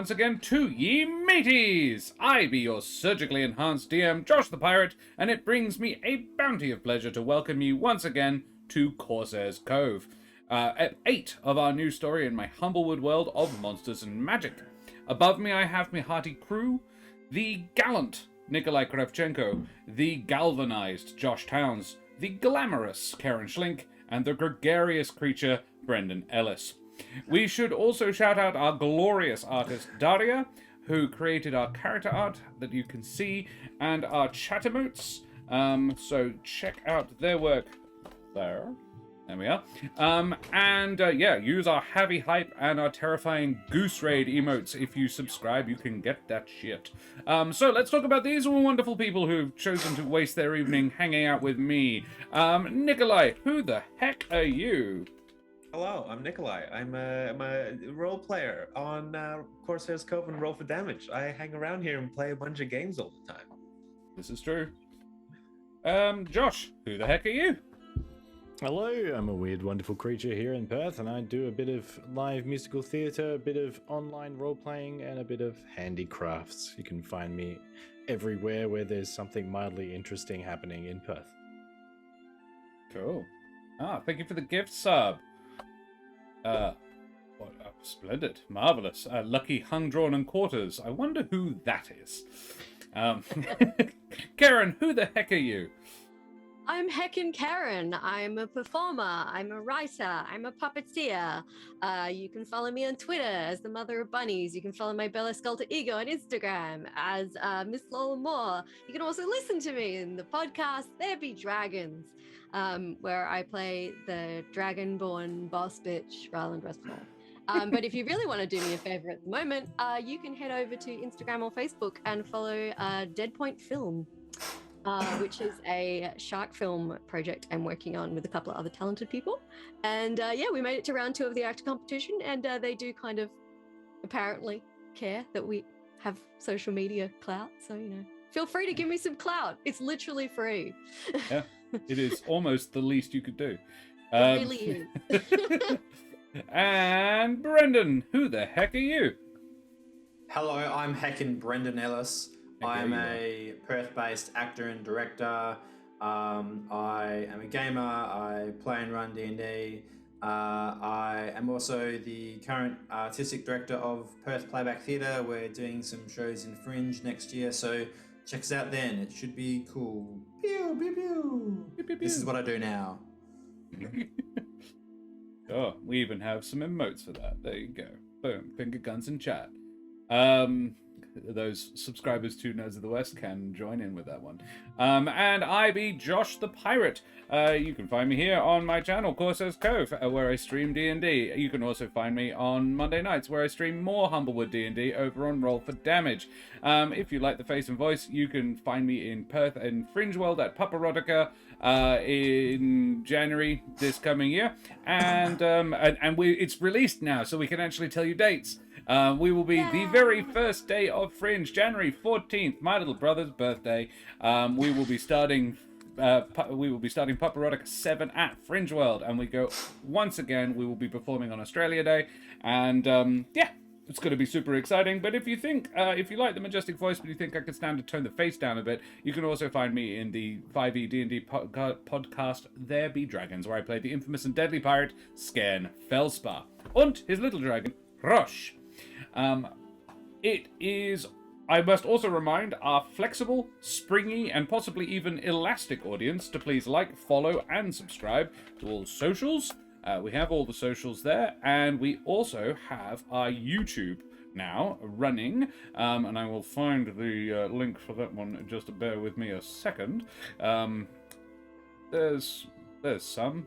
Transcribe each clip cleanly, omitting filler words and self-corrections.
once again to ye mateys! I be your surgically enhanced DM, Josh the Pirate, and it brings me a bounty of pleasure to welcome you once again to Corsair's Cove, Ep8 of our new story in my Humblewood world of monsters and magic. Above me I have my hearty crew, the gallant Nikolai Kravchenko, the galvanized Josh Towns, the glamorous Karen Schlink, and the gregarious creature Brendan Ellis. We should also shout out our glorious artist Daria, who created our character art that you can see, and our chat emotes. So check out their work there. There we are. Use our heavy hype and our terrifying goose raid emotes. If you subscribe, you can get that shit. So let's talk about these wonderful people who've chosen to waste their evening hanging out with me. Nikolai, who the heck are you? Hello, I'm Nikolai. I'm a role player on Corsair's Cove and Roll for Damage. I hang around here and play a bunch of games all the time. This is true. Josh, who the heck are you? Hello, I'm a weird, wonderful creature here in Perth, and I do a bit of live musical theatre, a bit of online role-playing, and a bit of handicrafts. You can find me everywhere where there's something mildly interesting happening in Perth. Cool. Thank you for the gift sub. Splendid. Marvellous. Lucky Hung, Drawn and Quarters. I wonder who that is. Karen, who the heck are you? I'm Heckin' Karen. I'm a performer. I'm a writer. I'm a puppeteer. You can follow me on Twitter as the Mother of Bunnies. You can follow my Bella Sculptor Ego on Instagram as Miss Lola Moore. You can also listen to me in the podcast There Be Dragons, where I play the dragonborn boss bitch, Ryland Westfall. But if you really want to do me a favor at the moment, you can head over to Instagram or Facebook and follow Dead Point Film. Which is a shark film project I'm working on with a couple of other talented people. And we made it to round 2 of the actor competition, and they do kind of apparently care that we have social media clout. So, feel free to give me some clout. It's literally free. Yeah, it is almost the least you could do. It really is. And Brendan, who the heck are you? Hello, I'm Heckin' Brendan Ellis. I'm a Perth-based actor and director. I am a gamer. I play and run D&D. I am also the current artistic director of Perth Playback Theatre. We're doing some shows in Fringe next year, so check us out then. It should be cool. Pew, pew, pew. Pew, pew, pew. This is what I do now. Oh, we even have some emotes for that. There you go. Boom. Finger guns and chat. Those subscribers to Nerds of the West can join in with that one. And I be Josh the Pirate. You can find me here on my channel, Corsair's Cove, where I stream D&D. You can also find me on Monday nights, where I stream more Humblewood D&D over on Roll for Damage. If you like the face and voice, you can find me in Perth and Fringe World at Pupperotica in January this coming year. And it's released now, so we can actually tell you dates. We will be the very first day of Fringe, January 14th, my little brother's birthday. We will be starting Pupperotica 7 at Fringe World, and we go once again. We will be performing on Australia Day, and it's going to be super exciting. But if you think, if you like the majestic voice, but you think I could stand to tone the face down a bit, you can also find me in the 5e D&D podcast There Be Dragons, where I play the infamous and deadly pirate Skern Felspar and his little dragon Rosh. It is, I must also remind our flexible, springy, and possibly even elastic audience to please like, follow, and subscribe to all socials. We have all the socials there, and we also have our YouTube now running, and I will find the link for that one. Just bear with me a second. There's some.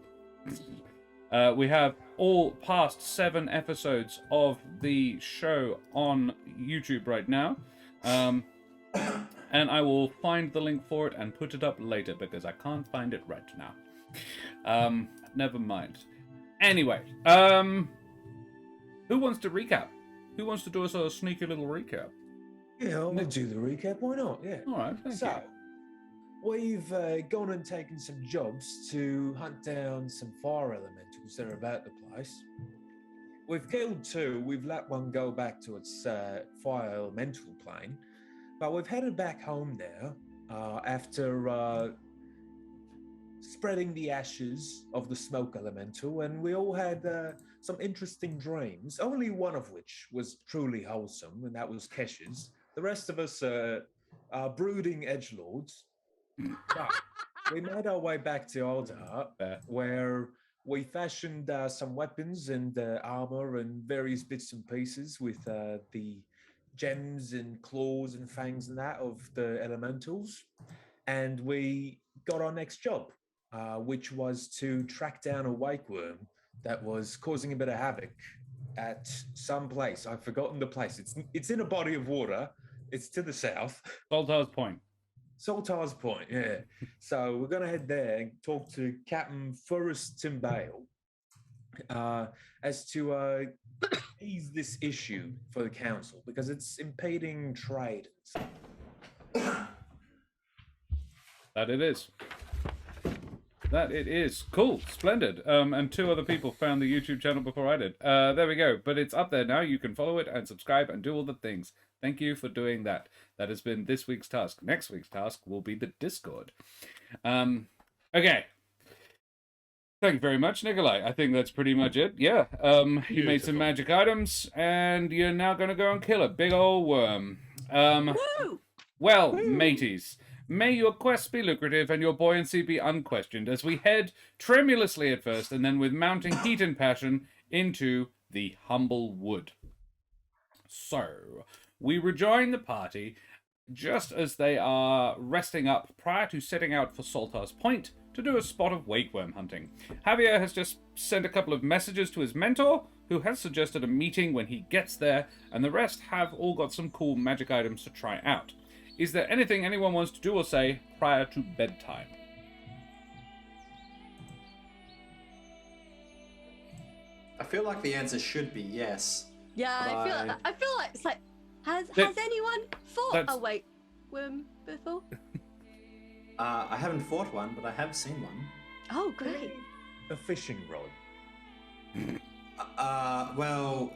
We have all past 7 episodes of the show on YouTube right now. And I will find the link for it and put it up later because I can't find it right now. Never mind. Anyway, who wants to recap? Who wants to do us a sneaky little recap? Yeah, I'll do the recap. Why not? Yeah. All right, thank you. We've gone and taken some jobs to hunt down some fire elementals that are about the place. we've killed two. We've let one go back to its fire elemental plane, but we've headed back home now after spreading the ashes of the smoke elemental, and we all had some interesting dreams. Only one of which was truly wholesome, and that was Kesh's. The rest of us are brooding edgelords. But we made our way back to Aldar, where we fashioned some weapons and armor and various bits and pieces with the gems and claws and fangs and that of the elementals. And we got our next job, which was to track down a Wakewyrm that was causing a bit of havoc at some place. I've forgotten the place. It's in a body of water. It's to the south. Saltar's Point. Saltar's Point, yeah. So we're going to head there and talk to Captain Forrest Timbale as to ease this issue for the council, because it's impeding trade. That it is. That it is. Cool. Splendid. And two other people found the YouTube channel before I did. There we go. But it's up there now. You can follow it and subscribe and do all the things. Thank you for doing that. That has been this week's task. Next week's task will be the Discord. Okay. Thank you very much, Nikolai. I think that's pretty much it. Yeah. You made some magic items, and you're now going to go and kill a big old worm. Woo! Well, mateys, may your quest be lucrative and your buoyancy be unquestioned as we head tremulously at first and then with mounting heat and passion into the Humblewood. So, we rejoin the party just as they are resting up prior to setting out for Saltar's Point to do a spot of Wakewyrm hunting. Havier has just sent a couple of messages to his mentor, who has suggested a meeting when he gets there, and the rest have all got some cool magic items to try out. Is there anything anyone wants to do or say prior to bedtime? I feel like the answer should be yes. Yeah, I feel like it's like, has anyone fought a Wakewyrm before? I haven't fought one, but I have seen one. Oh, great. A fishing rod. Well,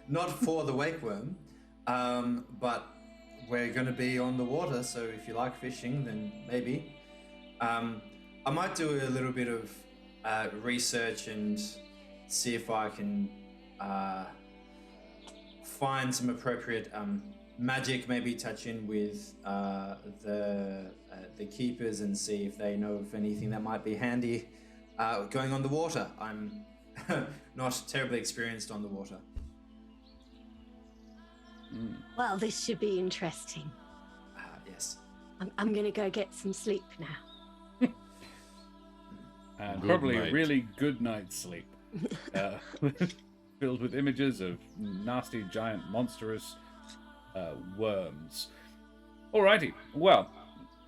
not for the Wakewyrm, but we're going to be on the water, so if you like fishing, then maybe. I might do a little bit of research and see if I can find some appropriate magic, maybe touch in with the keepers and see if they know of anything that might be handy going on the water. I'm not terribly experienced on the water. Well, this should be interesting. Yes. I'm going to go get some sleep now. And Good probably night. a really good night's sleep. Filled with images of nasty, giant, monstrous worms. Alrighty. Well,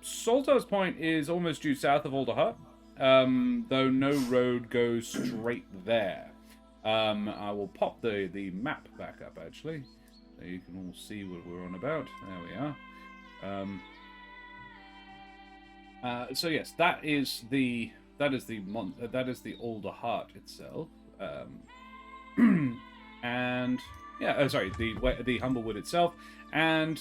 Saltar's Point is almost due south of Alderheart, though no road goes straight there. I will pop the map back up, actually, so you can all see what we're on about. There we are. So yes, that is the Alderheart itself. And yeah, sorry, the Humblewood itself, and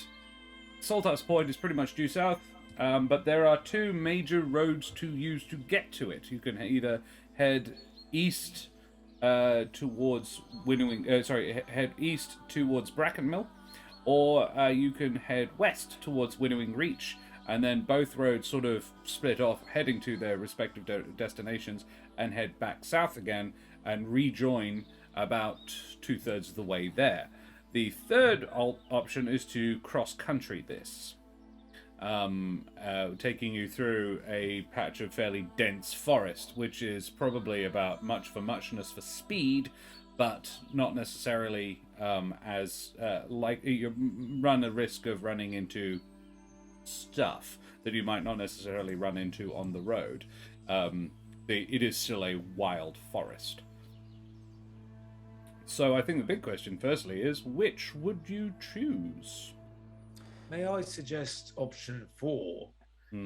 Saltar's Point is pretty much due south. But there are two major roads to use to get to it. You can either head east towards head east towards Brackenmill, or you can head west towards Winnowing Reach, and then both roads sort of split off, heading to their respective destinations, and head back south again and rejoin about 2/3 of the way there. The third option is to cross-country this, taking you through a patch of fairly dense forest, which is probably about much for muchness for speed, but not necessarily as like you run a risk of running into stuff that you might not necessarily run into on the road. It is still a wild forest. So I think the big question, firstly, is which would you choose? May I suggest option 4,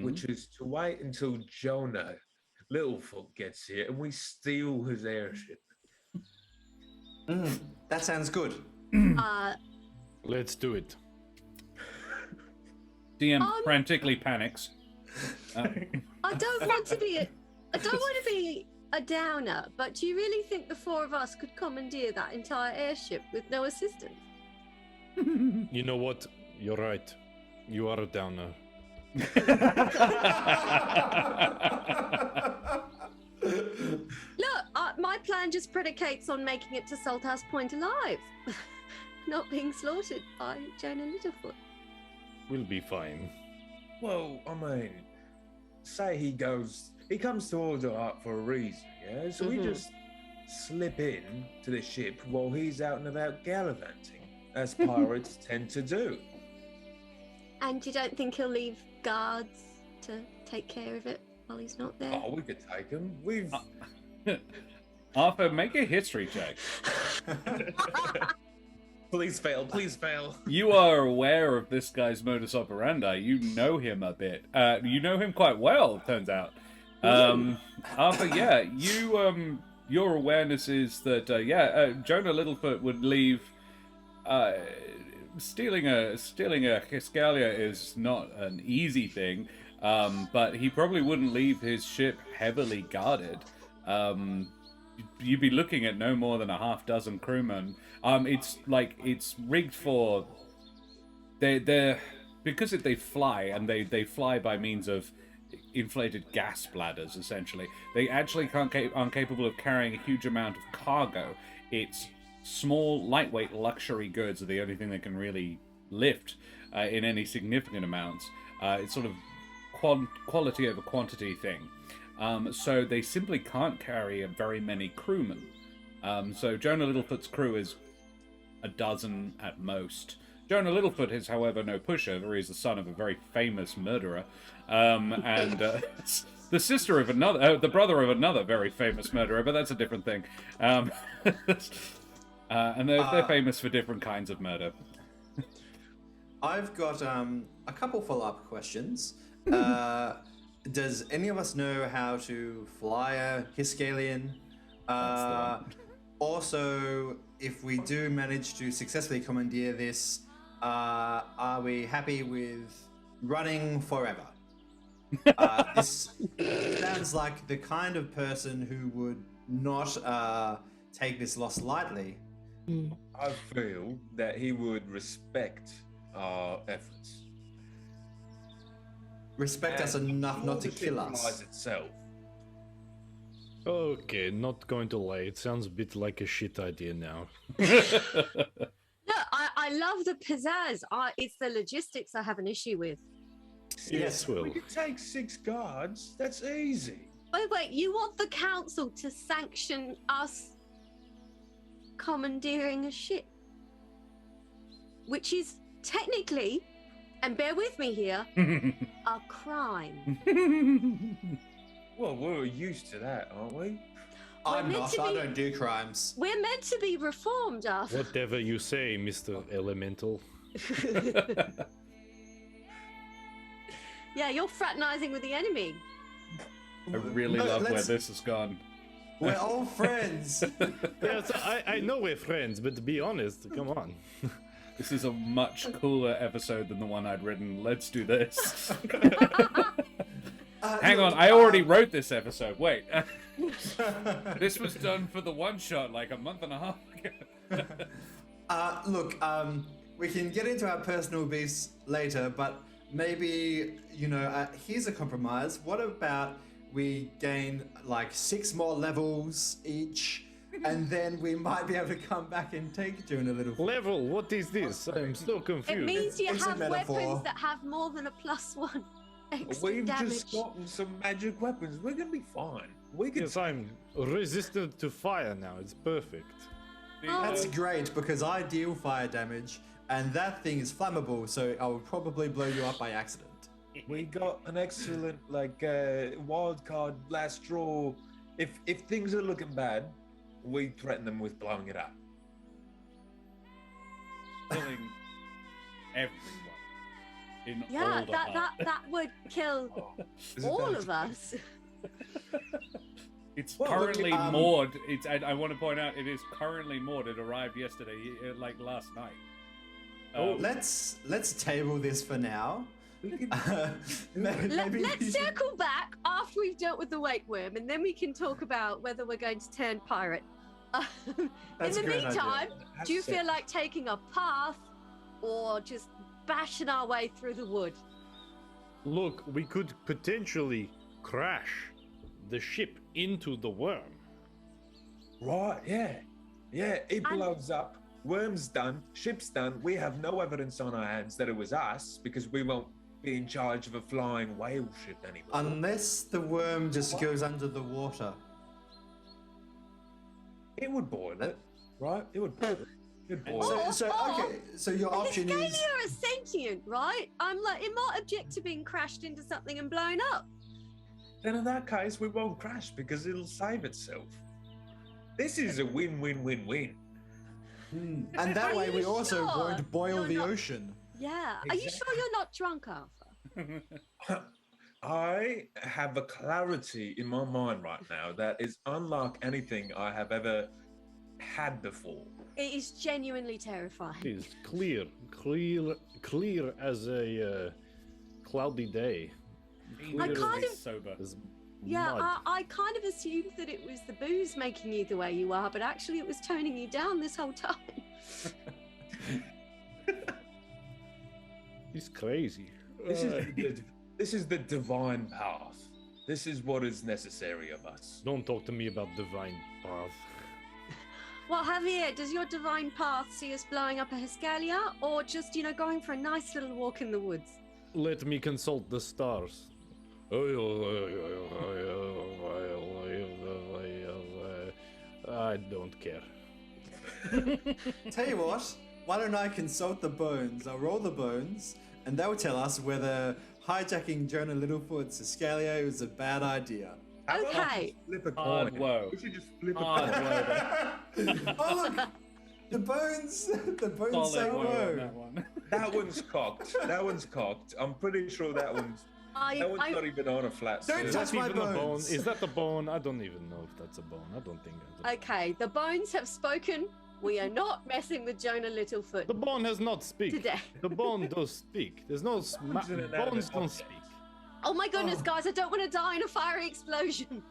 which is to wait until Jonah Littlefoot gets here and we steal his airship? That sounds good. Let's do it. DM frantically panics. I don't want to be a downer, but do you really think the four of us could commandeer that entire airship with no assistance? You know what? You're right. You are a downer. Look, my plan just predicates on making it to Saltar's Point alive, not being slaughtered by Jonah Littlefoot. We'll be fine. Well, I mean, say he comes to Order Art for a reason, yeah? So we just slip in to the ship while he's out and about gallivanting, as pirates tend to do. And you don't think he'll leave guards to take care of it while he's not there? Oh, we could take him. We've... Arthur, make a history check. Please fail, please fail. You are aware of this guy's modus operandi. You know him a bit. You know him quite well, turns out. Arthur, yeah, your awareness is that, Jonah Littlefoot would leave... Stealing a Hiscalia is not an easy thing, but he probably wouldn't leave his ship heavily guarded. You'd be looking at no more than a half dozen crewmen. It's rigged for they're because they fly, and they fly by means of inflated gas bladders. Essentially, they actually aren't capable of carrying a huge amount of cargo. It's small, lightweight luxury goods are the only thing they can really lift in any significant amounts. It's sort of quality over quantity thing. So they simply can't carry very many crewmen. So Jonah Littlefoot's crew is a dozen at most. Jonah Littlefoot is, however, no pushover. He's the son of a very famous murderer, and the brother of another very famous murderer. But that's a different thing. And they're famous for different kinds of murder. I've got a couple follow-up questions. Does any of us know how to fly a Hiscalian? Also, if we do manage to successfully commandeer this, are we happy with running forever? This sounds like the kind of person who would not take this loss lightly. I feel that he would respect our efforts. Respect us enough not to kill us. Itself. Okay, not going to lie. It sounds a bit like a shit idea now. No, I love the pizzazz. It's the logistics I have an issue with. Yes, Will. We could take 6 guards. That's easy. Wait, you want the council to sanction us commandeering a ship? Which is technically, and bear with me here, a crime. Well, we're used to that, aren't we? I'm not. I don't do crimes. We're meant to be reformed, Arthur. Whatever you say, Mr. Elemental. Yeah, you're fraternizing with the enemy. I really love where this has gone. We're all friends. Yes, I know we're friends, but to be honest, come on. This is a much cooler episode than the one I'd written. Let's do this. Hang on, I already wrote this episode. Wait. This was done for the one-shot like a month and a half ago. Look, we can get into our personal beefs later, but maybe, here's a compromise. What about we gain like 6 more levels each, and then we might be able to come back and take Jonah Littlefoot. Level? What is this? I'm so confused. It means you It's a have metaphor. weapons that have more than a +1 extra We've damage. just gotten some magic weapons. We're gonna be fine. We can. Yes, I'm resistant to fire now. It's perfect. That's great, because I deal fire damage, and that thing is flammable, so I will probably blow you up by accident. We got an excellent wild card last straw. If things are looking bad, we threaten them with blowing it up. Killing everyone in Yeah, all that would kill Is it all that of us. It's Well, currently um, moored. I want to point out it is currently moored. It arrived yesterday, like last night. Let's table this for now. We could Maybe Let's we should- circle back after we've dealt with the Wakewyrm, and then we can talk about whether we're going to turn pirate. In That's the a great idea. meantime, do you feel like taking a path or just bashing our way through the wood? Look, we could potentially crash the ship into the worm. Right, yeah. Yeah, it blows up. Worm's done. Ship's done. We have no evidence on our hands that it was us because we won't be in charge of a flying whale ship anymore. Unless the worm just goes under the water. It would boil it, right? It would boil it. It would boil it. So your option This is Havier is sentient, right? I'm like, it might object to being crashed into something and blown up. Then in that case, we won't crash because it'll save itself. This is a win-win-win-win. and that Are way we you also sure won't boil you're the not- ocean. Yeah. Are you sure you're not drunk, Arthur? I have a clarity in my mind right now that is unlike anything I have ever had before. It is genuinely terrifying. It is clear as a cloudy day. I kind of- sober. As Yeah, mud. I kind of assumed that it was the booze making you the way you are, but actually it was toning you down this whole time. It's crazy. This is the divine path. This is what is necessary of us. Don't talk to me about divine path. Well, Javier, does your divine path see us blowing up a Hiscalia, or just, going for a nice little walk in the woods? Let me consult the stars. I don't care. Tell you what, why don't I consult the bones? I'll roll the bones, and they'll tell us whether hijacking Jonah Littlefoot's Escalia was a bad idea. How about we Okay. just flip a Hard coin? woe. We should just flip a Hard coin. Oh look, the bones Solid say woe on whoa. that one. That one's cocked. That one's cocked. I'm pretty sure that one's not even on a flat Don't surface. touch my even a bone? bones. Is that the bone? I don't even know if that's a bone. I don't think that's a bone. Okay, the bones have spoken. We are not messing with Jonah Littlefoot The bone has not speak. today. The bone does speak. There's no Bones in an bones inanimate don't object. speak. Oh my goodness, guys, I don't want to die in a fiery explosion.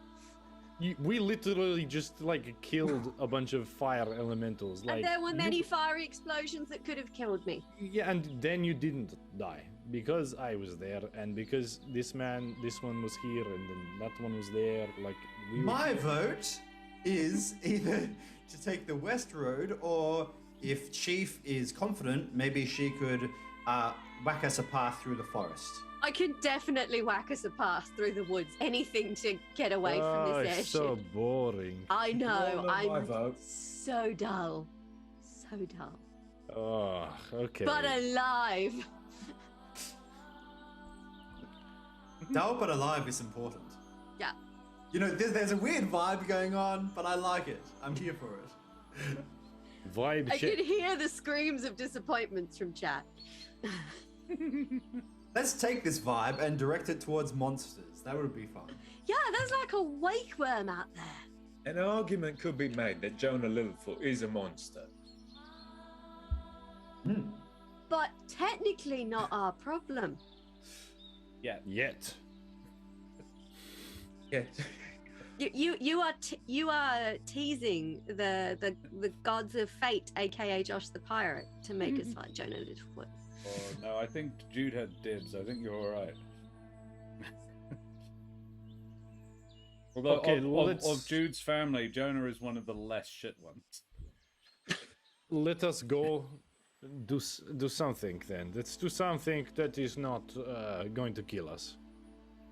We literally just killed a bunch of fire elementals. And there were many fiery explosions that could have killed me. Yeah, and then you didn't die because I was there, and because this one was here, and then that one was there. My vote is either to take the west road, or if Chief is confident, maybe she could whack us a path through the forest. I can definitely whack us a path through the woods. Anything to get away from this airship. It's so boring. I know, Well, my I'm vote. so dull. So dull. Oh, okay. But alive. Dull but alive is important. Yeah. There's a weird vibe going on, but I like it. I'm here for it. Vibe I check. could hear the screams of disappointments from chat. Let's take this vibe and direct it towards monsters. That would be fun. Yeah, there's like a Wakewyrm out there. An argument could be made that Jonah Littlefoot is a monster. But technically not our problem. Yeah. Yet. Yeah. You are teasing the gods of fate, aka Josh the pirate, to make us like Jonah Littlefoot. Oh no, I think Jude had dibs. I think you're all right. Although Okay, of let's- Jude's family, Jonah is one of the less shit ones. Let us go do something then. Let's do something that is not going to kill us.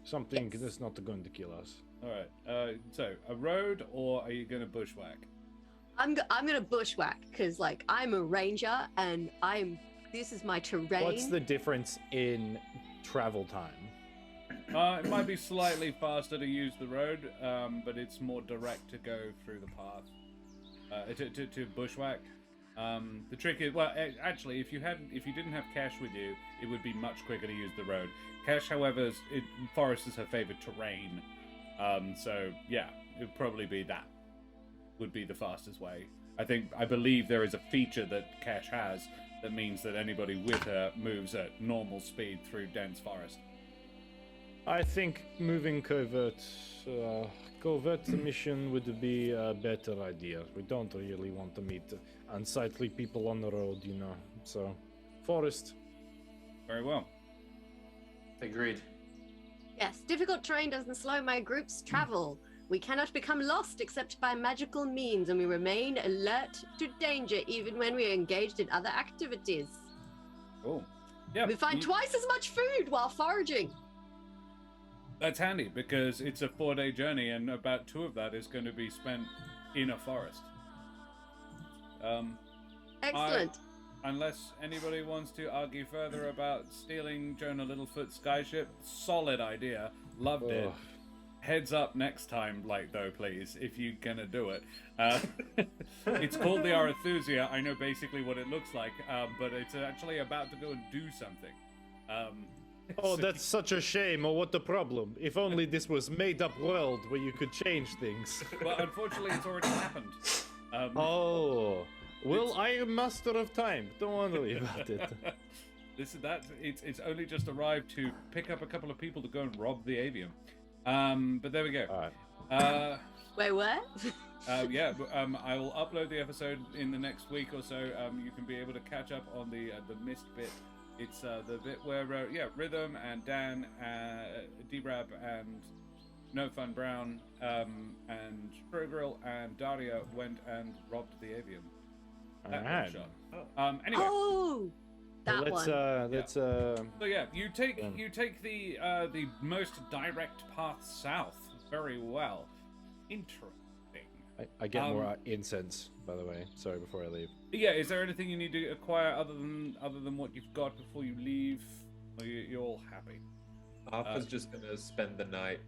Something Yes. that's not going to kill us. All right. So a road, or are you gonna bushwhack? I'm gonna bushwhack because I'm a ranger and this is my terrain. What's the difference in travel time? It might be slightly faster to use the road, but it's more direct to go through the path. To bushwhack. The trick is, actually, if you didn't have Kesh with you, it would be much quicker to use the road. Kesh, however, forest is her favorite terrain, So yeah, it'd probably be that. Would be the fastest way. I believe there is a feature that Kesh has that means that anybody with her moves at normal speed through dense forest. I think moving covert mission would be a better idea. We don't really want to meet unsightly people on the road, you know. So, forest. Very well. Agreed. Yes, difficult terrain doesn't slow my group's travel. We cannot become lost except by magical means, and we remain alert to danger even when we are engaged in other activities. Cool. Yeah. We find twice as much food while foraging. That's handy because it's a 4-day journey, and about 2 of that is going to be spent in a forest. Excellent. Unless anybody wants to argue further about stealing Jonah Littlefoot's skyship, solid idea. Loved it. Heads up next time, though, please, if you're gonna do it. It's called the Arethusia. I know basically what it looks like, but it's actually about to go and do something. Oh, that's such a shame. Oh, what the problem? If only this was made-up world where you could change things. Well, unfortunately, it's already happened. Well, I am master of time. Don't worry about it. It's only just arrived to pick up a couple of people to go and rob the avium. But there we go. All right. Wait, what? I will upload the episode in the next week or so. You can be able to catch up on the missed bit. It's the bit where Rhythm and Dan, D-Rab and No Fun Brown, and Grill and Daria went and robbed the avium. That Alright. shot. Anyway. Oh, that one. So yeah, you take the most direct path south very well. Interesting. I get more incense, by the way. Sorry, before I leave. Yeah, is there anything you need to acquire other than what you've got before you leave? Or you're all happy? Arthur's just gonna spend the night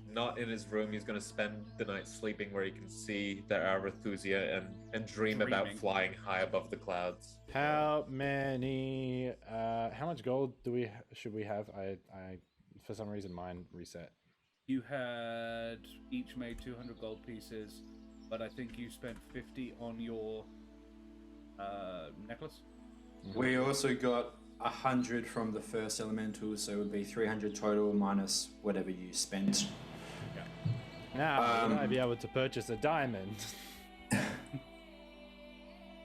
not in his room. He's gonna spend the night sleeping where he can see the Arethusia and dream about flying high above the clouds. How many? How much gold should we have? I for some reason mine reset. You had each made 200 gold pieces, but I think you spent 50 on your necklace. We also got 100 from the first elemental, so it would be 300 total minus whatever you spent. Now, would I be able to purchase a diamond?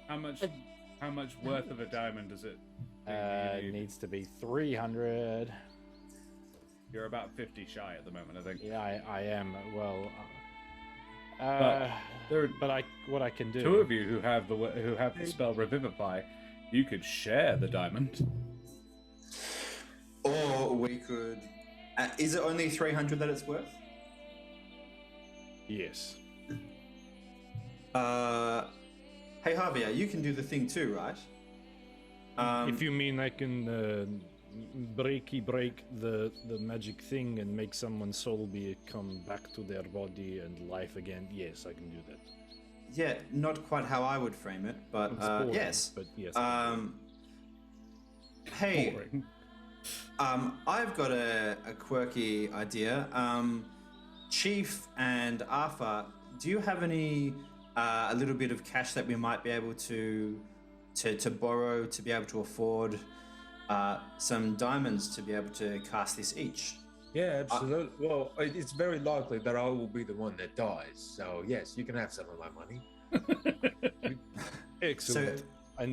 How much worth of a diamond does it? It needs to be 300. You're about 50 shy at the moment, I think. Yeah, I am. Well, what I can do. 2 of you who have the spell Revivify, you could share the diamond. Or we could. Is it only 300 that it's worth? Yes. Hey Javier, you can do the thing too, right? If you mean I can break the magic thing and make someone's soul come back to their body and life again, yes, I can do that. Yeah, not quite how I would frame it, but yes. But yes. Hey, I've got a quirky idea. Chief and Arthur, do you have any a little bit of cash that we might be able to borrow to be able to afford some diamonds to be able to cast this each? Yeah, absolutely. Well, it's very likely that I will be the one that dies. So yes, you can have some of my money. Excellent. So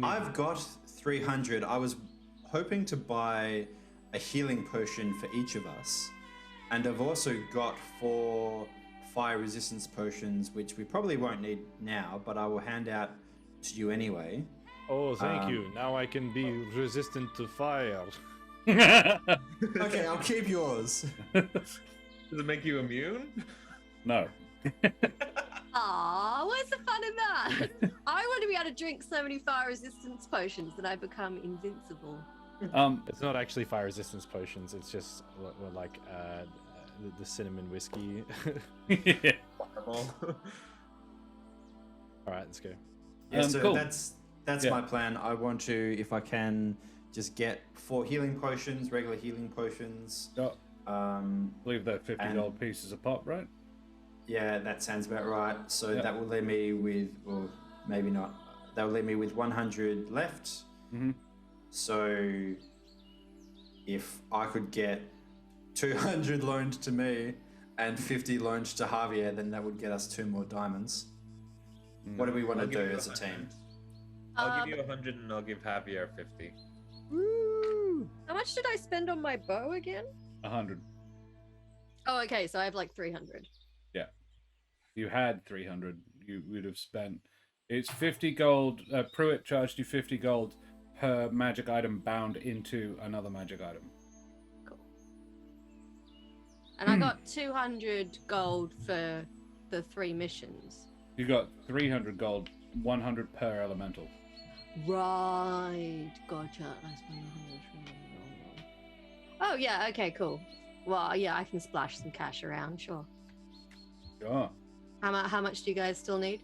I've got 300. I was hoping to buy a healing potion for each of us. And I've also got 4 fire resistance potions, which we probably won't need now, but I will hand out to you anyway. Oh, thank you. Now I can be resistant to fire. Okay, I'll keep yours. Does it make you immune? No. Aw, where's the fun in that? I want to be able to drink so many fire resistance potions that I become invincible. It's not actually fire resistance potions. It's just like the cinnamon whiskey. Yeah. All right, let's go. Yeah, so cool. that's Yeah. my plan. I want to, if I can, just get 4 healing potions, regular healing potions. I believe they're 50 gold pieces a pop, right? Yeah, that sounds about right. So Yep. that will leave me with, or maybe not, that will leave me with 100 left. Mm-hmm. So if I could get 200 loaned to me and 50 loaned to Javier, then that would get us 2 more diamonds. What do we want to do as a team? I'll give you 100 and I'll give Javier 50. Woo! How much did I spend on my bow again? 100. Oh, okay, so I have like 300. Yeah. You had 300. You would have spent. It's 50 gold. Pruitt charged you 50 gold per magic item bound into another magic item. Cool. And I got 200 gold for the 3 missions. You got 300 gold, 100 per elemental. Right. Gotcha. Oh, yeah. Okay, cool. Well, yeah, I can splash some cash around, sure. Sure. How much do you guys still need?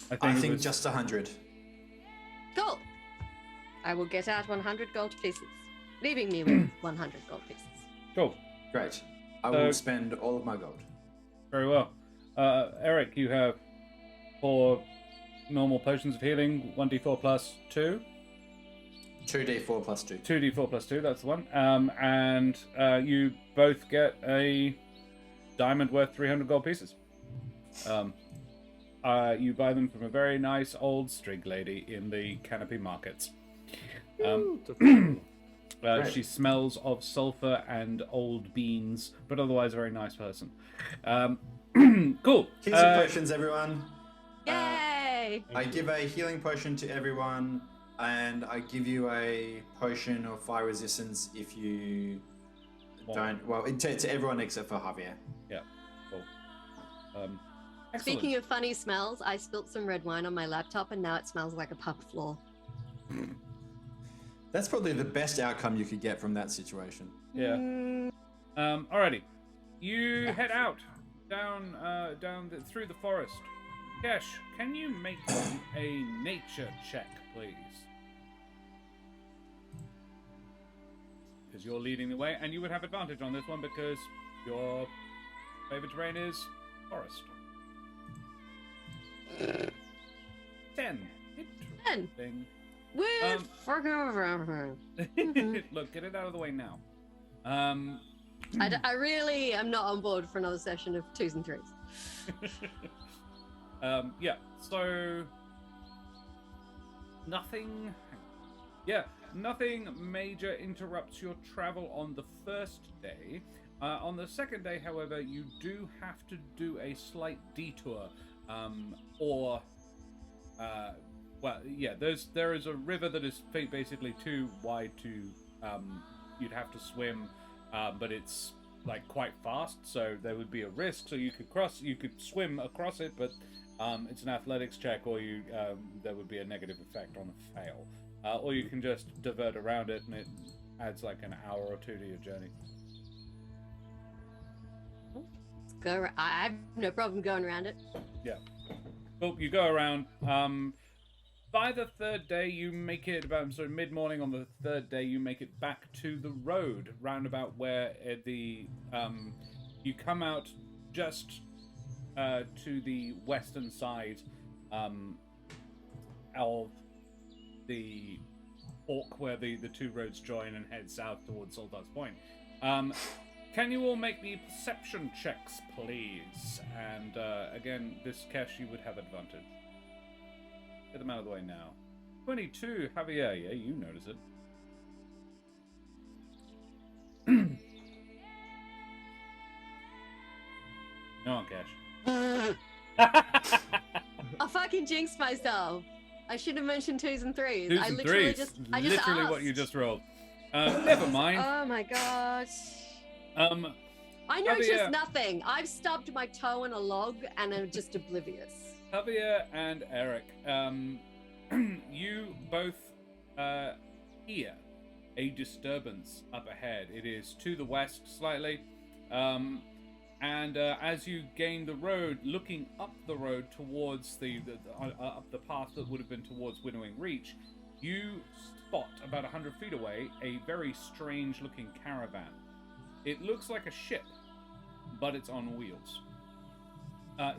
I think just 100. Cool. I will get out 100 gold pieces, leaving me with 100 gold pieces. Cool. Great. I will spend all of my gold. Very well. Eric, you have 4 normal potions of healing, 1d4 plus 2. 2d4 plus 2. 2d4 plus 2, that's the one. And you both get a diamond worth 300 gold pieces. You buy them from a very nice old strig lady in the Canopy Markets. She smells of sulfur and old beans, but otherwise a very nice person. Cool. Here's your potions, everyone. Yay! I give a healing potion to everyone, and I give you a potion of fire resistance if you don't. Well, to everyone except for Javier. Yeah. Cool. Excellent. Speaking of funny smells, I spilt some red wine on my laptop, and now it smells like a pub floor. That's probably the best outcome you could get from that situation. Yeah. Alrighty. You head out down through the forest. Kesh, can you make a nature check, please? Because you're leading the way, and you would have advantage on this one because your favorite terrain is forest. 10. 10. We're fucking over. Look, get it out of the way now. I really am not on board for another session of 2s and 3s. Yeah, so nothing major interrupts your travel on the first day. On the second day, however, you do have to do a slight detour, there is a river that is basically too wide to, you'd have to swim, but it's like quite fast, so there would be a risk. So you could swim across it, but it's an athletics check, or there would be a negative effect on a fail. Or you can just divert around it, and it adds like an hour or 2 to your journey. I have no problem going around it. Yeah. Well, you go around. By the third day, you make it about mid-morning on the third day. You make it back to the road, roundabout where you come out just to the western side of the fork where the 2 roads join and head south towards Saltar's Point. Can you all make the perception checks, please? And again, this Kesh, you would have advantage. Get them out of the way now. 22, Javier, yeah, you notice it. No on Kesh. I fucking jinxed myself. I should have mentioned 2s and 3s. 2s I and literally 3s. just Literally asked. what you just rolled. Never mind. Oh my gosh. I know Javier, just nothing. I've stubbed my toe in a log and I'm just oblivious. Javier and Eric, you both hear a disturbance up ahead. It is to the west slightly, and as you gain the road, looking up the road towards up the path that would have been towards Winnowing Reach, you spot about 100 feet away a very strange-looking caravan. It looks like a ship, but it's on wheels.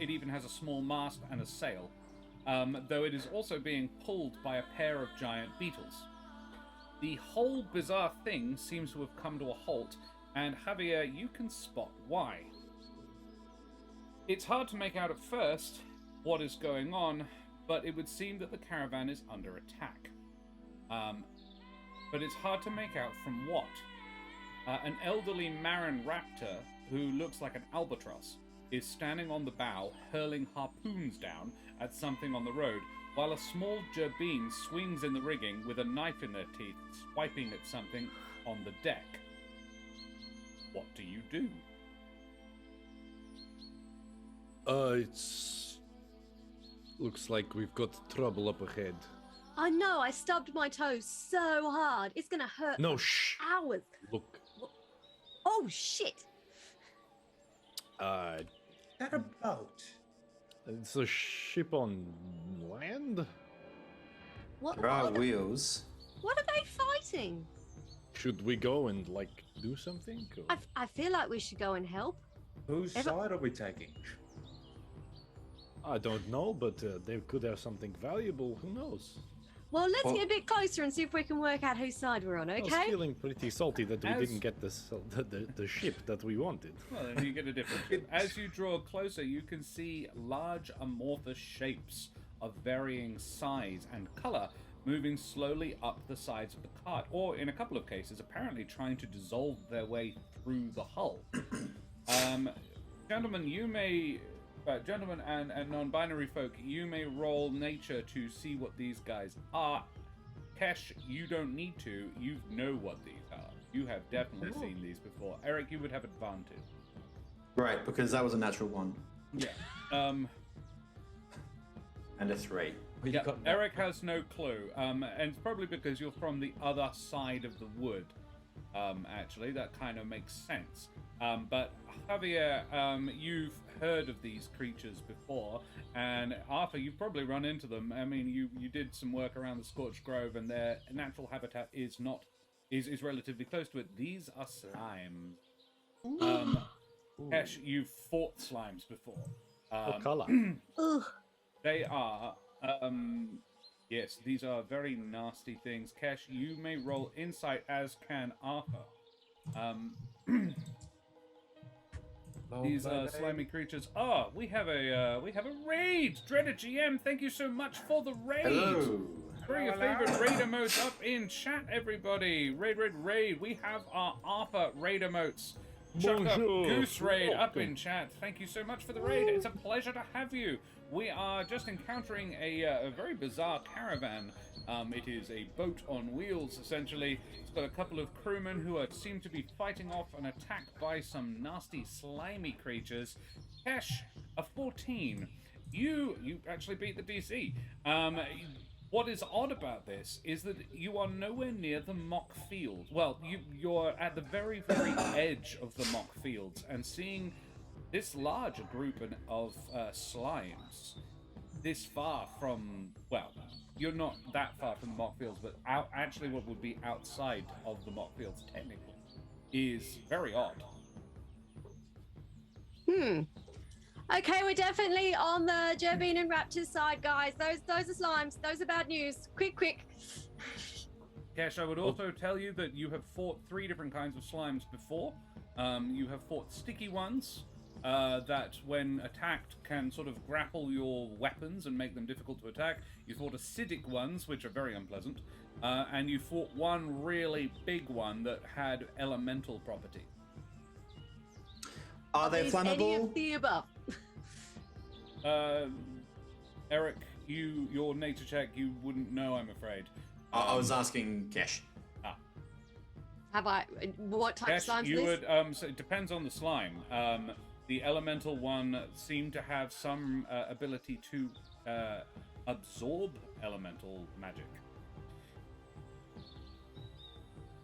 It even has a small mast and a sail, though it is also being pulled by a pair of giant beetles. The whole bizarre thing seems to have come to a halt, and Javier, you can spot why. It's hard to make out at first what is going on, but it would seem that the caravan is under attack. But it's hard to make out from what. An elderly Marin raptor, who looks like an albatross, is standing on the bow, hurling harpoons down at something on the road, while a small gerbine swings in the rigging with a knife in their teeth, swiping at something on the deck. What do you do? It's... Looks like we've got trouble up ahead. I know, I stubbed my toe so hard. It's gonna hurt No, for shh. hours. Look. Oh, shit. That a boat? It's a ship on land? What, There are what, wheels. what are they fighting? Should we go and, like, do something? Or... I feel like we should go and help. Whose side are we taking? I don't know, but they could have something valuable. Who knows? Well, let's get a bit closer and see if we can work out whose side we're on, I was okay? feeling pretty salty that we didn't get the ship that we wanted. Well, then you get a different ship. As you draw closer, you can see large amorphous shapes of varying size and color moving slowly up the sides of the cart, or in a couple of cases, apparently trying to dissolve their way through the hull. Gentlemen, you may... gentlemen and non-binary folk, you may roll nature to see what these guys are. Kesh, you don't need to. You know what these are. You have definitely seen these before. Eric, you would have advantage. Right, because that was a natural one. Yeah. And a 3. Yeah, Eric has no clue, and it's probably because you're from the other side of the wood. Actually, that kind of makes sense. But Javier, you've heard of these creatures before, and Arthur, you've probably run into them. I mean, you did some work around the Scorched Grove, and their natural habitat is relatively close to it. These are slimes. Kesh, you've fought slimes before. What color? They are, yes, these are very nasty things. Kesh, you may roll insight, as can Arthur. These slimy creatures. Oh, we have a raid. Dreaded GM, thank you so much for the raid. Hello. Throw your favorite raid emotes up in chat, everybody. Raid. We have our Arthur raid emotes. Chuck up Goose Raid up in chat. Thank you so much for the raid. It's a pleasure to have you. We are just encountering a very bizarre caravan. It is a boat on wheels, essentially. It's got a couple of crewmen who seem to be fighting off an attack by some nasty, slimy creatures. Kesh, a 14. You actually beat the DC. What is odd about this is that you are nowhere near the mock field. Well, you're at the very, very edge of the mock fields, and seeing this large a group of slimes this far from, well, you're not that far from the mock fields, but actually what would be outside of the mock fields technically is very odd. Okay, we're definitely on the Gerbine and Raptors side, guys. Those are slimes. Those are bad news. Quick. Kesh, I would also tell you that you have fought 3 different kinds of slimes before. You have fought sticky ones that, when attacked, can sort of grapple your weapons and make them difficult to attack. You fought acidic ones, which are very unpleasant. And you fought one really big one that had elemental property. Are they flammable? Any of the above? Eric, your nature check, you wouldn't know, I'm afraid. I was asking Kesh. Have I? What type Kesh, of slimes? you would. So it depends on the slime. The elemental one seemed to have some ability to absorb elemental magic.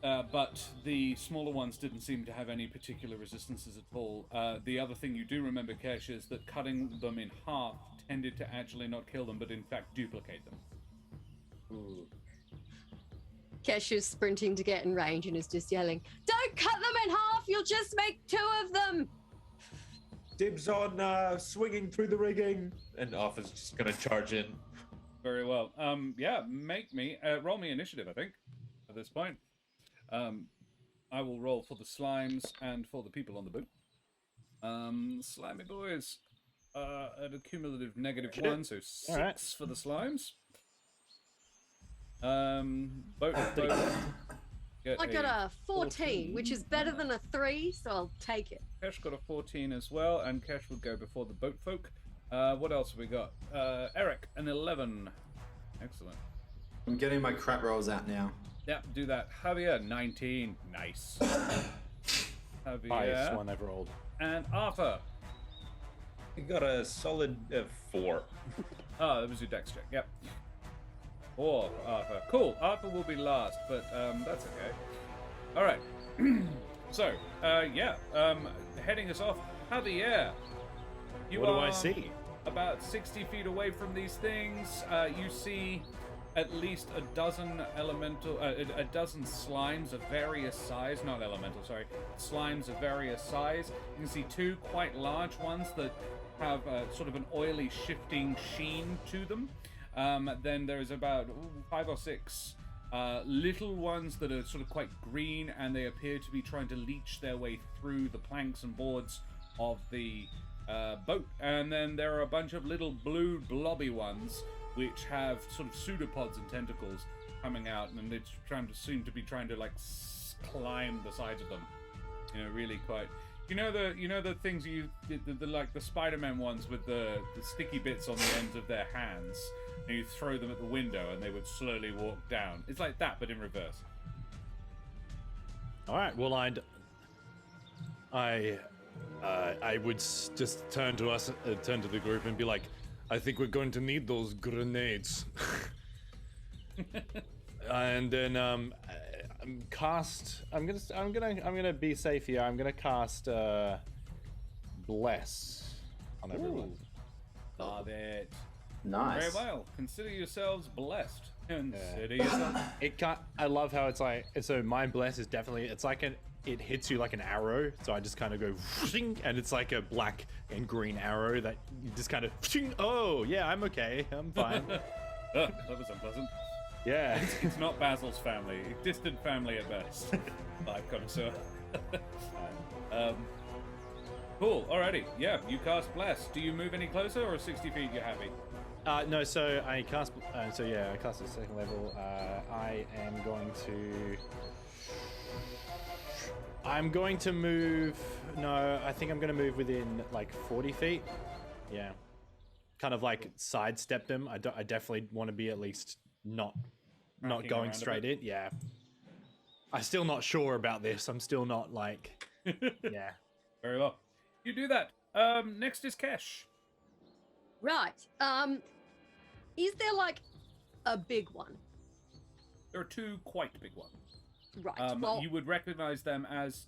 But the smaller ones didn't seem to have any particular resistances at all. The other thing you do remember, Kesh, is that cutting them in half tended to actually not kill them, but in fact duplicate them. Ooh. Kesh is sprinting to get in range and is just yelling, "Don't cut them in half! You'll just make 2 of them!" Dibs on swinging through the rigging. And Arthur's just gonna charge in. Very well. Yeah, roll me initiative, I think, at this point. I will roll for the slimes and for the people on the boat. Slimy Boys, at a cumulative -1, so 6 for the slimes. Boat. I got a 14, which is better than a 3, so I'll take it. Kesh got a 14 as well, and Kesh would go before the boat folk. What else have we got? Eric, an 11. Excellent. I'm getting my crap rolls out now. Yep, do that. Javier, 19. Nice. Javier. Highest one ever rolled. And Arthur. He got a solid 4. Oh, that was your dex check. Yep. 4 for Arthur. Cool. Arthur will be last, but that's okay. All right. So, heading us off. Javier. What do I see? About 60 feet away from these things, you see at least a dozen slimes of various size. Not elemental, sorry. Slimes of various size. You can see 2 quite large ones that have sort of an oily, shifting sheen to them. Then there's about 5 or 6 little ones that are sort of quite green, and they appear to be trying to leech their way through the planks and boards of the boat. And then there are a bunch of little blue blobby ones which have sort of pseudopods and tentacles coming out, and they seem to be trying to like climb the sides of them. You know, really quite. You know the things the like the Spider-Man ones with the sticky bits on the ends of their hands, and you throw them at the window and they would slowly walk down. It's like that, but in reverse. All right. Well, I would just turn to the group and be like, I think we're going to need those grenades. And then I'm gonna be safe here. I'm gonna cast Bless on everyone. Love it. Nice. Very well. Consider yourselves blessed. Consider yourselves. I love how it's like. So my Bless is definitely. It's like it hits you like an arrow. So I just kind of go, and it's like a black and green arrow that you just kind of. Oh yeah, I'm okay. I'm fine. That was unpleasant. Yeah. It's not Basil's family. Distant family at best. Live connoisseur. Cool. Alrighty. Yeah, you cast Bless. Do you move any closer, or 60 feet you're happy? No, so I cast. I cast at 2nd level. I'm going to move. No, I think I'm going to move within like 40 feet. Yeah. Kind of like sidestep them. I definitely want to be at least not going straight in. Yeah. I'm still not sure about this. I'm still not like. Yeah. Very well. You do that. Next is Kesh. Right. Is there like a big one? There are 2 quite big ones. Right. You would recognize them as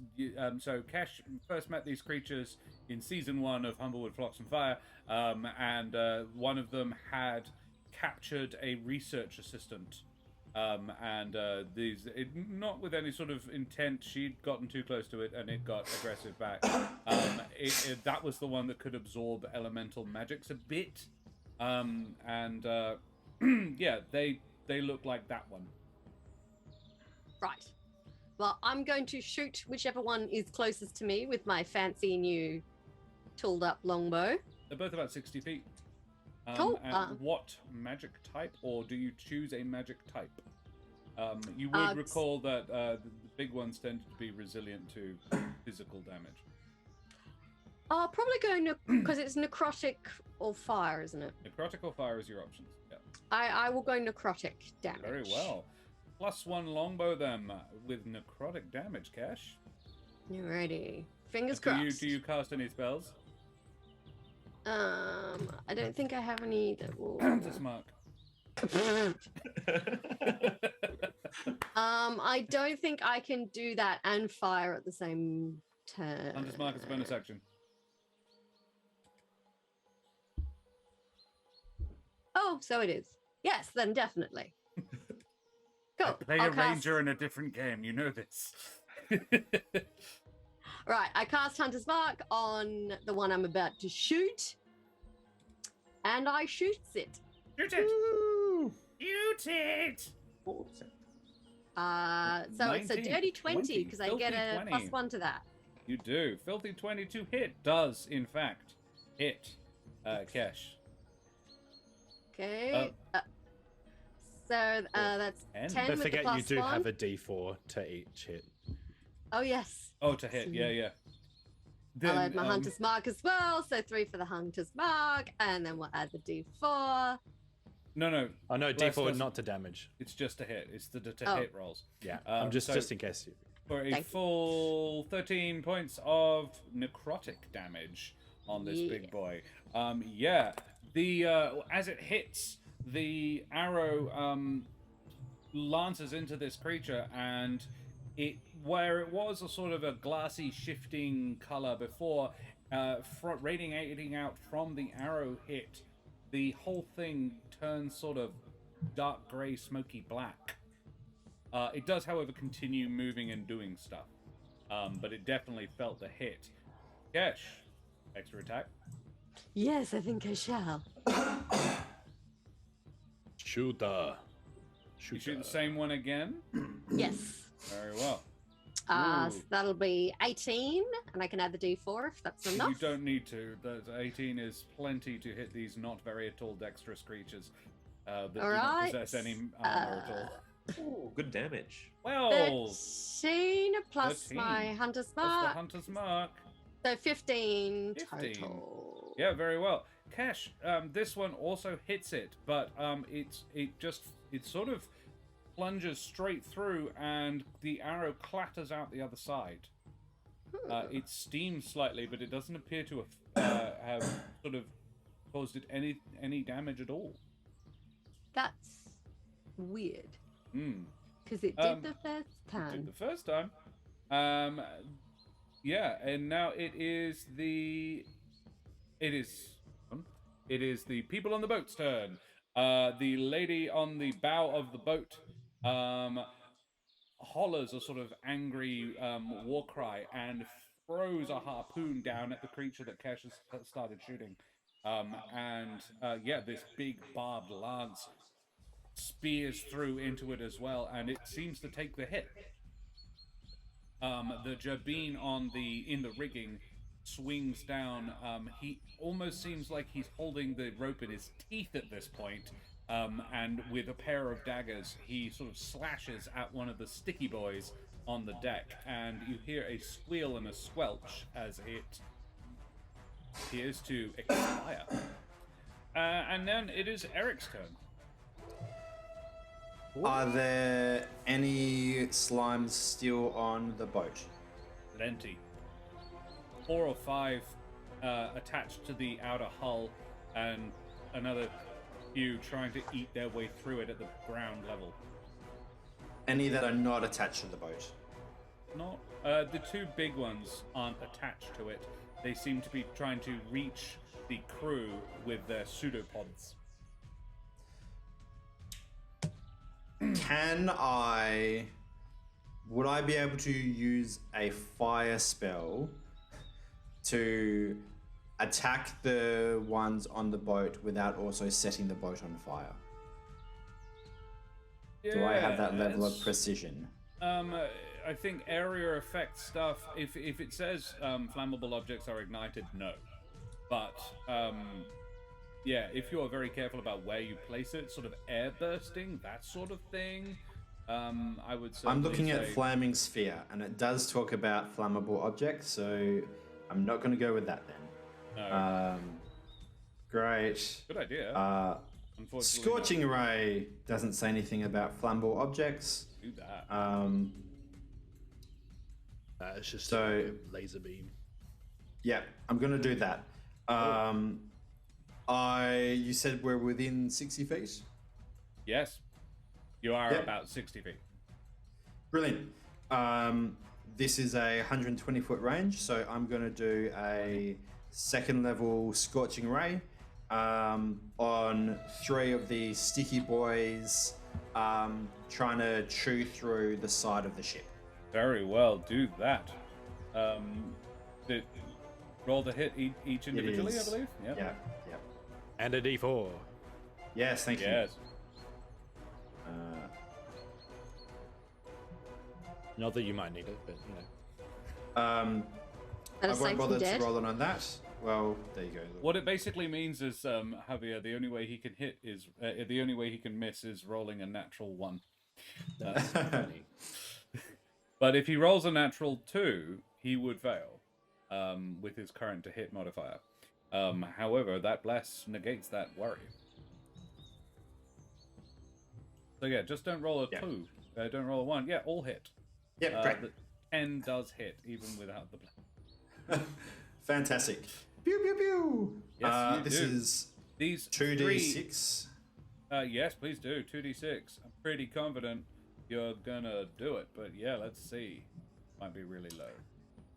so Kesh first met these creatures in season 1 of Humblewood, Flocks and Fire, and one of them had captured a research assistant, not with any sort of intent. She'd gotten too close to it and it got aggressive back. That was the one that could absorb elemental magics a bit, yeah, they look like that one. Right. Well, I'm going to shoot whichever one is closest to me with my fancy new tooled up longbow. They're both about 60 feet. Cool. And what magic type, or do you choose a magic type? You would recall that the big ones tend to be resilient to physical damage. I'll probably go because it's necrotic or fire, isn't it? Necrotic or fire is your options. Yeah. I will go necrotic damage. Very well. +1 longbow then with necrotic damage, Kesh. You ready? Fingers crossed. Do you cast any spells? I don't think I have any that will. Hunter's mark. I don't think I can do that and fire at the same turn. Hunter's mark is a bonus action. Oh, so it is. Yes, then definitely. Cool. Play I'll a ranger in a different game. You know this. Right, I cast Hunter's Mark on the one I'm about to shoot. And I shoots it. Shoot it! Woo! Shoot it! So it's a 19, dirty 20 because I get a filthy 20. +1 to that. You do. Filthy 22 hit does, in fact, hit Kesh. Okay. So that's 10 Don't with the forget you do +1. have a D4 to each hit. Oh, yes. Oh, to hit. Yeah. I'll add my Hunter's Mark as well. So 3 for the Hunter's Mark. And then we'll add the D4. No. Oh no, Bless D4 us. not to damage. It's just a hit. It's the to Oh. hit rolls. Yeah, I'm just in case. For a Thank you. full 13 points of necrotic damage on this big boy. Yeah. The as it hits, the arrow lances into this creature, and where it was a sort of a glassy shifting color before, radiating out from the arrow hit, the whole thing turns sort of dark gray, smoky black. It does, however, continue moving and doing stuff, but it definitely felt the hit. Kesh, extra attack. Yes, I think I shall. Shooter. You shoot the same one again. Yes. Very well. So Ooh. that'll be 18, and I can add the D4 if that's enough. You don't need to. The 18 is plenty to hit these not very at all dexterous creatures that do not Alright. possess any armor at all. Ooh, good damage. Well, 13 plus 13 my Hunter's that's the Mark. hunter's mark. So 15 15. total. Yeah, very well. Kesh, this one also hits it, but it sort of plunges straight through, and the arrow clatters out the other side. It steams slightly, but it doesn't appear to have sort of caused it any damage at all. That's weird. Hmm. Because it did the first time. Did the first time. Yeah, and now it is the people on the boat's turn. The lady on the bow of the boat hollers a sort of angry war cry and throws a harpoon down at the creature that Kesh has started shooting. This big barbed lance spears through into it as well, and it seems to take the hit. The jabeen in the rigging swings down. He almost seems like he's holding the rope in his teeth at this point. And with a pair of daggers, he sort of slashes at one of the sticky boys on the deck, and you hear a squeal and a squelch as it appears to expire. And then it is Eric's turn. Are there any slimes still on the boat? Plenty. 4 or 5 attached to the outer hull, and another few trying to eat their way through it at the ground level. Any that are not attached to the boat? Not the 2 big ones aren't attached to it. They seem to be trying to reach the crew with their pseudopods. Would I be able to use a fire spell to attack the ones on the boat without also setting the boat on fire? Do I have that level of precision? I think area effect stuff, if it says flammable objects are ignited, no. But, if you're very careful about where you place it, sort of air bursting, that sort of thing, I would say... I'm looking at Flaming Sphere, and it does talk about flammable objects, so I'm not going to go with that then. No. Great. Good idea. Unfortunately, Scorching Ray doesn't say anything about flammable objects. do that. It's just So- a laser beam. Yeah, I'm going to do that. You said we're within 60 feet? Yes. You are Yep. about 60 feet. Brilliant. This is a 120-foot range, so I'm going to do a second level Scorching Ray on 3 of the sticky boys trying to chew through the side of the ship. Very well, do that. Roll the hit each individually, I believe. Yep. Yeah. And a D4. Yes, thank you. Yes. Not that you might need it, but you know. I won't bother to roll it on that. Well, there you go. What it basically means is, Javier, the only way he can hit is the only way he can miss is rolling a natural 1. That's funny. But if he rolls a natural 2, he would fail with his current to hit modifier. However, that bless negates that worry. So yeah, just don't roll a 2. Don't roll a 1. Yeah, all hit. Yep, great. The 10 does hit, even without the bless. Fantastic. Pew pew pew. Yes, this is these 2d6. Yes, please do. 2d6. I'm pretty confident you're gonna do it, but yeah, let's see. Might be really low.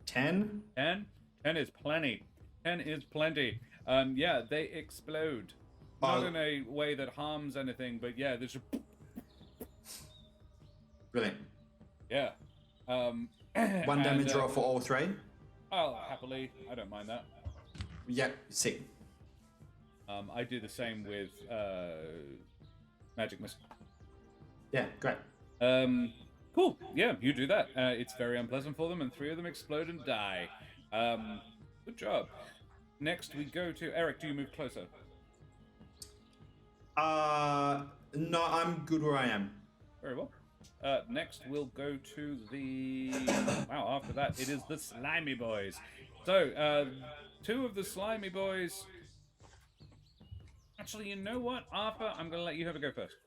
10. 10? 10 is plenty. 10 is plenty. Yeah, they explode. Not in a way that harms anything, but yeah, there's a... Brilliant. Yeah. 1 damage roll for all 3. I'll happily. I don't mind that. Yep, sick. I do the same with magic missile. Yeah, great. Cool. Yeah, you do that. It's very unpleasant for them, and 3 of them explode and die. Good job. Next, we go to Eric. Do you move closer? No, I'm good where I am. Very well. Next, we'll go to the... Wow, after that, it is the Slimy Boys. So, 2 of the Slimy Boys... Actually, you know what, Arthur? I'm going to let you have a go first.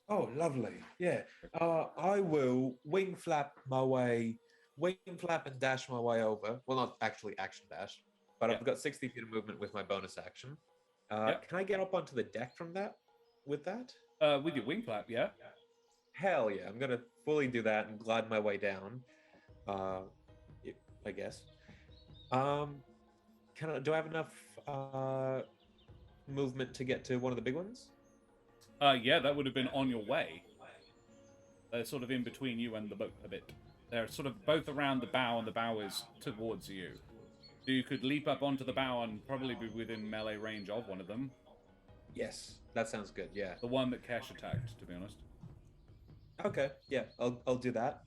Oh, lovely. Yeah. I will wing flap and dash my way over. Well, not actually action dash, but I've got 60 feet of movement with my bonus action. Can I get up onto the deck from that? With that? With your wing flap, yeah. Hell yeah, I'm gonna fully do that and glide my way down. I guess. Do I have enough movement to get to one of the big ones? Yeah, that would have been on your way. They're sort of in between you and the boat a bit. They're sort of both around the bow, and the bow is towards you. So you could leap up onto the bow and probably be within melee range of one of them. Yes, that sounds good. Yeah. The one that Kesh attacked, to be honest. Okay, yeah, I'll do that.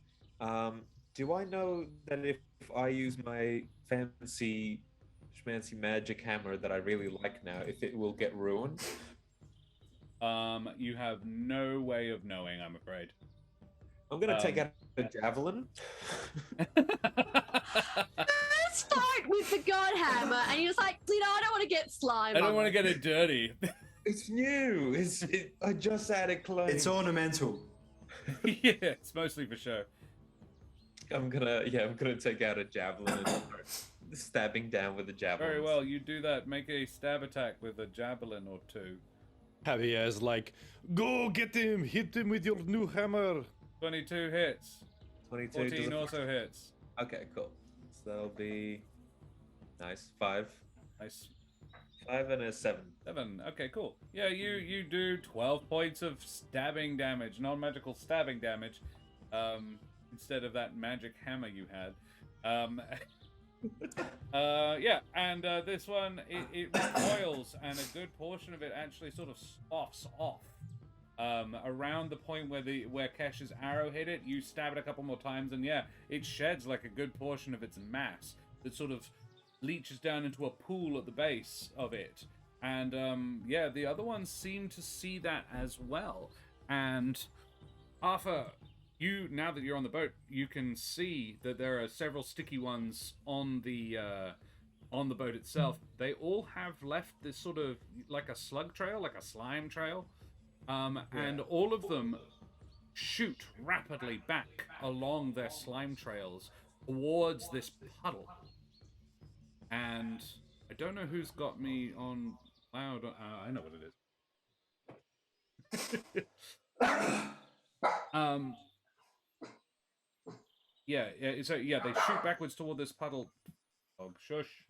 Do I know that if I use my fancy schmancy magic hammer that I really like now, if it will get ruined? You have no way of knowing, I'm afraid. I'm gonna take out a javelin. Let's start with the god hammer, and you're like, I don't want to get slime. I don't want to get it dirty. It's new. I just added clay. It's ornamental. Yeah, it's mostly for show. I'm gonna take out a javelin and start stabbing down with a javelin. Very well, you do that. Make a stab attack with a javelin or 2. Javier's like, go get him, hit him with your new hammer. 22 hits. 22. 14 also hits. Okay, cool. So that'll be nice. 5. Nice. 5 and a 7. 7. Okay, cool. Yeah, you do 12 points of stabbing damage, non-magical stabbing damage, instead of that magic hammer you had. Yeah, and this one, it recoils, and a good portion of it actually sort of sloughs off. Around the point where Kesh's arrow hit it, you stab it a couple more times, and yeah, it sheds like a good portion of its mass that sort of leaches down into a pool at the base of it. And yeah, the other ones seem to see that as well. And Arthur, now that you're on the boat, you can see that there are several sticky ones on the boat itself. They all have left this sort of like a slug trail, like a slime trail. And all of them shoot rapidly back along their slime trails towards this puddle. And I don't know who's got me on loud. I know what it is. So they shoot backwards toward this puddle. Oh, shush.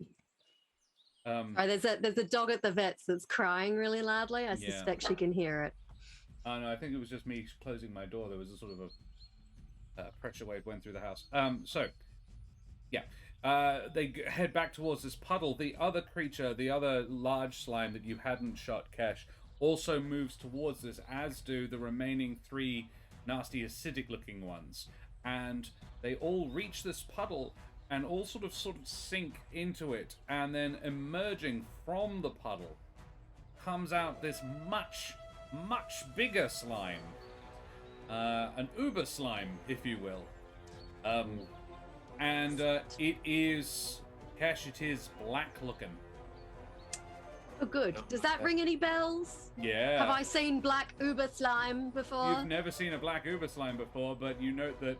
There's a dog at the vet's that's crying really loudly. I suspect she can hear it. Oh no, I think it was just me closing my door. There was a sort of a pressure wave went through the house. So, yeah. They head back towards this puddle. The other creature, the other large slime that you hadn't shot, Kesh, also moves towards this, as do the remaining 3 nasty acidic-looking ones. And they all reach this puddle and all sort of sink into it, and then emerging from the puddle comes out this much bigger slime. An uber slime, if you will. And it is... Kesh, it is black looking. Oh, good. Does that ring any bells? Yeah. Have I seen black uber slime before? You've never seen a black uber slime before, but you note that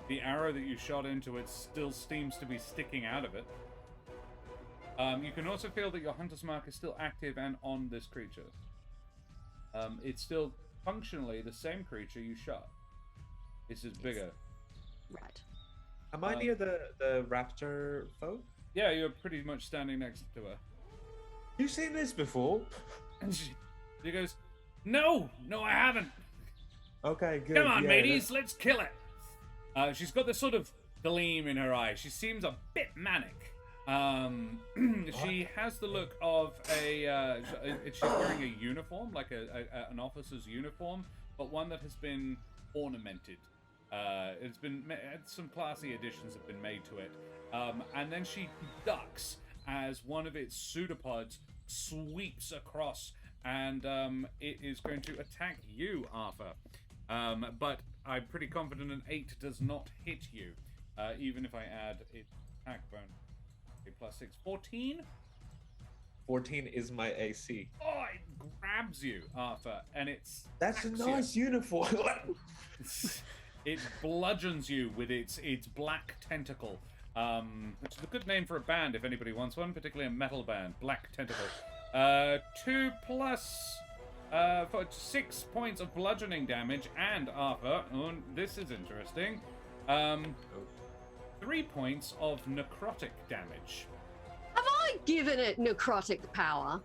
the arrow that you shot into it still seems to be sticking out of it. You can also feel that your hunter's mark is still active and on this creature. It's still functionally the same creature you shot. It's just bigger. Right. Am I near the raptor folk? Yeah, you're pretty much standing next to her. You've seen this before? And she goes, No, I haven't. Okay, good. Come on, yeah, mateys, let's kill it. She's got this sort of gleam in her eye. She seems a bit manic. She has the look of a... she's wearing a uniform, like an officer's uniform, but one that has been ornamented. It's been... Some classy additions have been made to it. And then she ducks as one of its pseudopods sweeps across, and it is going to attack you, Arthur. But I'm pretty confident an 8 does not hit you, even if I add its attack bonus. Okay, plus 6. 14? 14 is my AC. Oh, it grabs you, Arthur, and That's a nice uniform. It bludgeons you with its black tentacle, which is a good name for a band if anybody wants one, particularly a metal band. Black Tentacle. 2 plus... for 6 points of bludgeoning damage, and Arthur, this is interesting, 3 points of necrotic damage. Have I given it necrotic power?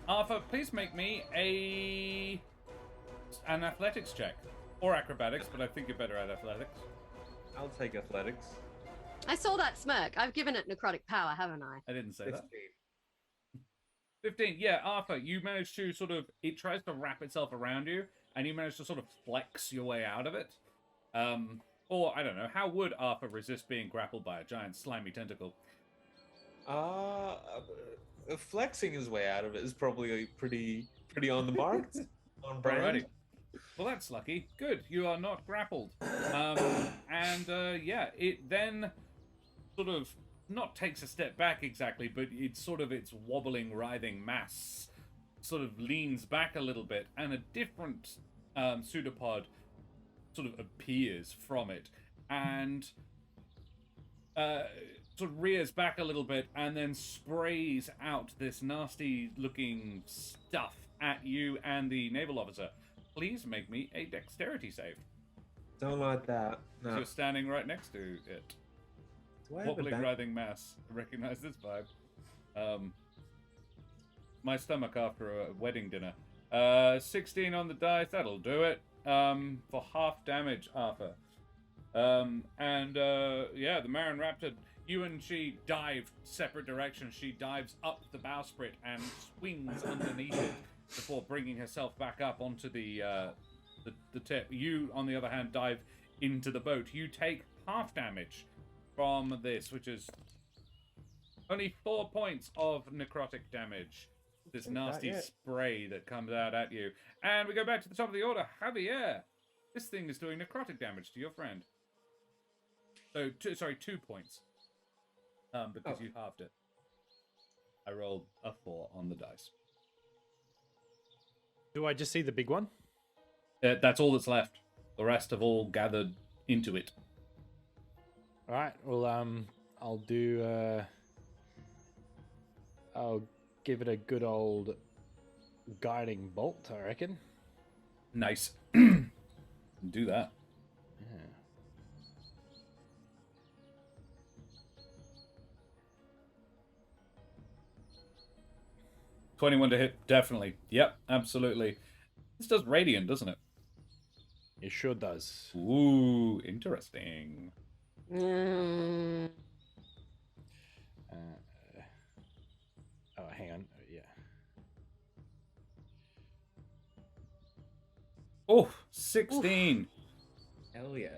Arthur, please make me an athletics check. Or acrobatics, but I think you're better at athletics. I'll take athletics. I saw that smirk. I've given it necrotic power, haven't I? I didn't say 15. that. 15, yeah, Arthur, you managed to sort of... It tries to wrap itself around you, and you manage to sort of flex your way out of it. Or, I don't know, how would Arthur resist being grappled by a giant slimy tentacle? Flexing his way out of it is probably pretty on the mark. On brand. Alrighty. Well, that's lucky. Good, you are not grappled. Yeah, it then sort of not takes a step back exactly, but it's sort of its wobbling, writhing mass sort of leans back a little bit, and a different pseudopod sort of appears from it, and sort of rears back a little bit, and then sprays out this nasty-looking stuff at you and the naval officer. Please make me a dexterity save. Don't like that. No. So you're standing right next to it. Do I have a Wobbling, back- writhing mass. I recognize this vibe. My stomach after a wedding dinner. 16 on the dice. That'll do it. For half damage, Arthur. Yeah, the Marin Raptor, you and she dive separate directions. She dives up the bowsprit and swings underneath it before bringing herself back up onto the tip. You, on the other hand, dive into the boat. You take half damage from this, which is only 4 points of necrotic damage. This nasty spray that comes out at you. And we go back to the top of the order. Javier, this thing is doing necrotic damage to your friend. So, 2 points. Because you halved it. I rolled a 4 on the dice. Do I just see the big one? That's all that's left. The rest have all gathered into it. All right. Well, I'll do. I'll give it a good old guiding bolt, I reckon. Nice. Do that. Yeah. 21 to hit, definitely. Yep, absolutely. This does radiant, doesn't it? It sure does. Ooh, interesting. Mm. Oh, hang on. Yeah. Oh, 16. Oof. Hell yeah.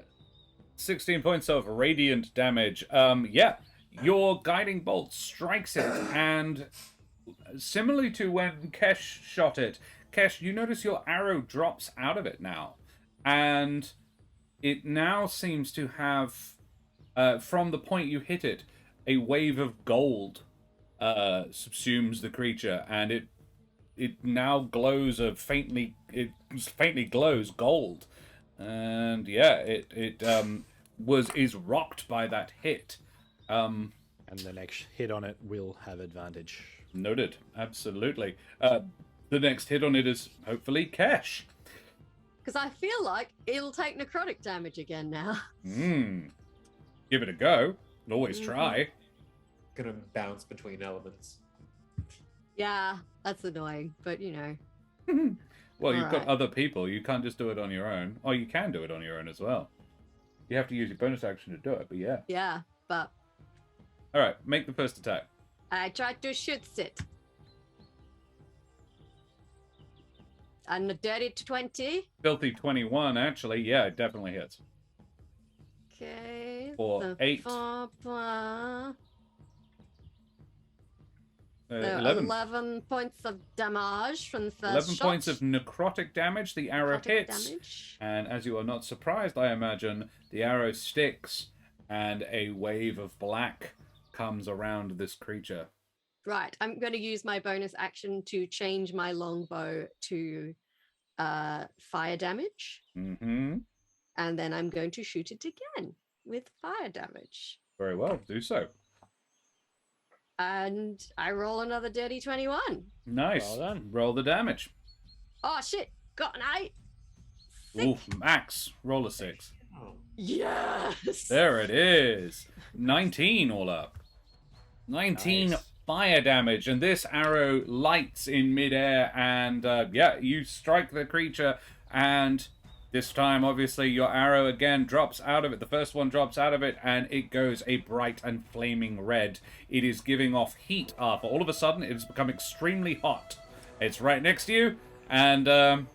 16 points of radiant damage. Yeah, your guiding bolt strikes it, and similarly to when Kesh shot it, Kesh, you notice your arrow drops out of it now, and it now seems to have, from the point you hit it, a wave of gold subsumes the creature, and it now glows it faintly glows gold, and yeah, it is rocked by that hit. And the next hit on it will have advantage. Noted, absolutely. The next hit on it is hopefully Kesh. Because I feel like it'll take necrotic damage again now. Give it a go. Can always try. Gonna bounce between elements. Yeah, that's annoying, but you know. Well, you've got Alright. other people. You can't just do it on your own. Oh, you can do it on your own as well. You have to use your bonus action to do it, but yeah. Yeah, but All right, make the first attack. I tried to shoot it. And a dirty 20. Filthy 21, actually. Yeah, it definitely hits. Okay. For so 8. 11. 11 points of damage from the first 11 shot. points of necrotic damage. The arrow Necrotic hits. damage. And as you are not surprised, I imagine, the arrow sticks and a wave of black comes around this creature. Right, I'm going to use my bonus action to change my longbow to fire damage. Mm-hmm. And then I'm going to shoot it again with fire damage. Very well, do so. And I roll another dirty 21. Nice. Well done. Roll the damage. Oh shit, got an 8. Ooh, max. Roll a 6. Oh. Yes! There it is. 19 all up. 19 Nice. fire damage, and this arrow lights in midair, and yeah, you strike the creature, and this time, obviously, your arrow again drops out of it. The first one drops out of it, and it goes a bright and flaming red. It is giving off heat up. All of a sudden, it has become extremely hot. It's right next to you, and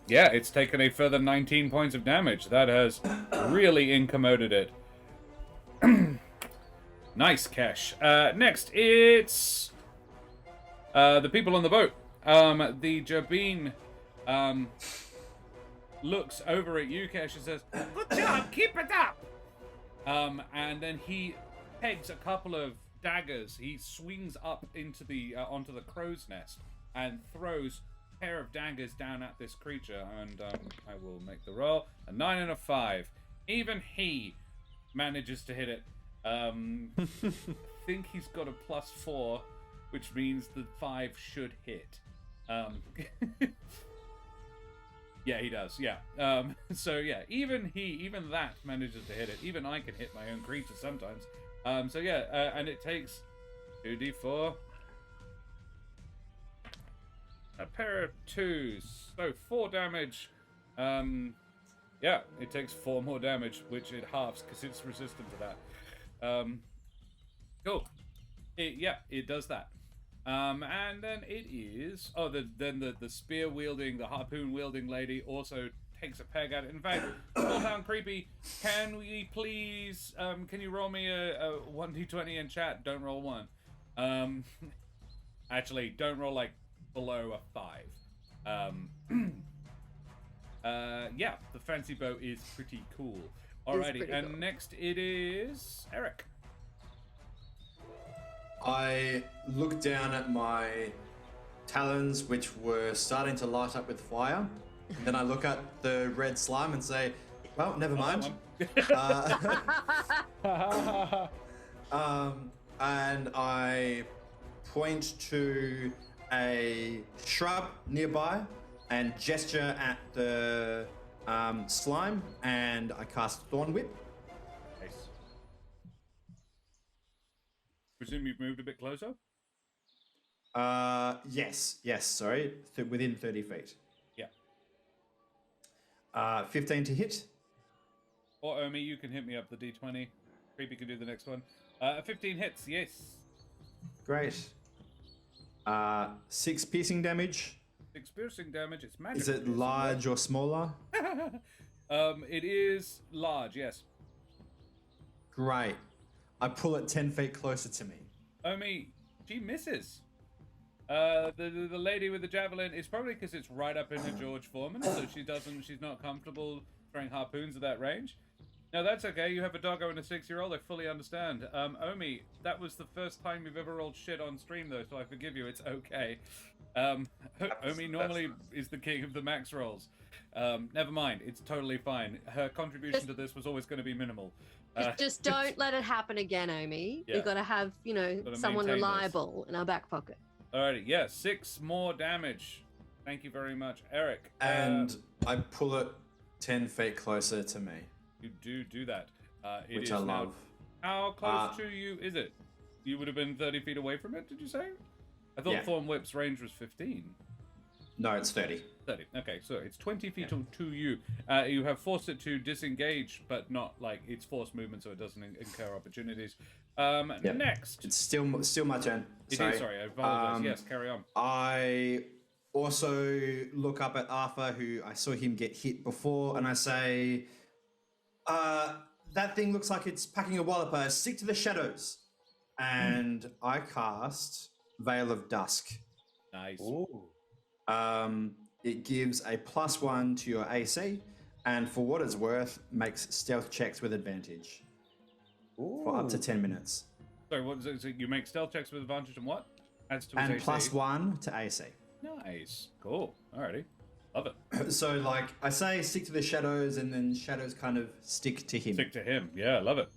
yeah, it's taken a further 19 points of damage. That has really incommoded it. Nice, Kesh. Next, it's the people on the boat. The Jabin looks over at you, Kesh, and says, "Good job, keep it up." And then he pegs a couple of daggers. He swings up into the onto the crow's nest and throws a pair of daggers down at this creature. And I will make the roll. A 9 and a 5. Even he manages to hit it. I think he's got a +4, which means the 5 should hit. Yeah, he does. Yeah. So yeah, even that manages to hit it. Even I can hit my own creature sometimes. So yeah, and it takes 2d4, a pair of 2s, so 4 damage. Yeah, it takes 4 more damage, which it halves because it's resistant to that. Cool. It does that. And then it is... Oh, then the spear-wielding, the harpoon-wielding lady also takes a peg at it. In fact, Small Town Creepy, can we please... can you roll me a 1d20 in chat? Don't roll 1. Actually, don't roll, like, below a 5. Yeah, the fancy bow is pretty cool. Alrighty, pretty and cool. next it is Eric. I look down at my talons, which were starting to light up with fire. And then I look at the red slime and say, well, never mind. And I point to a shrub nearby and gesture at the slime, and I cast Thorn Whip. Presume you've moved a bit closer? Yes. Sorry, within 30 feet. Yeah. 15 to hit. Or Omi, you can hit me up the d20. Creepy can do the next one. 15 hits, yes. Great. 6 piercing damage. 6 piercing damage. It's magic. Is it piercing, large or smaller? It is large, yes. Great. I pull it 10 feet closer to me. Omi, she misses. The lady with the javelin is probably because it's right up in her George Foreman, so she's not comfortable throwing harpoons at that range. No, that's okay. You have a doggo and a 6-year-old. I fully understand. Omi, that was the first time you've ever rolled shit on stream, though, so I forgive you. It's okay. Omi normally is the king of the max rolls. Never mind. It's totally fine. Her contribution to this was always going to be minimal. Just don't let it happen again, Omi. Yeah. We've got to have, someone maintain reliable in our back pocket. Alrighty, yeah, 6 more damage. Thank you very much, Eric. And I pull it 10 feet closer to me. You do that. Which I love. How close to you is it? You would have been 30 feet away from it, did you say? I thought Yeah. Thorn Whip's range was 15. No, it's 30. 30. Okay, so it's 20 feet to you. You have forced it to disengage, but not like it's forced movement, so it doesn't incur opportunities. Next. It's still my turn. Sorry, I apologize. Yes, carry on. I also look up at Arthur, who I saw him get hit before, and I say, that thing looks like it's packing a walloper. Stick to the shadows. And I cast Veil of Dusk. Nice. Ooh. It gives a +1 to your AC, and for what it's worth, makes stealth checks with advantage for up to 10 minutes. Sorry, what is it? So you make stealth checks with advantage and what? Adds to his And AC. +1 to AC. Nice. Cool. Alrighty. Love it. So, like, I say stick to the shadows, and then shadows kind of stick to him. Stick to him. Yeah, love it.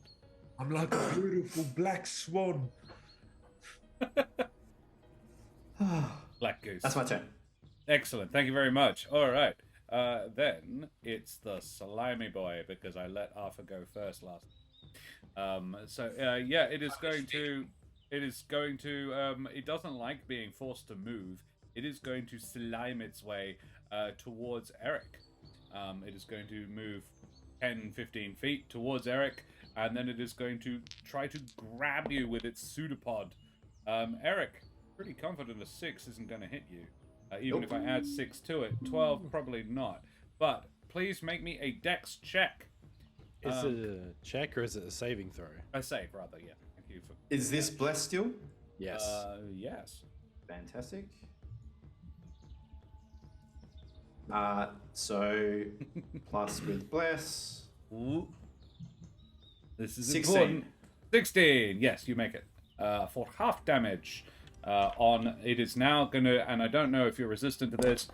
I'm like a beautiful black swan. Black Goose. That's my turn. Excellent. Thank you very much. All right. Then it's the Slimy Boy, because I let Arthur go first last. It is going to. It doesn't like being forced to move. It is going to slime its way towards Eric. It is going to move 10, 15 feet towards Eric, and then it is going to try to grab you with its pseudopod. Eric, pretty confident a 6 isn't going to hit you. Even if I add 6 to it. 12, probably not. But please make me a dex check. Is it a check or is it a saving throw? A save, rather, yeah. Thank you for... Is this blessed still? Yes. Yes. Fantastic. So plus with bless. Ooh. This is 16. important. 16. Yes, you make it. For half damage. It is now going to, and I don't know if you're resistant to this,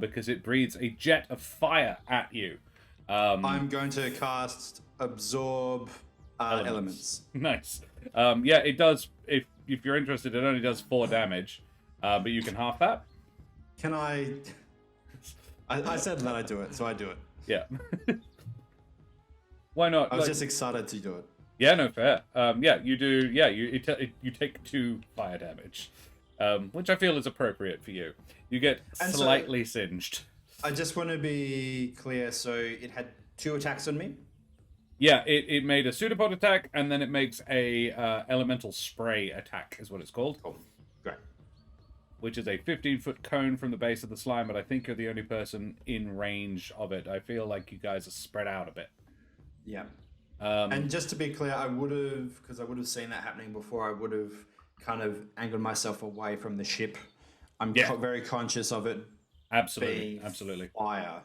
because it breathes a jet of fire at you. I'm going to cast Absorb Elements. Nice. It does, if you're interested, it only does 4 damage, but you can half that. Can I... I said that I do it, so I do it. Yeah. Why not? I was just excited to do it. Yeah, no, fair. You do. Yeah, you take 2 fire damage, which I feel is appropriate for you. You get slightly singed. I just want to be clear. So it had 2 attacks on me. Yeah, it made a pseudopod attack, and then it makes a elemental spray attack, is what it's called. Oh, great. Which is a 15-foot cone from the base of the slime, but I think you're the only person in range of it. I feel like you guys are spread out a bit. Yeah. And just to be clear, I would have seen that happening before, I would have kind of angled myself away from the ship. I'm very conscious of it. Absolutely. Fire.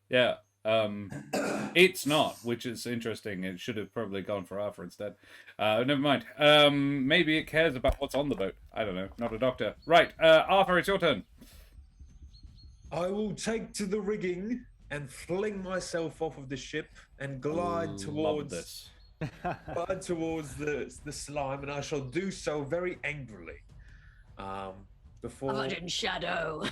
Yeah. It's not, which is interesting. It should have probably gone for Arthur instead. Never mind. Maybe it cares about what's on the boat. I don't know. Not a doctor. Right. Arthur, it's your turn. I will take to the rigging and fling myself off of the ship and glide towards the slime, and I shall do so very angrily. Covered in shadow.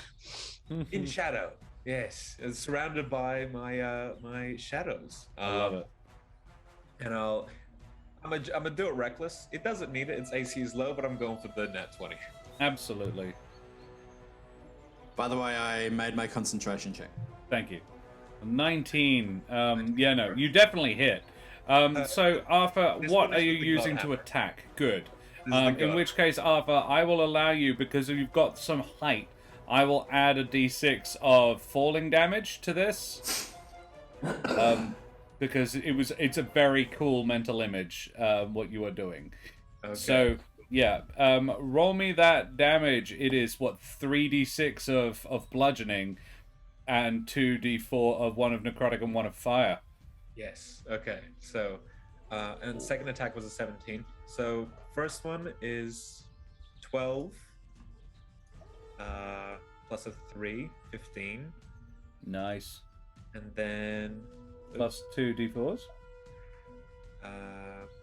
In shadow, yes, it's surrounded by my shadows. I love it. And I'm gonna do it reckless. It doesn't need it. Its AC is low, but I'm going for the nat 20. Absolutely. By the way, I made my concentration check. Thank you. 19. Yeah, no, you definitely hit. So, Arthur, what are you using to attack? Good. In which case, Arthur, I will allow you, because you've got some height, I will add a d6 of falling damage to this. Because it's a very cool mental image, what you are doing. Okay. So, yeah, roll me that damage. It is, 3d6 of bludgeoning, and 2d4 of one of necrotic and one of fire. Yes. Okay. So, and second attack was a 17. So first one is 12. Plus a 3, 15. Nice. And then Plus 2d4s?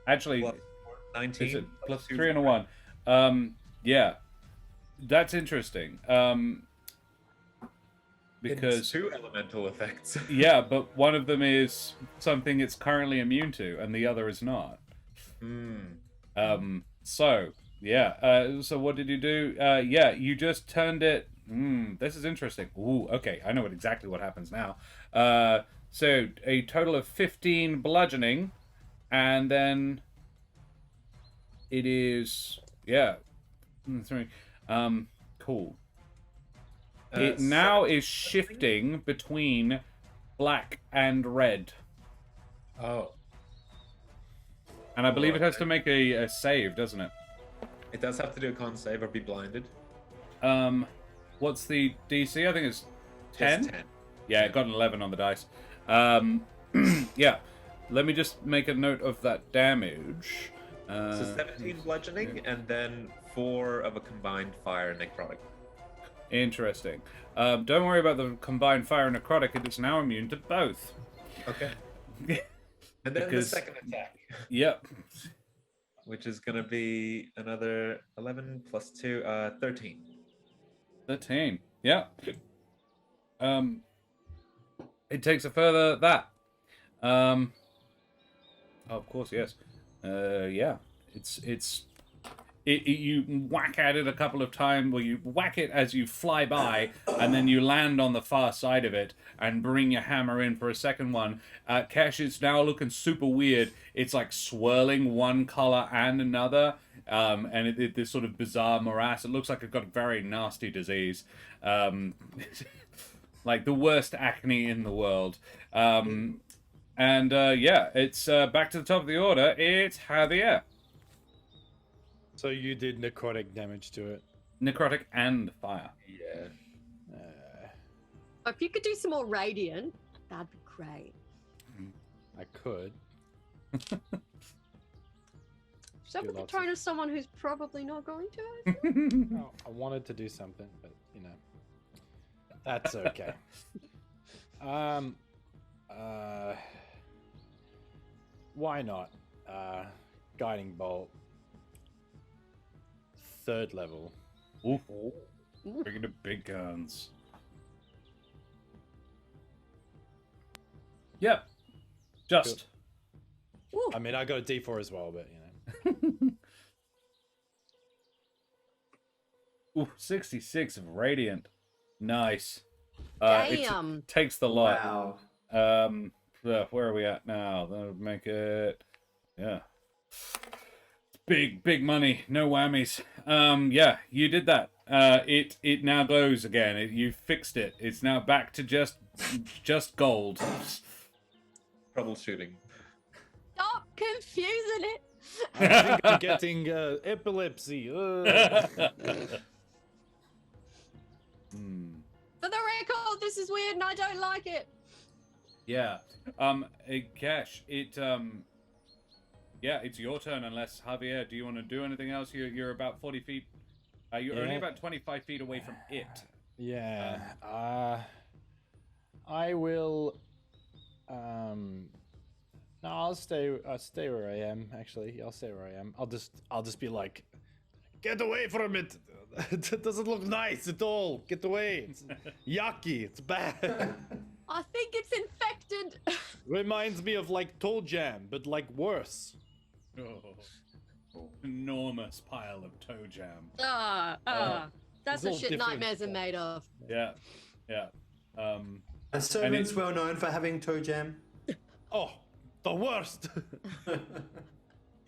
Actually, plus 19. is it plus two 3 and a 1? Yeah. That's interesting. Because it's 2 elemental effects. yeah, but one of them is something it's currently immune to, and the other is not. So yeah. So what did you do? Yeah, you just turned it. This is interesting. Ooh, okay. I know exactly what happens now. So a total of 15 bludgeoning, and then it is 3. Cool. It now is shifting between black and red. Oh. And I believe it has to make a save, doesn't it? It does have to do a con save or be blinded. What's the DC? I think it's 10? It's 10. Yeah, it got an 11 on the dice. Yeah. Let me just make a note of that damage. So 17 bludgeoning, and then 4 of a combined fire and necrotic. Interesting. Don't worry about the combined fire and necrotic. It is now immune to both. Okay. And then the second attack. Yep. Which is going to be another 11 plus 2, 13. 13. Yeah. It takes a further that. Of course, yes. Yeah. You whack at it a couple of times, well, you whack it as you fly by, and then you land on the far side of it and bring your hammer in for a second one. Kesh, it's now looking super weird. It's like swirling one color and another, and this sort of bizarre morass. It looks like it's got a very nasty disease. Like the worst acne in the world. Yeah, it's back to the top of the order. It's Havier. So you did necrotic damage to it. Necrotic and fire. Yeah. If you could do some more radiant, that'd be great. I could. Is that what the tone of someone who's probably not going to? Oh, I wanted to do something, but you know, that's okay. Why not? Guiding bolt. 3rd level. Ooh. Bringing the big guns. Yep. Just. Ooh. I mean, I got a D4 as well, but you know. Ooh, 66 of radiant. Nice. Damn. It takes the lot. Wow. Where are we at now? That'll make it. Yeah. Big money, no whammies. Yeah, you did that. It now glows again. You fixed it. It's now back to just gold. Troubleshooting. Stop confusing it. I think I'm getting epilepsy. For the record, this is weird and I don't like it. Yeah. Kesh, yeah, it's your turn unless, Javier, do you want to do anything else? You're about 40 feet. You're only about 25 feet away from it. Yeah. I will. No, I'll stay where I am. Actually, I'll stay where I am. I'll just be like, get away from it. It doesn't look nice at all. Get away. It's yucky. It's bad. I think it's infected. Reminds me of like Toe Jam, but like worse. Oh. enormous pile of toe jam. That's It's what all shit different nightmares are made of. Yeah. Are servants well known for having toe jam? Oh, the worst.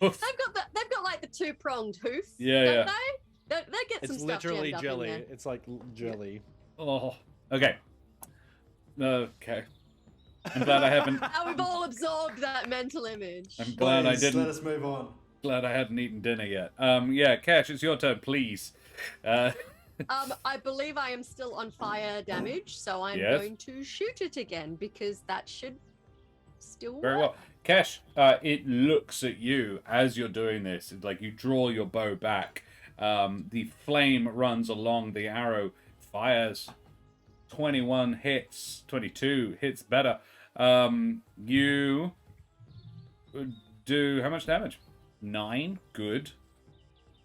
Oof. They've got like the two-pronged hoof. Yeah, don't yeah. they get some It's stuff literally jammed up in jelly. there. It's like jelly. Oh, okay. Okay. I'm glad I haven't. Now we've all absorbed that mental image. I'm glad I Please, didn't. Let us move on. Glad I hadn't eaten dinner yet. Yeah, Kesh, it's your turn, please. I believe I am still on fire damage, so I'm Yes. going to shoot it again because that should still Very work. well. Kesh, it looks at you as you're doing this. It's like you draw your bow back. The flame runs along the arrow, fires. 21 hits, 22 hits better. You do how much damage? 9. Good.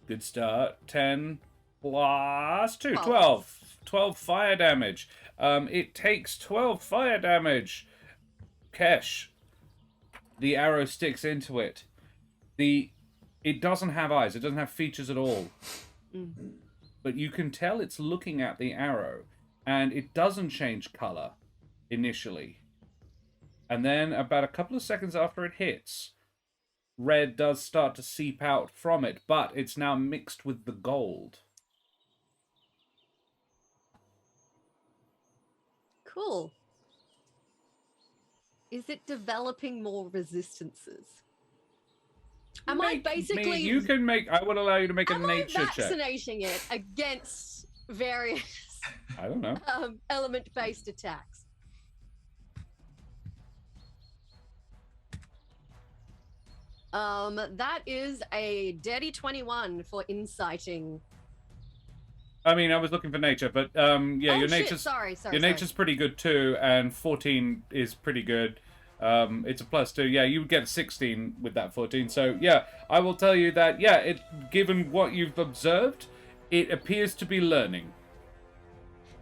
Good start. 10 plus 2. 12. 12 fire damage. It takes 12 fire damage. Kesh. The arrow sticks into it. It doesn't have eyes. It doesn't have features at all. But you can tell it's looking at the arrow. And it doesn't change color initially. And then about a couple of seconds after it hits, red does start to seep out from it, but it's now mixed with the gold. Cool. Is it developing more resistances? Am I basically... You can make... I would allow you to make a Am I nature check. vaccinating it against various I don't know. element-based attacks? That is a dirty 21 for inciting. I mean, I was looking for nature, but yeah, Oh, your shit, nature's sorry. your nature's pretty good too, and 14 is pretty good. It's a +2. Yeah, you would get a 16 with that 14. So yeah, I will tell you that given what you've observed, it appears to be learning.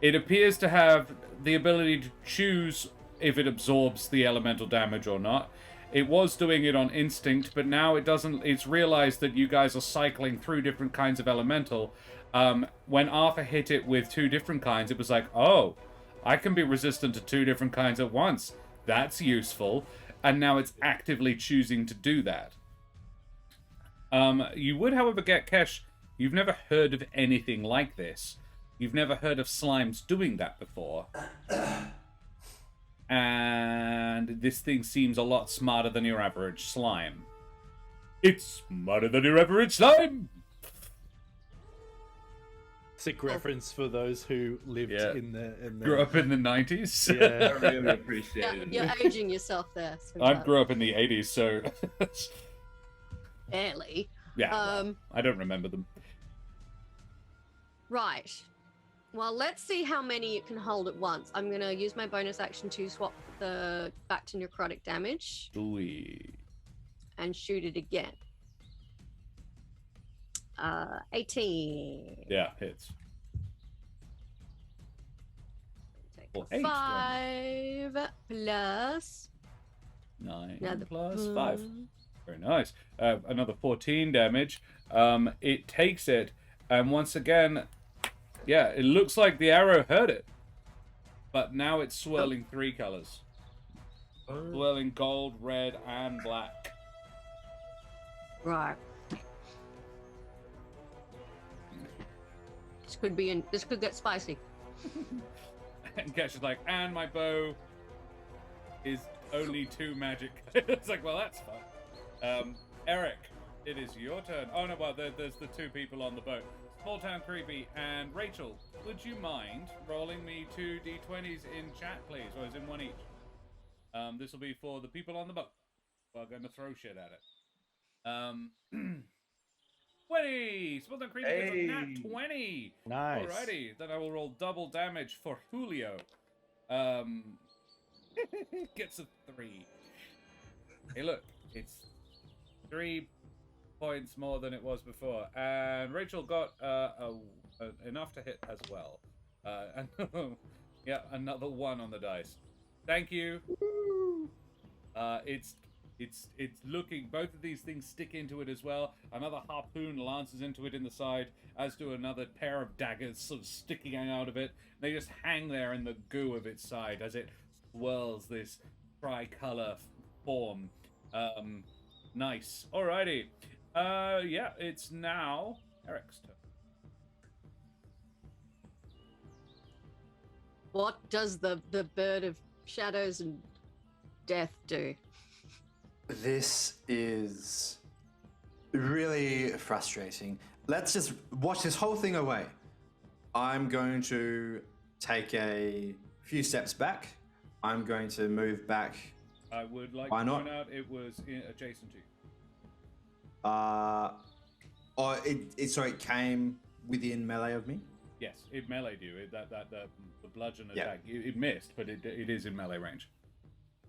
It appears to have the ability to choose if it absorbs the elemental damage or not. It was doing it on instinct, but now it doesn't. It's realized that you guys are cycling through different kinds of elemental. When Arthur hit it with 2 different kinds, it was like, oh, I can be resistant to 2 different kinds at once. That's useful. And now it's actively choosing to do that. You would, however, get Kesh. You've never heard of anything like this. You've never heard of slimes doing that before. And this thing seems a lot smarter than your average slime. It's smarter than your average slime! Sick reference for those who lived in the Grew up in the 90s? Yeah. I really appreciate it. You're aging yourself there. I grew up in the 80s, so... Barely. yeah, well, I don't remember them. Right. Well, let's see how many it can hold at once. I'm going to use my bonus action to swap the back to necrotic damage Sweet. and shoot it again. 18. Yeah, hits. Take Well, 8 5 plus 9 another plus 5. Very nice. Another 14 damage. It takes it, and once again, yeah, it looks like the arrow hurt it. But now it's swirling 3 colors. Swirling gold, red, and black. Right. This could get spicy. And Kesh is like, and my bow is only 2 magic. It's like, well, that's fun. Eric, it is your turn. Oh no, well, there's the 2 people on the boat. Small Town Creepy and Rachel, would you mind rolling me 2 d20s in chat, please? Or is in one each? This will be for the people on the boat. We're going to throw shit at it. 20! Small Town Creepy gets a nat 20! Nice. Alrighty, then I will roll double damage for Julio. Gets a 3. Hey, look, it's 3 points more than it was before, and Rachel got enough to hit as well. And yeah, another 1 on the dice. Thank you. It's looking. Both of these things stick into it as well. Another harpoon lances into it in the side, as do another pair of daggers sort of sticking out of it. They just hang there in the goo of its side as it swirls this tricolor form. Nice. Alrighty. Yeah, it's now Eric's turn. What does the bird of shadows and death do? This is really frustrating. Let's just watch this whole thing away. I'm going to take a few steps back. I'm going to move back. I would like Why to not? point out it was adjacent to you. It came within melee of me. Yes, it meleeed you. The bludgeon Yeah. attack. It missed, but it is in melee range.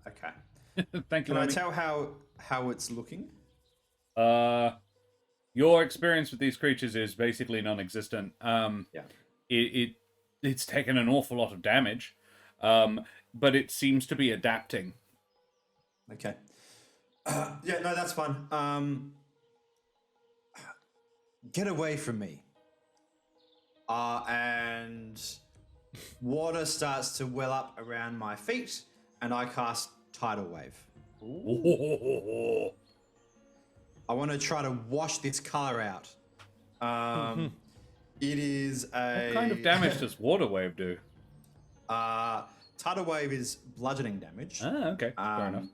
Okay. Thank you. Can I Amy. tell how it's looking? Your experience with these creatures is basically non-existent. Yeah. It's taken an awful lot of damage, but it seems to be adapting. Okay. Yeah, no, that's fine. Get away from me. And water starts to well up around my feet, and I cast Tidal Wave. Ooh. I want to try to wash this color out. It is a... What kind of damage does Water Wave do? Tidal Wave is bludgeoning damage. Ah, okay. Fair enough.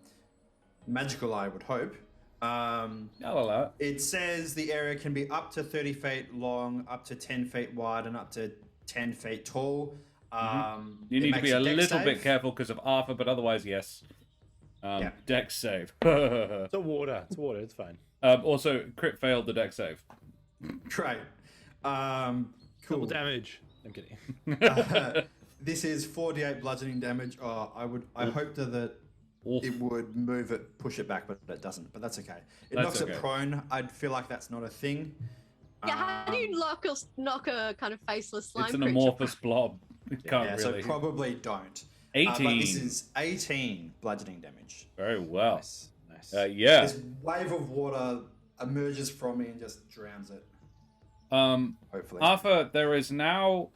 Magical, I would hope. I'll allow it. It says the area can be up to 30 feet long, up to 10 feet wide, and up to 10 feet tall. You need to be a dex little bit save. careful because of Arthur, but otherwise, yes. Yeah. Dex save. It's water. It's water. It's fine. Also, crit failed the dex save. Great. Double Cool. damage. I'm kidding. This is 48 bludgeoning damage. Oh, I hoped that Oof. it would move it, push it back, but it doesn't. But that's okay. It That's knocks okay. it prone. I'd feel like that's not a thing. Yeah, how do you knock a kind of faceless slime It's an creature? amorphous blob. It can't Yeah, really. so probably don't. 18. But this is 18 bludgeoning damage. Very well. Nice. Yeah. This wave of water emerges from me and just drowns it. Hopefully. Arthur, there is now.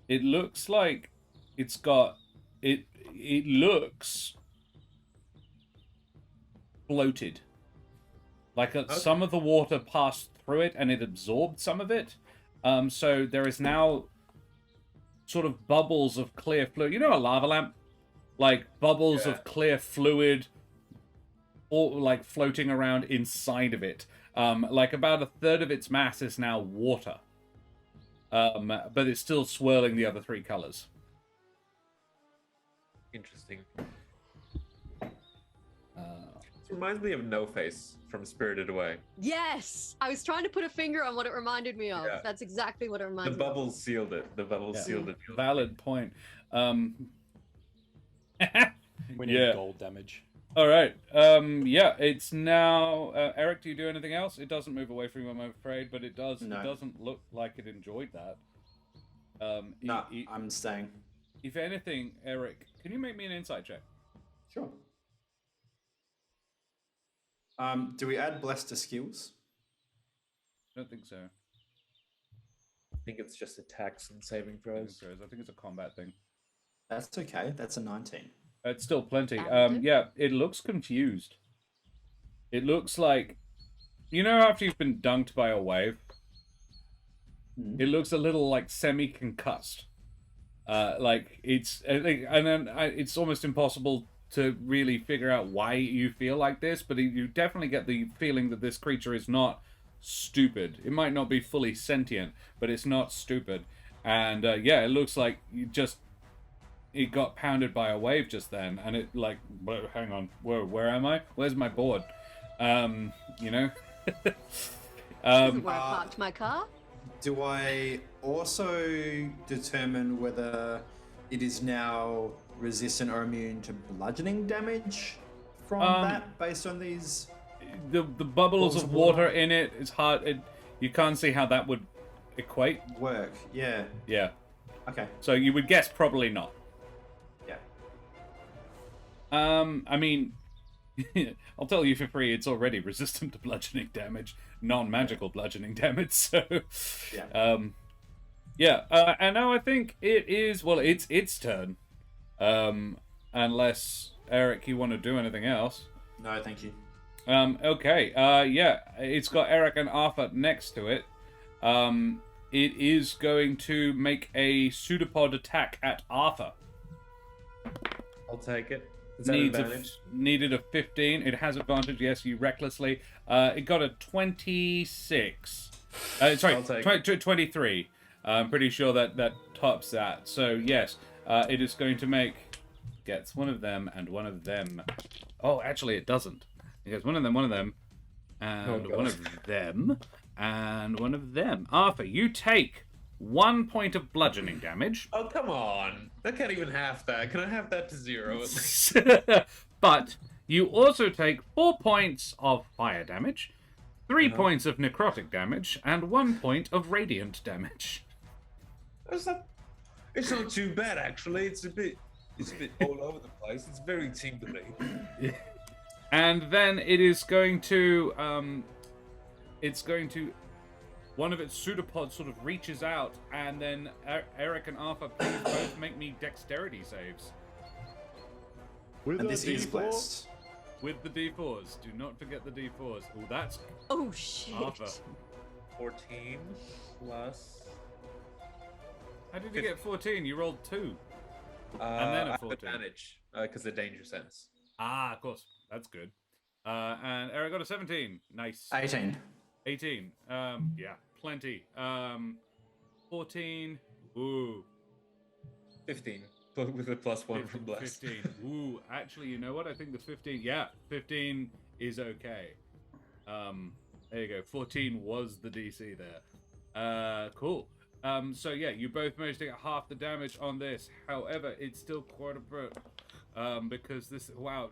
It looks like it's got. It looks floated. Like some of the water passed through it and it absorbed some of it. So there is now sort of bubbles of clear fluid. You know a lava lamp? Like bubbles of clear fluid all like floating around inside of it. Like about a third of its mass is now water. But it's still swirling the other three colors. Interesting. This reminds me of No Face from Spirited Away. Yes! I was trying to put a finger on what it reminded me of. Yeah. That's exactly what it The reminds me bubbles sealed it. The bubbles Yeah. sealed it. Valid point. We need Yeah. gold damage. All right. Yeah, it's now. Eric, do you do anything else? It doesn't move away from you, I'm afraid, but it does. No. It doesn't look like it enjoyed that. No, I'm staying. If anything, Eric, can you make me an insight check? Sure. Do we add bless to skills? I don't think so. I think it's just attacks and saving throws. I think it's a combat thing. That's okay. That's a 19. It's still plenty. That'll do. Yeah, it looks confused. It looks like, you know, after you've been dunked by a wave, it looks a little like semi-concussed. Like it's, and then it's almost impossible to really figure out why you feel like this, but you definitely get the feeling that this creature is not stupid. It might not be fully sentient, but it's not stupid. And yeah, it looks like it got pounded by a wave just then, and it like, whoa, hang on, whoa, where am I? Where's my board? You know? Isn't where I parked my car? Do I also determine whether it is now resistant or immune to bludgeoning damage from that, based on these? The bubbles of water in it is hard. You can't see how that would equate. Work, yeah. Yeah. Okay, So you would guess probably not. yeah. I mean, I'll tell you for free, it's already resistant to bludgeoning damage, non-magical bludgeoning damage, so... and now I think it is, well, it's its turn. Unless, Eric, you want to do anything else. No, thank you. Okay, it's got Eric and Arthur next to it. It is going to make a pseudopod attack at Arthur. I'll take it. Is that advantage? Needed a 15. It has advantage, yes, you recklessly. It got a 26. Sorry, 23. I'm pretty sure that tops that. So, yes, it is going to make... Gets one of them and one of them. Oh, actually, it doesn't. It gets one of them, and one of them, and one of them. Arthur, you take 1 point of bludgeoning damage. Oh, come on. I can't even half that. Can I have that to 0? But you also take 4 points of fire damage, 3 points of necrotic damage, and 1 point of radiant damage. It's not too bad, actually. It's a bit all over the place. It's very tingly. And then it is going to, one of its pseudopods sort of reaches out, and then Eric and Arthur, please both make me dexterity saves. And this is blessed. With the D4s. Do not forget the D4s. Oh, that's... Oh, shit. Arthur. 14 plus... How did you get 14? You rolled 2. And then a I have 14. advantage, because of danger sense. Ah, of course. That's good. And Eric got a 17. Nice. 18. 18. Yeah, plenty. 14. Ooh. 15. With a +1 from bless. 15. Ooh, actually, you know what? I think the 15... Yeah, 15 is okay. There you go. 14 was the DC there. Cool. So yeah, you both managed to get half the damage on this. However, it's still quite a bit. Because this... Wow.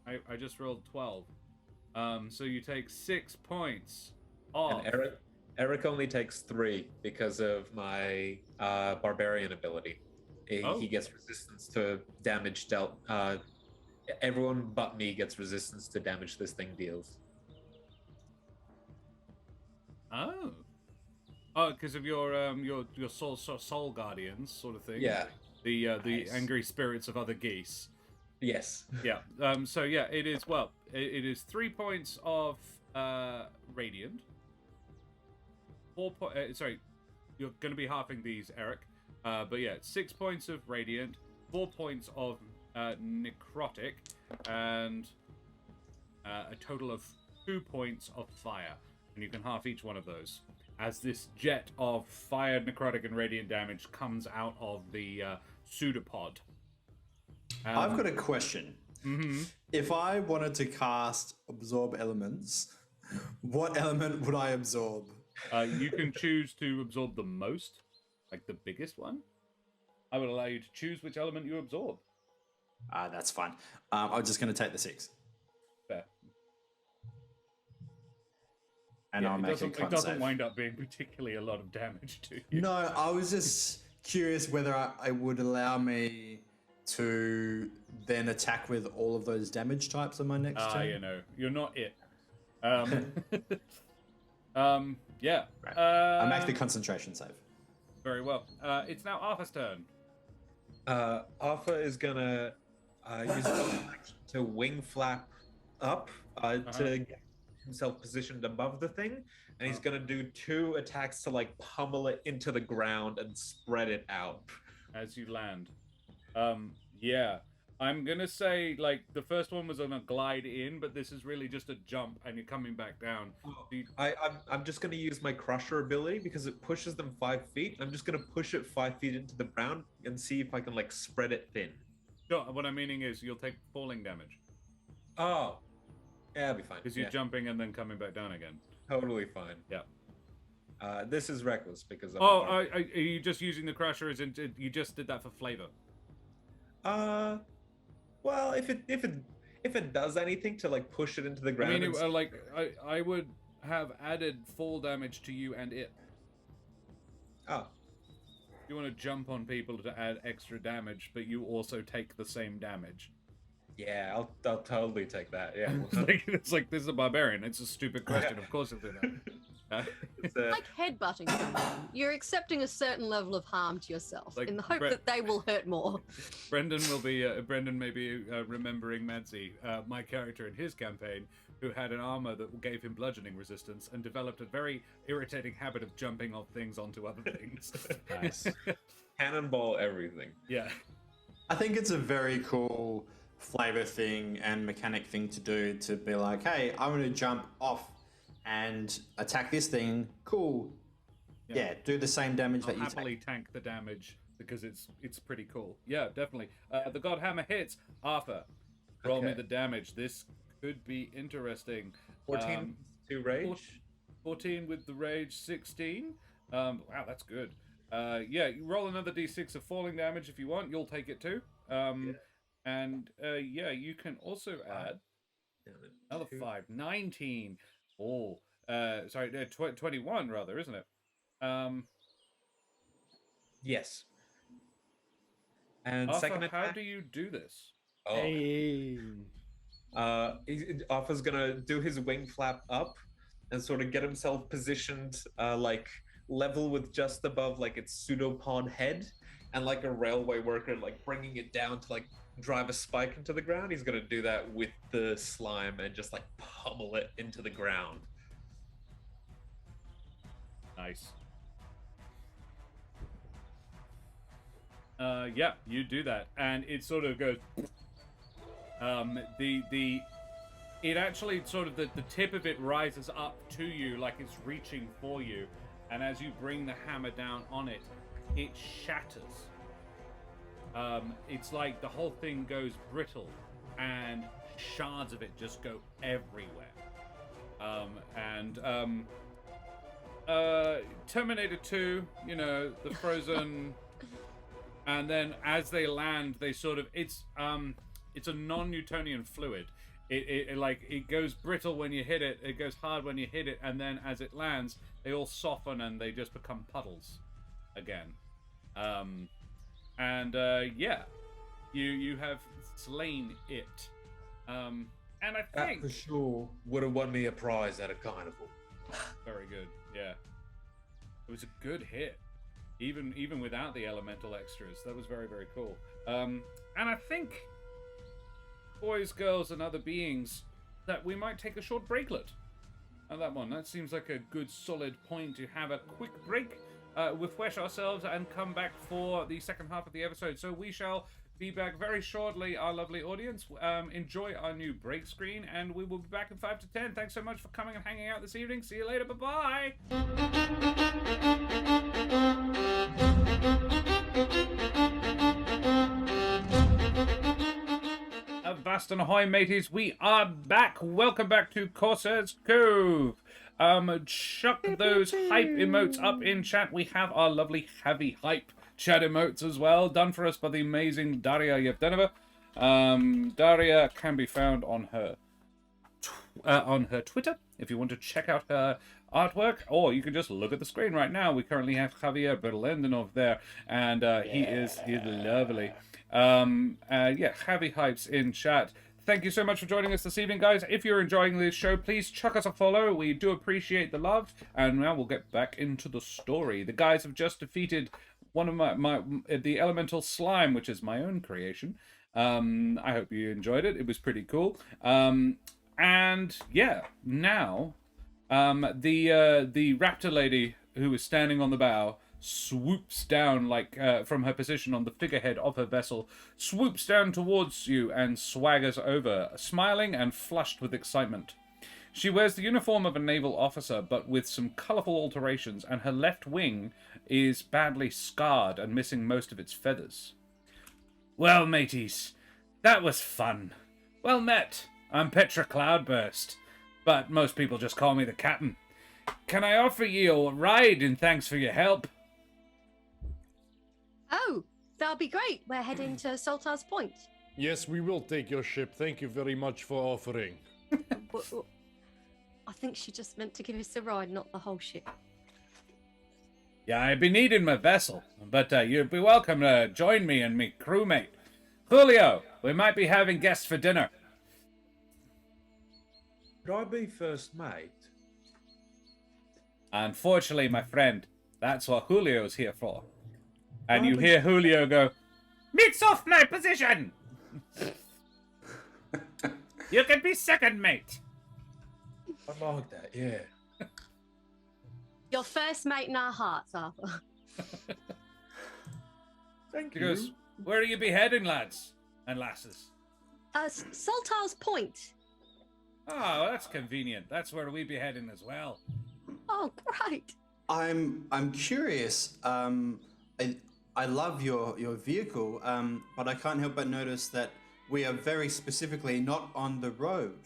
I just rolled 12. So you take 6 points off. And Eric only takes 3 because of my barbarian ability. He gets resistance to damage dealt. Everyone but me gets resistance to damage this thing deals. Oh, because of your soul guardians sort of thing. Yeah. The Nice. angry spirits of other geese. Yes. Yeah. So yeah, it is. Well, it is 3 points of radiant. 4 sorry, you're going to be halving these, Eric. But yeah, 6 points of radiant, 4 points of necrotic, and a total of 2 points of fire. And you can half each one of those as this jet of fire, necrotic, and radiant damage comes out of the pseudopod. I've got a question. Mm-hmm. If I wanted to cast Absorb Elements, what element would I absorb? You can choose to absorb the most, like the biggest one. I would allow you to choose which element you absorb. That's fine. I'm just going to take the 6. Fair. And Yeah, I'll make a con it doesn't save. wind up being particularly a lot of damage to you. No, I was just curious whether I would allow me to then attack with all of those damage types on my next turn. You know, you're not it. Yeah. Right. I make the concentration save. Very well. It's now Arthur's turn. Arthur is gonna use to wing flap up to get himself positioned above the thing, and he's gonna do 2 attacks to like pummel it into the ground and spread it out. As you land. Yeah. I'm gonna say, like, the first one was on a glide in, but this is really just a jump, and you're coming back down. I'm just gonna use my crusher ability because it pushes them 5 feet. I'm just gonna push it 5 feet into the ground and see if I can like spread it thin. No, what I'm meaning is you'll take falling damage. Oh, yeah, that'll be fine. Because you're jumping and then coming back down again. Totally fine. Yeah. This is reckless because I'm are you just using the crusher as in you just did that for flavor? Well, if it does anything to like push it into the ground. I mean, I would have added fall damage to you and it. Oh. You want to jump on people to add extra damage, but you also take the same damage. Yeah, I'll totally take that. Yeah. It's like, this is a barbarian. It's a stupid question. Of course he'll do that. It's, Like headbutting someone. You're accepting a certain level of harm to yourself Like in the hope Brett- that they will hurt more. Brendan may be remembering Mancy, my character in his campaign, who had an armor that gave him bludgeoning resistance and developed a very irritating habit of jumping off things onto other things. Nice. cannonball everything. Yeah. I think it's a very cool flavor thing and mechanic thing to do, to be like, hey, I'm going to jump off and attack this thing. Cool. Yeah, do the same damage I'll that you happily take. tank the damage because it's pretty cool. Yeah, definitely. The God Hammer hits. Arthur, roll me Okay. the damage. This could be interesting. 14 to rage. 14 with the rage, 16. Wow, that's good. Yeah, you roll another d6 of falling damage if you want. You'll take it too. And yeah, you can also add another 5. 19. Oh, sorry, 21 rather, isn't it? Yes. And Arthur, second how attack. do you do this? Oh. Hey. Arthur's gonna do his wing flap up and sort of get himself positioned like level with just above like its pseudopod head, and like a railway worker like bringing it down to like drive a spike into the ground. He's gonna do that with the slime and just like pummel it into the ground. Nice. Yeah, you do that, and it sort of goes. It actually sort of the tip of it rises up to you like it's reaching for you, and as you bring the hammer down on it, it shatters. It's like the whole thing goes brittle, and shards of it just go everywhere. Terminator 2, you know, the frozen, and then as they land, they sort of it's a non-Newtonian fluid. It goes brittle when you hit it, it goes hard when you hit it, and then as it lands, they all soften and they just become puddles again. Yeah, you have slain it. And I That think for sure would have won me a prize at a carnival. very good. Yeah, it was a good hit, even without the elemental extras. That was very, very cool. And I think, boys, girls, and other beings, that we might take a short breaklet. And that seems like a good solid point to have a quick break, refresh ourselves, and come back for the second half of the episode. So we shall be back very shortly, our lovely audience. Enjoy our new break screen, and we will be back in 5 to 10. Thanks so much for coming and hanging out this evening. See you later. Bye-bye. Avast and ahoy, mateys. We are back. Welcome back to Corsair's Cove. Chuck those hype emotes up in chat. We have our lovely heavy hype chat emotes as well, done for us by the amazing Daria Yevdenova. Daria can be found on her Twitter if you want to check out her artwork, or you can just look at the screen right now. We currently have Havier Berlendenov there, and he's lovely. Yeah, heavy hypes in chat. Thank you so much for joining us this evening, guys. If you're enjoying this show, please chuck us a follow. We do appreciate the love. And now we'll get back into the story. The guys have just defeated one of the elemental slime, which is my own creation. I hope you enjoyed it. It was pretty cool. And yeah, now the raptor lady who was standing on the bow swoops down from her position on the figurehead of her vessel, swoops down towards you and swaggers over, smiling and flushed with excitement. She wears the uniform of a naval officer, but with some colourful alterations, and her left wing is badly scarred and missing most of its feathers. Well, mateys, that was fun. Well met. I'm Petra Cloudburst, but most people just call me the Captain. Can I offer you a ride in thanks for your help? Oh, that'll be great. We're heading to Saltar's Point. Yes, we will take your ship. Thank you very much for offering. I think she just meant to give us a ride, not the whole ship. Yeah, I'd be needing my vessel, but you'd be welcome to join me and me crewmate. Julio, we might be having guests for dinner. Could I be first mate? Unfortunately, my friend, that's what Julio's here for. And you Probably- hear Julio go, "Meets off my position! You can be second mate." I like that, yeah. Your first mate in our hearts, Arthur. Thank He you. goes, "Where are you beheading, lads and lasses?" Saltar's Point. Oh, that's convenient. That's where we be heading as well. Oh, great. I'm curious. I love your vehicle, but I can't help but notice that we are very specifically not on the road.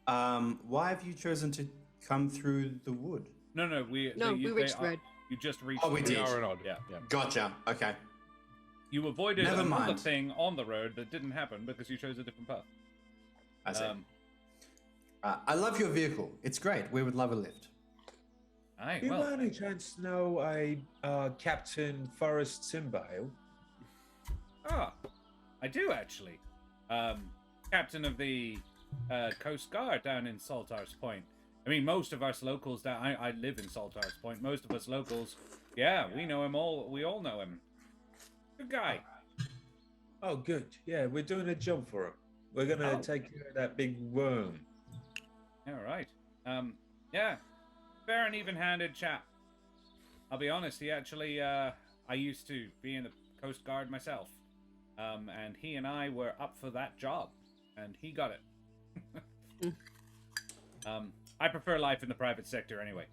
Why have you chosen to come through the wood? No, we reached the road. You just reached. Oh, we the did. road. Yeah. Gotcha. Okay. You avoided Never another mind. thing on the road that didn't happen because you chose a different path. I see. I love your vehicle. It's great. We would love a lift. Aye, Do you by well, any chance know a Captain Forrest Simbale? I do actually. Captain of the Coast Guard down in Saltar's Point. I mean, most of us locals down. I live in Saltar's Point. Most of us locals, yeah, we know him all. We all know him. Good guy. Oh, good. Yeah, we're doing a job for him. We're gonna Oh. take care of that big worm. All right. Yeah, fair and even-handed chap. I'll be honest. He actually, I used to be in the Coast Guard myself. And he and I were up for that job, and he got it. I prefer life in the private sector anyway.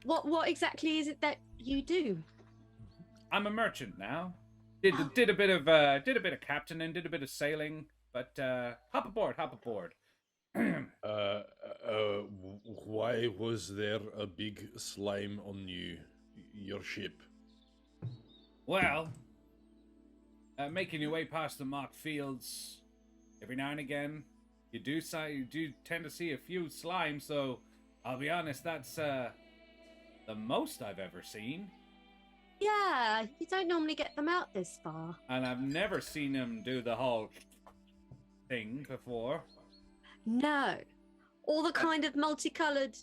What exactly is it that you do? I'm a merchant now. Did a bit of captaining, did a bit of sailing, but hop aboard. Why was there a big slime on your ship? Well, making your way past the marked fields every now and again, you do tend to see a few slimes. So I'll be honest, that's the most I've ever seen, Yeah, you don't normally get them out this far. and I've never seen them do the whole thing before. No. Or the kind of multicolored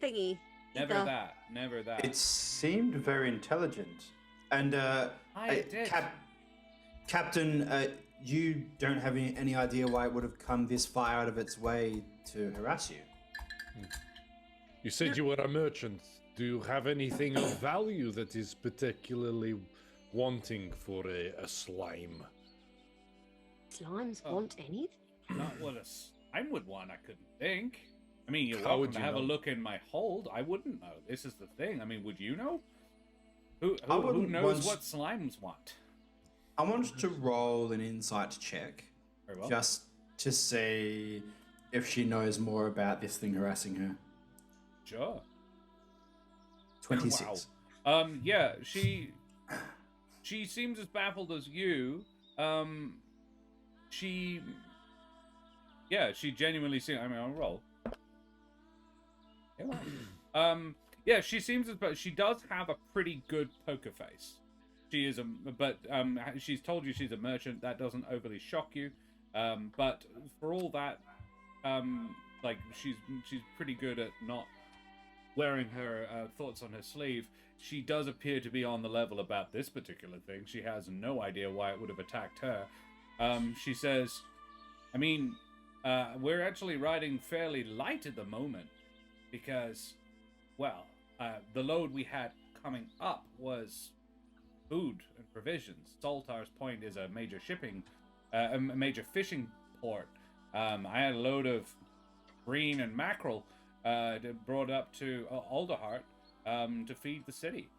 thingy. Never either. that. It seemed very intelligent. And I did. Captain, you don't have any idea why it would have come this far out of its way to harass you. You said you were a merchant. Do you have anything of value that is particularly wanting for a slime? Slimes Oh. want anything? Not what a slime would want, I couldn't think. I mean, you're How welcome would to you have a know? look in my hold. I wouldn't know. This is the thing. I mean, would you know? Who I wouldn't knows want- what slimes want? I wanted to roll an insight check Very well. just to see if she knows more about this thing harassing her. Sure. 26. Wow. Yeah, she seems as baffled as you. She genuinely seems. I mean, I'll roll. Yeah, wow. Yeah, she seems as, but she does have a pretty good poker face. She is she's told you she's a merchant. That doesn't overly shock you. But for all that, like she's pretty good at not wearing her thoughts on her sleeve. She does appear to be on the level about this particular thing. She has no idea why it would have attacked her. She says, I mean, we're actually riding fairly light at the moment because, well, the load we had coming up was food and provisions. Saltar's Point is a major a major fishing port. I had a load of green and mackerel brought up to Alderheart to feed the city.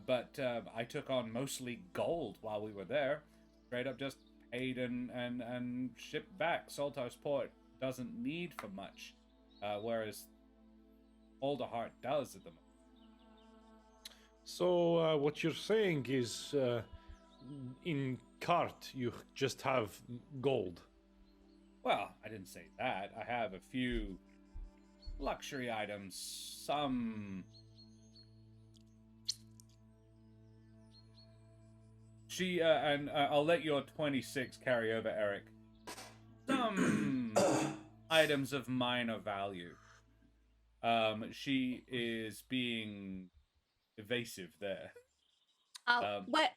But I took on mostly gold while we were there. Straight up just paid and shipped back. Saltar's Port doesn't need for much, whereas Alderheart does at the moment. So what you're saying is, in cart you just have gold. Well, I didn't say that. I have a few luxury items, some She and I'll let your 26 carry over, Eric. Some items of minor value. She is being evasive there.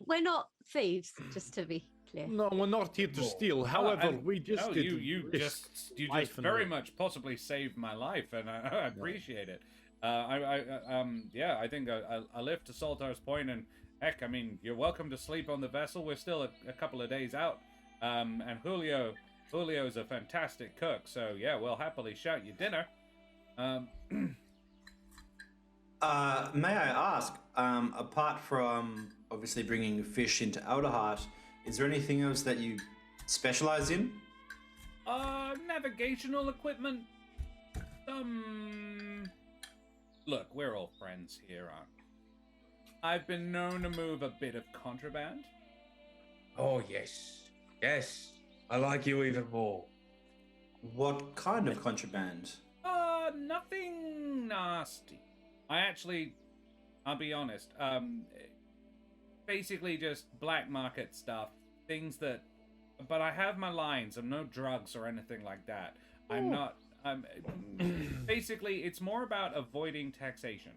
We're not thieves, just to be clear. No, we're not here to steal. However, we just did you just very much possibly saved my life, and I appreciate it. I think a lift to Saltar's Point, and heck, I mean, you're welcome to sleep on the vessel. We're still a couple of days out, and Julio's a fantastic cook, so yeah, we'll happily shout you dinner. May I ask, apart from obviously bringing fish into Elderheart, is there anything else that you specialize in? Navigational equipment. Look, we're all friends here, aren't we? I've been known to move a bit of contraband. Oh, yes. Yes. I like you even more. What kind of contraband? Nothing nasty. I'll be honest, basically just black market stuff, things that, but I have my lines. I'm no drugs or anything like that. Basically, it's more about avoiding taxation.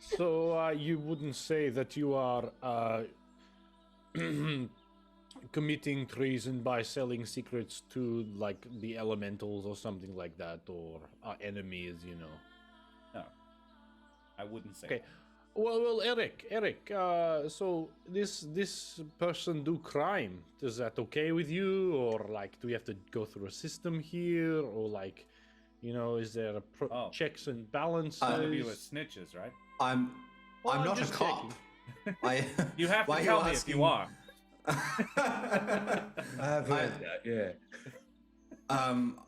So you wouldn't say that you are committing treason by selling secrets to, like, the elementals or something like that, or enemies, you know? No, I wouldn't say. Okay. That. Well, Eric. So this person do crime? Is that okay with you, or like, do we have to go through a system here, or like, you know, is there a checks and balances? You were snitches, right? I'm not a cop. You have to tell me if you are. I've heard that, yeah. I'm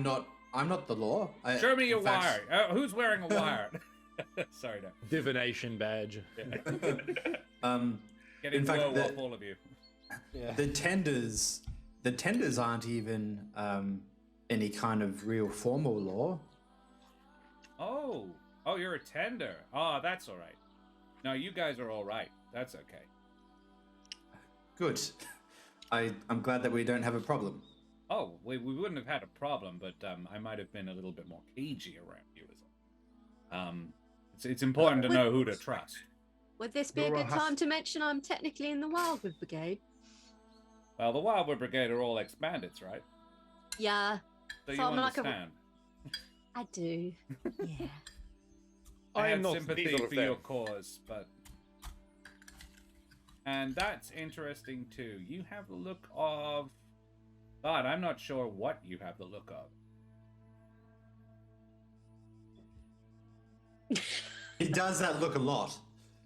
not the law. Show me your wire. Who's wearing a wire? Sorry, no. Divination badge. Getting blow off all of you. Yeah. The tenders aren't even any kind of real formal law. Oh, you're a tender. Oh, that's all right. No, you guys are all right. That's okay. Good. I'm glad that we don't have a problem. Oh, we wouldn't have had a problem, but I might have been a little bit more cagey around you. It's important to know who to trust. Would this be a good time to mention I'm technically in the Wildwood Brigade? Well, the Wildwood Brigade are all ex-bandits, right? Yeah. So you understand. I do. Yeah. I have sympathy for your cause, but... And that's interesting, too. You have the look of... God, I'm not sure what you have the look of. He does that look a lot.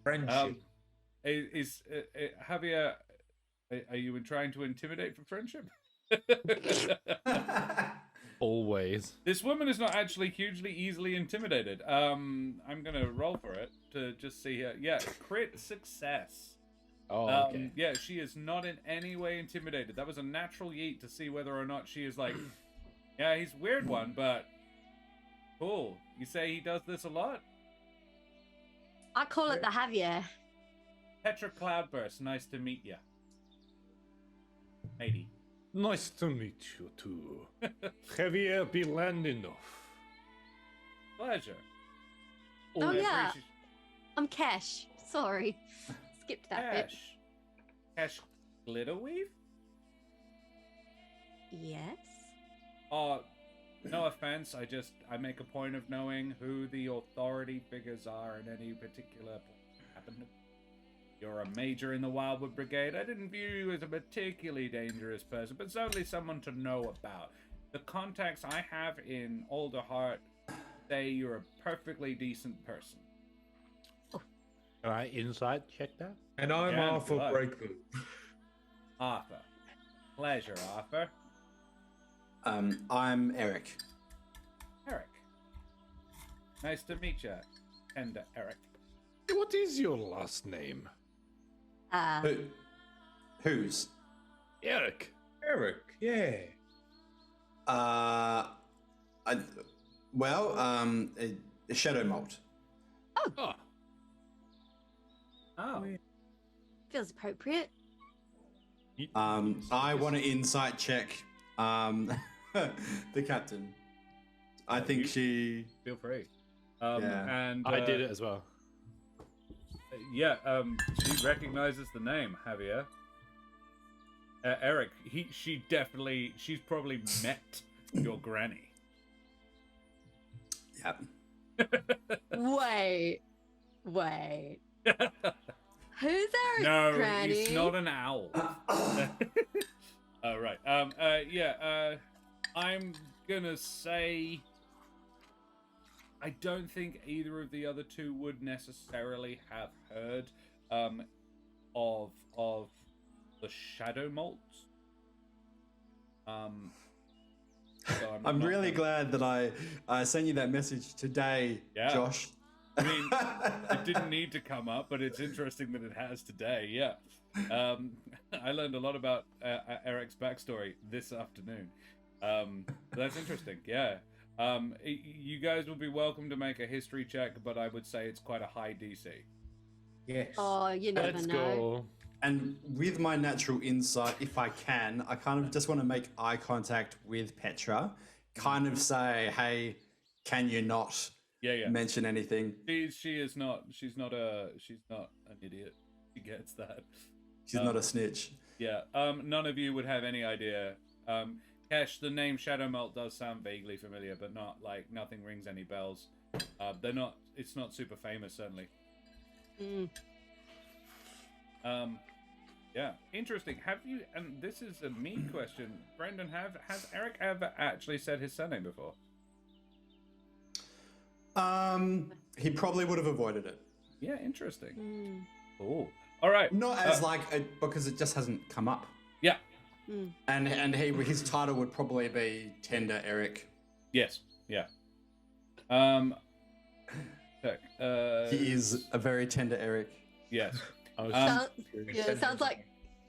Friendship. Javier, are you trying to intimidate for friendship? Always. This woman is not actually hugely easily intimidated. I'm gonna roll for it to just see her. Yeah, crit success. Oh, okay. Yeah, she is not in any way intimidated. That was a natural yeet to see whether or not she is like, yeah, he's a weird one, but cool. You say he does this a lot? I call it the Havier. Petra Cloudburst, nice to meet you. Matey. Nice to meet you too. Havier be Landinoff. Pleasure. Oh yeah, I'm Kesh. Sorry. Skipped that bit. Kesh Glitterweave? Yes. No offense, I make a point of knowing who the authority figures are in any particular happen. You're a major in the Wildwood Brigade. I didn't view you as a particularly dangerous person, but certainly someone to know about. The contacts I have in Alderheart say you're a perfectly decent person. Can I insight check that? And I'm Arthur Breakthrough. Arthur. Pleasure, Arthur. I'm Eric. Eric. Nice to meet you, Tender Eric. What is your last name? Whose? Eric. Eric, yeah. Shadow Malt. Oh. Feels appropriate. I want to insight check the captain. I think she. Feel free. Yeah. And I did it as well. Yeah, she recognizes the name Javier. Eric, she's probably met your granny. Yep. Wait. Who's Eric's No, granny? it's not an owl. Oh, right. I'm gonna say I don't think either of the other two would necessarily have heard of the Shadow Malts. So I'm not really gonna- glad that I sent you that message today, Yeah. Josh. I mean, it didn't need to come up, but it's interesting that it has today. Yeah, I learned a lot about Eric's backstory this afternoon. That's interesting. Yeah, you guys will be welcome to make a history check, but I would say it's quite a high DC. Yes. Oh, you never Let's know. go. And with my natural insight, if I can, I kind of just want to make eye contact with Petra, kind of say, "Hey, can you not Yeah. mention anything?" She's not an idiot. She gets that. She's not a snitch. Yeah. None of you would have any idea. Kesh, the name Shadow Malt does sound vaguely familiar, but nothing rings any bells. It's not super famous, certainly. Mm. Yeah, interesting. Have you? And this is a me question, Brendan. Has Eric ever actually said his surname before? He probably would have avoided it. Yeah, interesting. Mm. Oh, all right. Not as because it just hasn't come up. Yeah. Mm. And his title would probably be Tender Eric. Yes. Yeah. Check. He is a very tender Eric. Yes. It sounds like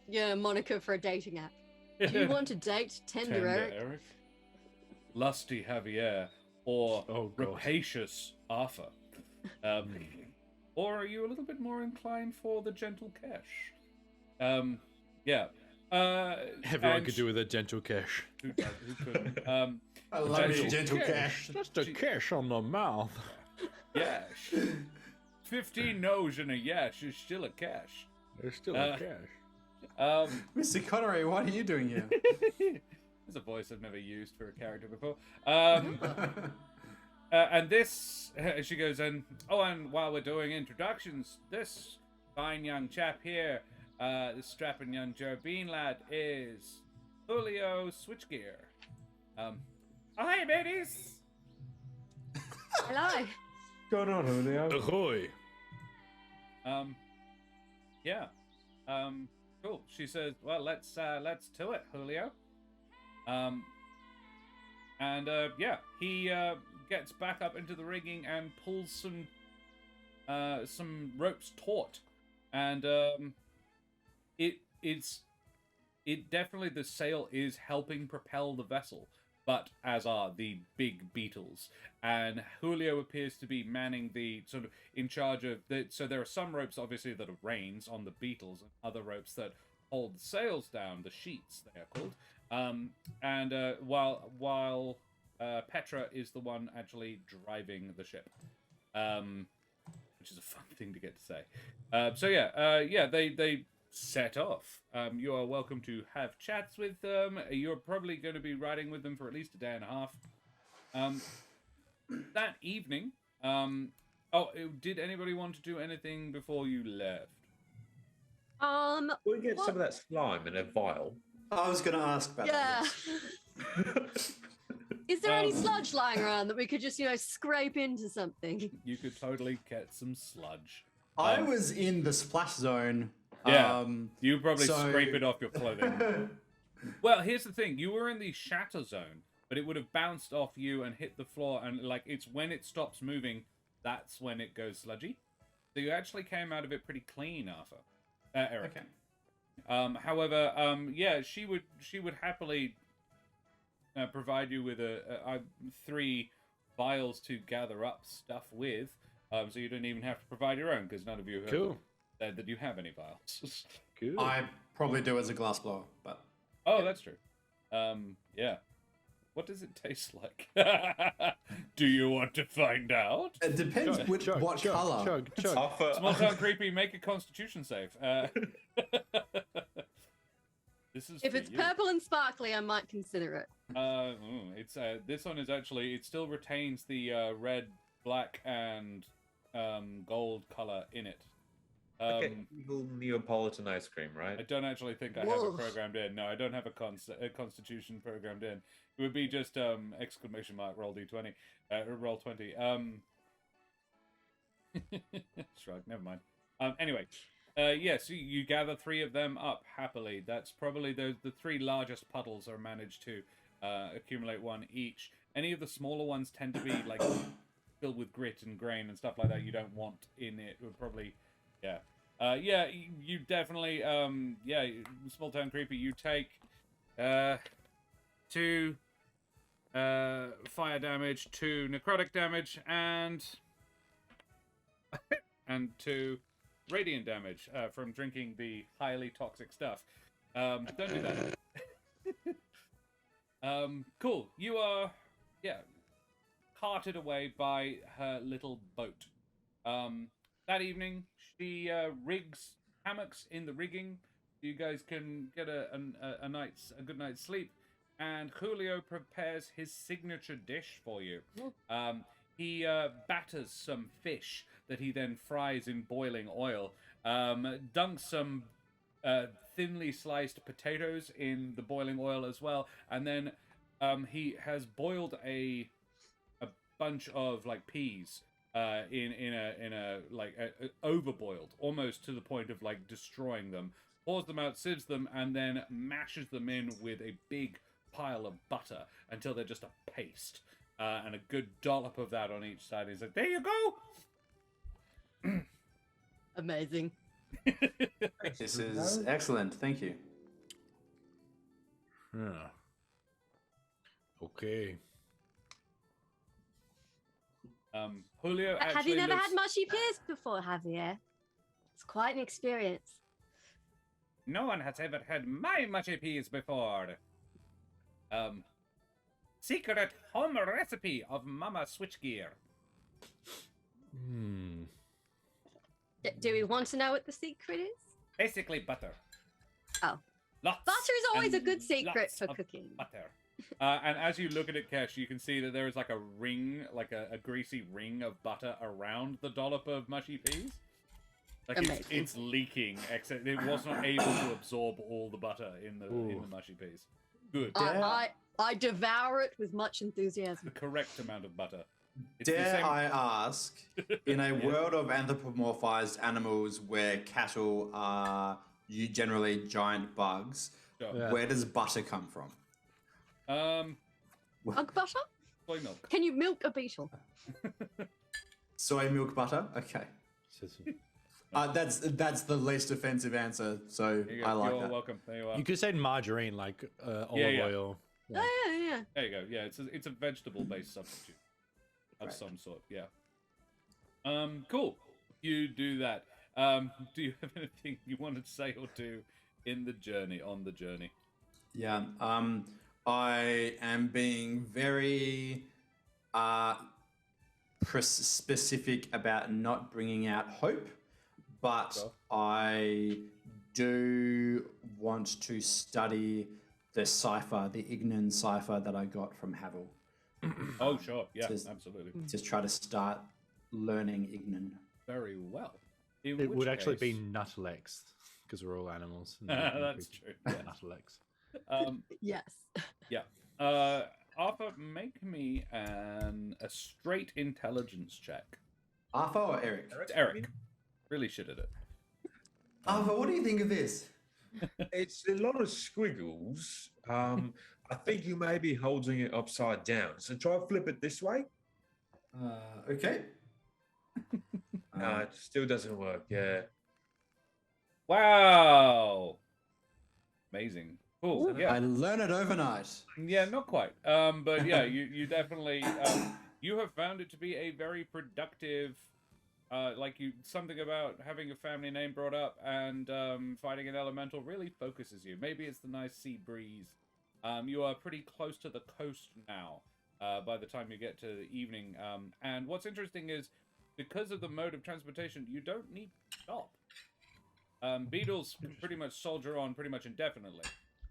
your moniker for a dating app. Do you want to date Tender Eric? Lusty Javier, or Oh, God. rapacious Arthur. Or are you a little bit more inclined for the gentle Kesh? Yeah. Everyone could do with a gentle cash. Who couldn't? I love Gentle you, gentle cash. Just a cash on the mouth. Yash. 15 no's and a yash is still a cash. There's still a cash. Mr. Connery, what are you doing here? There's a voice I've never used for a character before. And this, she goes in, and while we're doing introductions, this fine young chap here, this strapping young Jerbean lad, is Julio Switchgear. Oh, hey, mateys! Hello. What's going on, Julio? Ahoy! Yeah. Cool. She says, well, let's to it, Julio. He gets back up into the rigging and pulls some ropes taut, and it definitely, the sail is helping propel the vessel, but as are the big beetles. And Julio appears to be manning the sort of in charge of the. So there are some ropes, obviously, that are reins on the beetles, and other ropes that hold the sails down, the sheets they are called. While Petra is the one actually driving the ship, which is a fun thing to get to say. They set off. You are welcome to have chats with them. You're probably going to be riding with them for at least a day and a half. That evening, did anybody want to do anything before you left? We get some of that slime in a vial. I was going to ask about Yeah. that. Is there any sludge lying around that we could just, scrape into something? You could totally get some sludge. I was in the splash zone. Yeah, you probably so- scrape it off your clothing. Well, here's the thing. You were in the shatter zone, but it would have bounced off you and hit the floor, and it's when it stops moving, that's when it goes sludgy. So you actually came out of it pretty clean, Arthur. Eric. Okay. However, she would happily provide you with a 3 vials to gather up stuff with, so you don't even have to provide your own, because none of you have Cool. said that you have any vials. Good. I probably do as a glass blower, but Oh, that's true. Yeah. What does it taste like? Do you want to find out? it depends what color. Chug. Offer, Small town creepy, make a Constitution save. This is If for it's you. purple and sparkly, I might consider it. It's this one is actually it still retains the red, black, and gold color in it. okay, evil Neapolitan ice cream, I right? don't actually think I have Whoa. it programmed in. No, I don't have a Constitution programmed in. It would be just exclamation mark roll d20, roll 20. Shrug. Never mind. Anyway, yes, you gather 3 of them up happily. That's probably the 3 largest puddles are managed to accumulate 1 each. Any of the smaller ones tend to be like filled with grit and grain and stuff like that. You don't want in it. Would probably, yeah. You definitely, small town creepy. You take 2 fire damage, 2 necrotic damage, and 2 radiant damage from drinking the highly toxic stuff. Don't do that. Cool. You are, carted away by her little boat. That evening, she rigs hammocks in the rigging. You guys can get a good night's sleep, and Julio prepares his signature dish for you. He batters some fish that he then fries in boiling oil. Dunks some thinly sliced potatoes in the boiling oil as well, and then he has boiled a bunch of like peas. In a overboiled, almost to the point of like destroying them. Pours them out, sieves them, and then mashes them in with a big pile of butter until they're just a paste, and a good dollop of that on each side. He's like, "There you go." Amazing. This is excellent. Thank you. Yeah. Okay. Julio actually Have you never looks... had mushy peas before, Javier? It's quite an experience. No one has ever had my mushy peas before. Secret home recipe of Mama Switchgear. Do we want to know what the secret is? Basically butter. Oh. Lots Butter is always a and good secret lots for of cooking. Butter. And as you look at it, Kesh, you can see that there is like a ring, like a greasy ring of butter around the dollop of mushy peas. Like it's leaking, except it was not able to absorb all the butter in the mushy peas. Good. I devour it with much enthusiasm. The correct amount of butter. It's the Dare same- I ask, in a world of anthropomorphized animals where cattle are generally giant bugs, Sure. where does butter come from? Bug butter? Soy milk. Can you milk a beetle? Soy milk butter? Okay. That's the least offensive answer, so There you I go. like You're that. welcome. There you are. You could say margarine, like olive yeah. oil. Yeah. Oh, yeah. There you go. Yeah, it's a vegetable-based substitute of Right. some sort. Yeah. Cool. You do that. Do you have anything you wanted to say or do on the journey? Yeah. I am being very specific about not bringing out hope, but Sure. I do want to study the cipher, the Ignan cipher that I got from Havier. Oh, sure. Yeah, Just- absolutely. Just try to start learning Ignan. Very well. In It which would actually be case- Nuttalex, because we're all animals. That's true. Yeah, Nuttalex. Yes. Yeah. Arthur, make me a straight intelligence check. Arthur or Eric? It's Eric. Really shit at it. Arthur, what do you think of this? It's a lot of squiggles. I think you may be holding it upside down. So try and flip it this way. Okay. No, it still doesn't work. Yeah. Wow. Amazing. Cool. I Yeah. learn it overnight. Yeah, not quite. But yeah, you definitely you have found it to be a very productive like something about having a family name brought up and fighting an elemental really focuses you. Maybe it's the nice sea breeze. You are pretty close to the coast now by the time you get to the evening. And what's interesting is because of the mode of transportation, you don't need to stop. Beetles can pretty much soldier on pretty much indefinitely,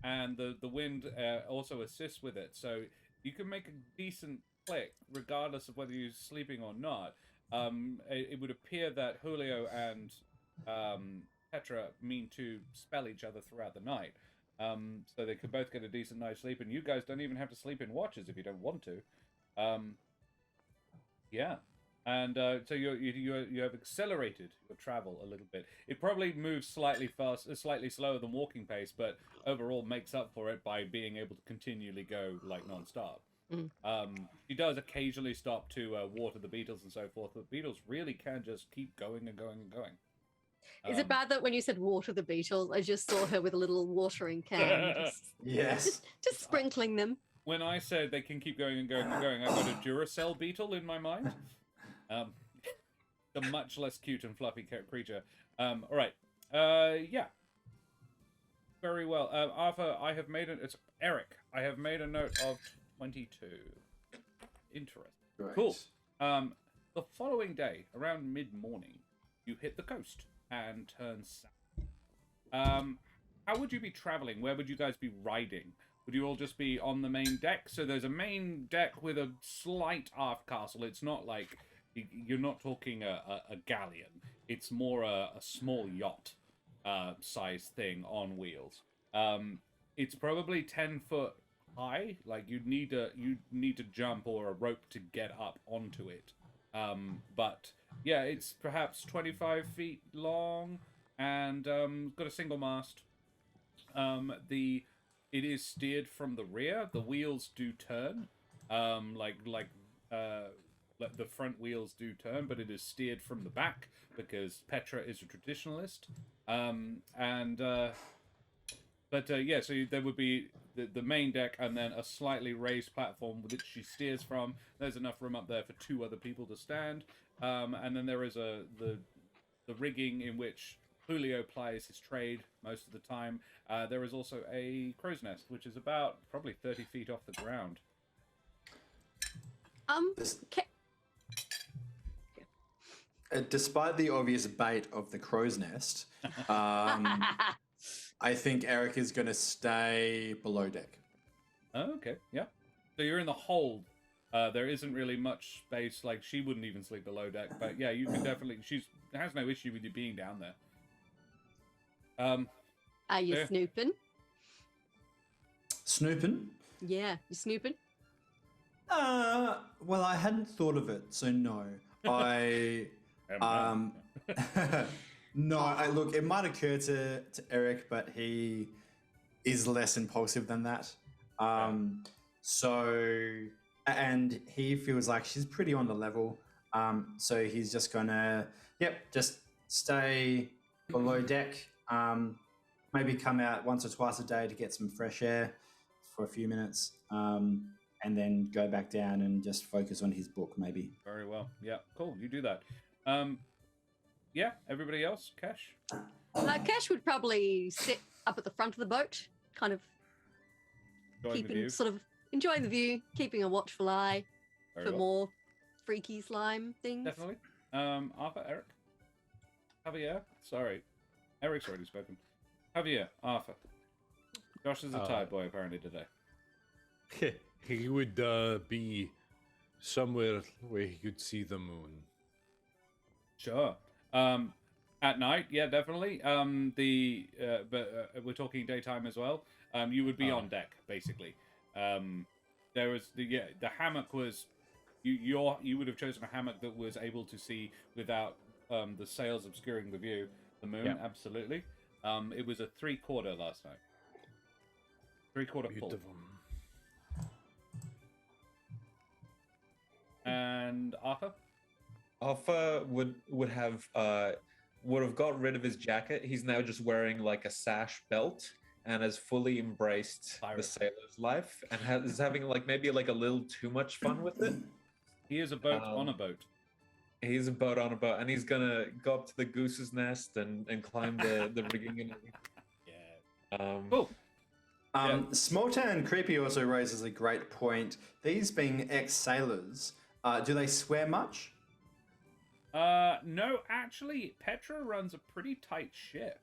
and the wind also assists with it. So you can make a decent click regardless of whether you're sleeping or not. It would appear that Julio and Petra mean to spell each other throughout the night. So they could both get a decent night's sleep, and you guys don't even have to sleep in watches if you don't want to. Yeah. And so you have accelerated your travel a little bit. It probably moves slightly slower than walking pace, but overall makes up for it by being able to continually go like non-stop. He does occasionally stop to water the beetles and so forth, but beetles really can just keep going and going and going. Is it bad that when you said water the beetles, I just saw her with a little watering can, Yes. just sprinkling them? When I said they can keep going and going and going, I got a Duracell beetle in my mind. A much less cute and fluffy creature. All right. Yeah. Very well. Arthur, I have made it. It's Eric. I have made a note of 22. Interesting. Right. Cool. The following day, around mid-morning, you hit the coast and turn south. How would you be traveling? Where would you guys be riding? Would you all just be on the main deck? So there's a main deck with a slight aft castle. It's not like you're not talking a galleon. It's more a small yacht size thing on wheels. It's probably 10 foot high. Like you'd need to jump or a rope to get up onto it. But yeah, it's perhaps 25 feet long and got a single mast. It is steered from the rear. The wheels do turn, like the front wheels do turn, but it is steered from the back because Petra is a traditionalist. Yeah, so there would be the main deck and then a slightly raised platform which she steers from. There's enough room up there for 2 other people to stand. And then there is the rigging in which Julio plies his trade most of the time. There is also a crow's nest, which is about probably 30 feet off the ground. Despite the obvious bait of the crow's nest, I think Eric is going to stay below deck. Oh, okay, yeah. So you're in the hold. There isn't really much space. Like she wouldn't even sleep below deck, but yeah, you can definitely. She has no issue with you being down there. Are you snooping? Snooping? Yeah, you snooping? Well, I hadn't thought of it, so no. No, look, it might occur to Eric, but he is less impulsive than that. So, and he feels like she's pretty on the level. So he's just gonna, just stay below deck. Maybe come out once or twice a day to get some fresh air for a few minutes. And then go back down and just focus on his book, maybe. Very well. Yeah, cool. You do that. Yeah, everybody else? Kesh? Kesh would probably sit up at the front of the boat, kind of enjoying the view, keeping a watchful eye for more freaky slime things. Definitely. Arthur, Eric? Javier? Sorry. Eric's already spoken. Javier, Arthur. Josh is a tired boy apparently today. He would be somewhere where he could see the moon. Sure. At night, yeah, definitely. But we're talking daytime as well. You would be on deck basically. There was the hammock was you would have chosen a hammock that was able to see without the sails obscuring the view. The moon, absolutely. It was a 3/4 last night. 3/4 full. And Arthur? Arthur would have got rid of his jacket. He's now just wearing like a sash belt and has fully embraced the sailor's life and is having like maybe like a little too much fun with it. He is a boat on a boat. He's a boat on a boat, and he's gonna go up to the goose's nest and climb the rigging and everything. Yeah. Cool. Small Town Creepy also raises a great point. These being ex-sailors, do they swear much? No, actually, Petra runs a pretty tight ship.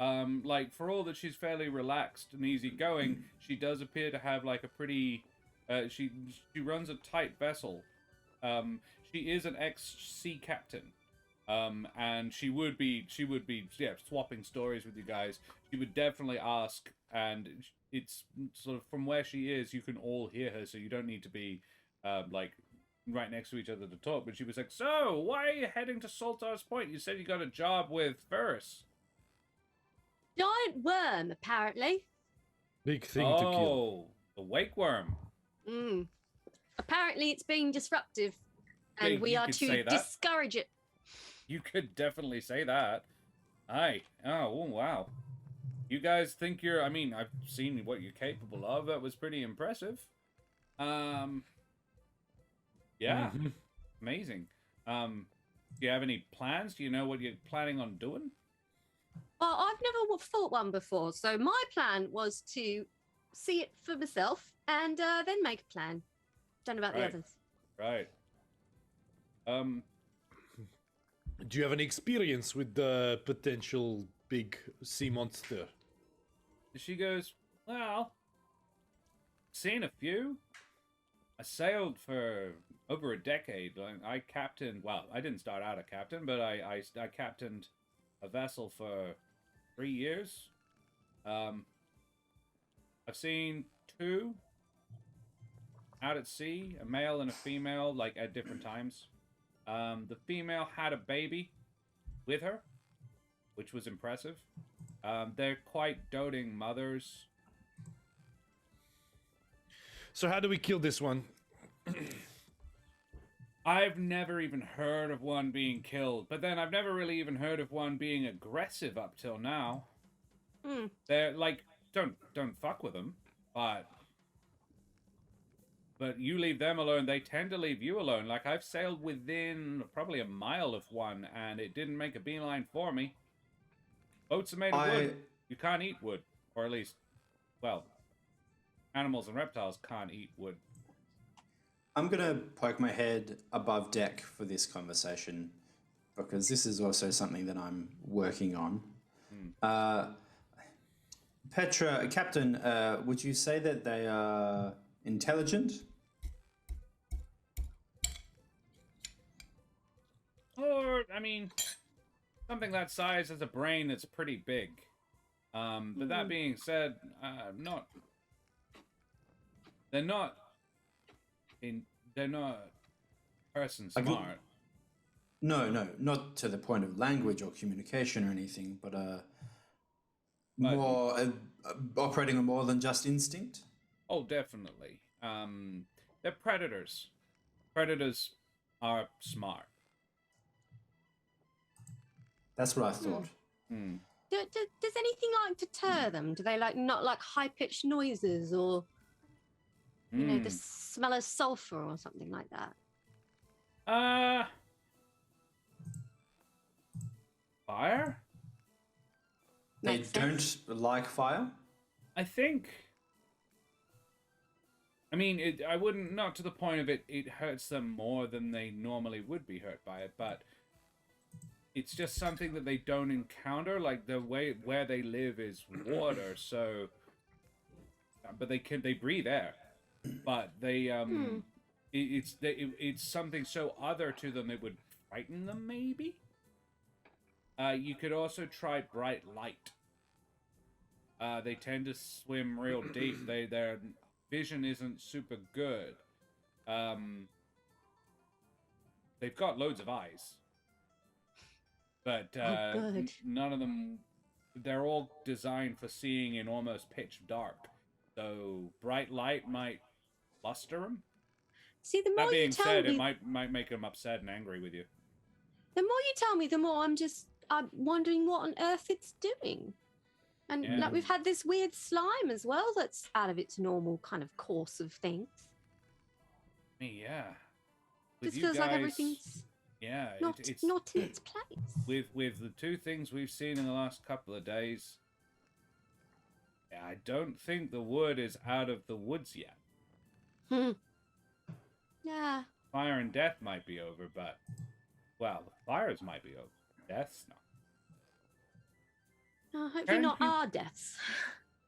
Like, for all that she's fairly relaxed and easygoing, she does appear to have, like, a pretty... she runs a tight vessel. She is an ex-sea captain. And she would be, swapping stories with you guys. She would definitely ask, and it's sort of from where she is, you can all hear her, so you don't need to be, like, right next to each other to talk. But she was like, so, why are you heading to Saltar's Point? You said you got a job with Ferris. Giant worm, apparently. Big thing to kill. Oh, the Wakewyrm. Apparently it's being disruptive, and Yeah, we you are could to say that. discourage it. You could definitely say that. Aye. Oh, wow. You guys think you're... I mean, I've seen what you're capable of. That was pretty impressive. Yeah. Amazing. Do you have any plans? Do you know what you're planning on doing? Well, I've never fought one before, so my plan was to see it for myself and then make a plan. Don't know about the Right. others. Right. Do you have any experience with the potential big sea monster? She goes, well, seen a few. I sailed for over a decade. I captained, well, I didn't start out a captain, but I captained a vessel for 3 years. I've seen 2 out at sea, a male and a female, like at different times. The female had a baby with her, which was impressive. They're quite doting mothers. So how do we kill this one? I've never even heard of one being killed, but then I've never really even heard of one being aggressive up till now. They're like, don't fuck with them, but you leave them alone, they tend to leave you alone. Like, I've sailed within probably a mile of one, and it didn't make a beeline for me. Boats are made of wood. You can't eat wood, or at least, well, animals and reptiles can't eat wood. I'm going to poke my head above deck for this conversation because this is also something that I'm working on. Petra, Captain, would you say that they are intelligent? Or, I mean, something that size has a brain that's pretty big. But that being said, they're not person smart. No, not to the point of language or communication or anything, but more operating on more than just instinct. Oh, definitely. They're predators. Predators are smart. That's what I thought. Does anything like deter them? Do they not like high-pitched noises or, you know, the smell of sulfur or something like that? Fire? They Makes sense. don't like fire? I think. I mean, I wouldn't, not to the point of it hurts them more than they normally would be hurt by it, but it's just something that they don't encounter. Like, the way where they live is water, so, but they breathe air, but they it's something so other to them it would frighten them, maybe. You could also try bright light. They tend to swim real deep. Their vision isn't super good. They've got loads of eyes, but none of them. They're all designed for seeing in almost pitch dark. So bright light might luster them. See, the more That being you tell said, me, it might make them upset and angry with you. the more you tell me, the more I'm wondering what on earth it's doing. And like, we've had this weird slime as well that's out of its normal kind of course of things. Yeah. This feels like everything's Yeah, Not it's not in its place. with the two things we've seen in the last couple of days. I don't think the wood is out of the woods yet. Yeah. Fire and death might be over, but well, the fires might be over. Death's not. Hopefully Can not you- our deaths.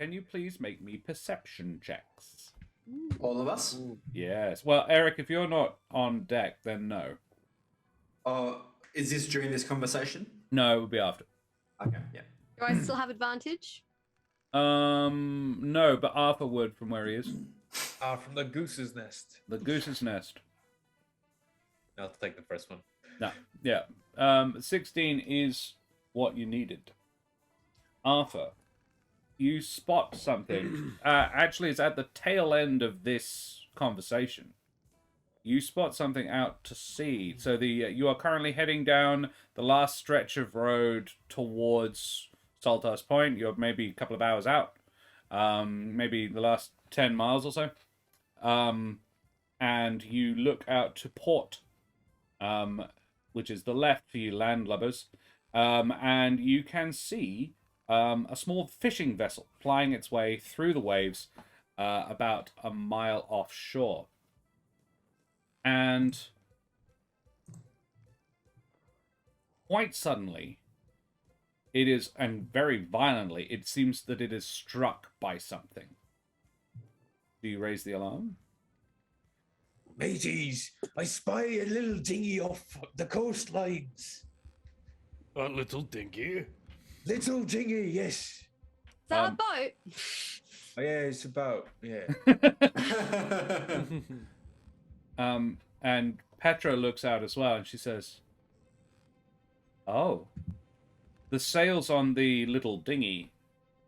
Can you please make me perception checks? All of us? Yes. Well, Eric, if you're not on deck, then no. Is this during this conversation? No, it would be after. Okay, yeah. Do I still have advantage? No, but Arthur would from where he is. From the goose's nest. The goose's nest. I'll take the first one. No, yeah. 16 is what you needed. Arthur, you spot something. Actually, it's at the tail end of this conversation. You spot something out to sea. So you are currently heading down the last stretch of road towards Saltar's Point. You're maybe a couple of hours out. Maybe the last 10 miles or so. And you look out to port, which is the left for you landlubbers. And you can see a small fishing vessel plying its way through the waves about a mile offshore. And quite suddenly, it is, and very violently, it seems that it is struck by something. Do you raise the alarm? Mateys, I spy a little dinghy off the coastlines. A little dinky. Little dinghy, yes. Is that a boat? Oh, yeah, it's about, yeah. And Petra looks out as well, and she says, "Oh, the sails on the little dinghy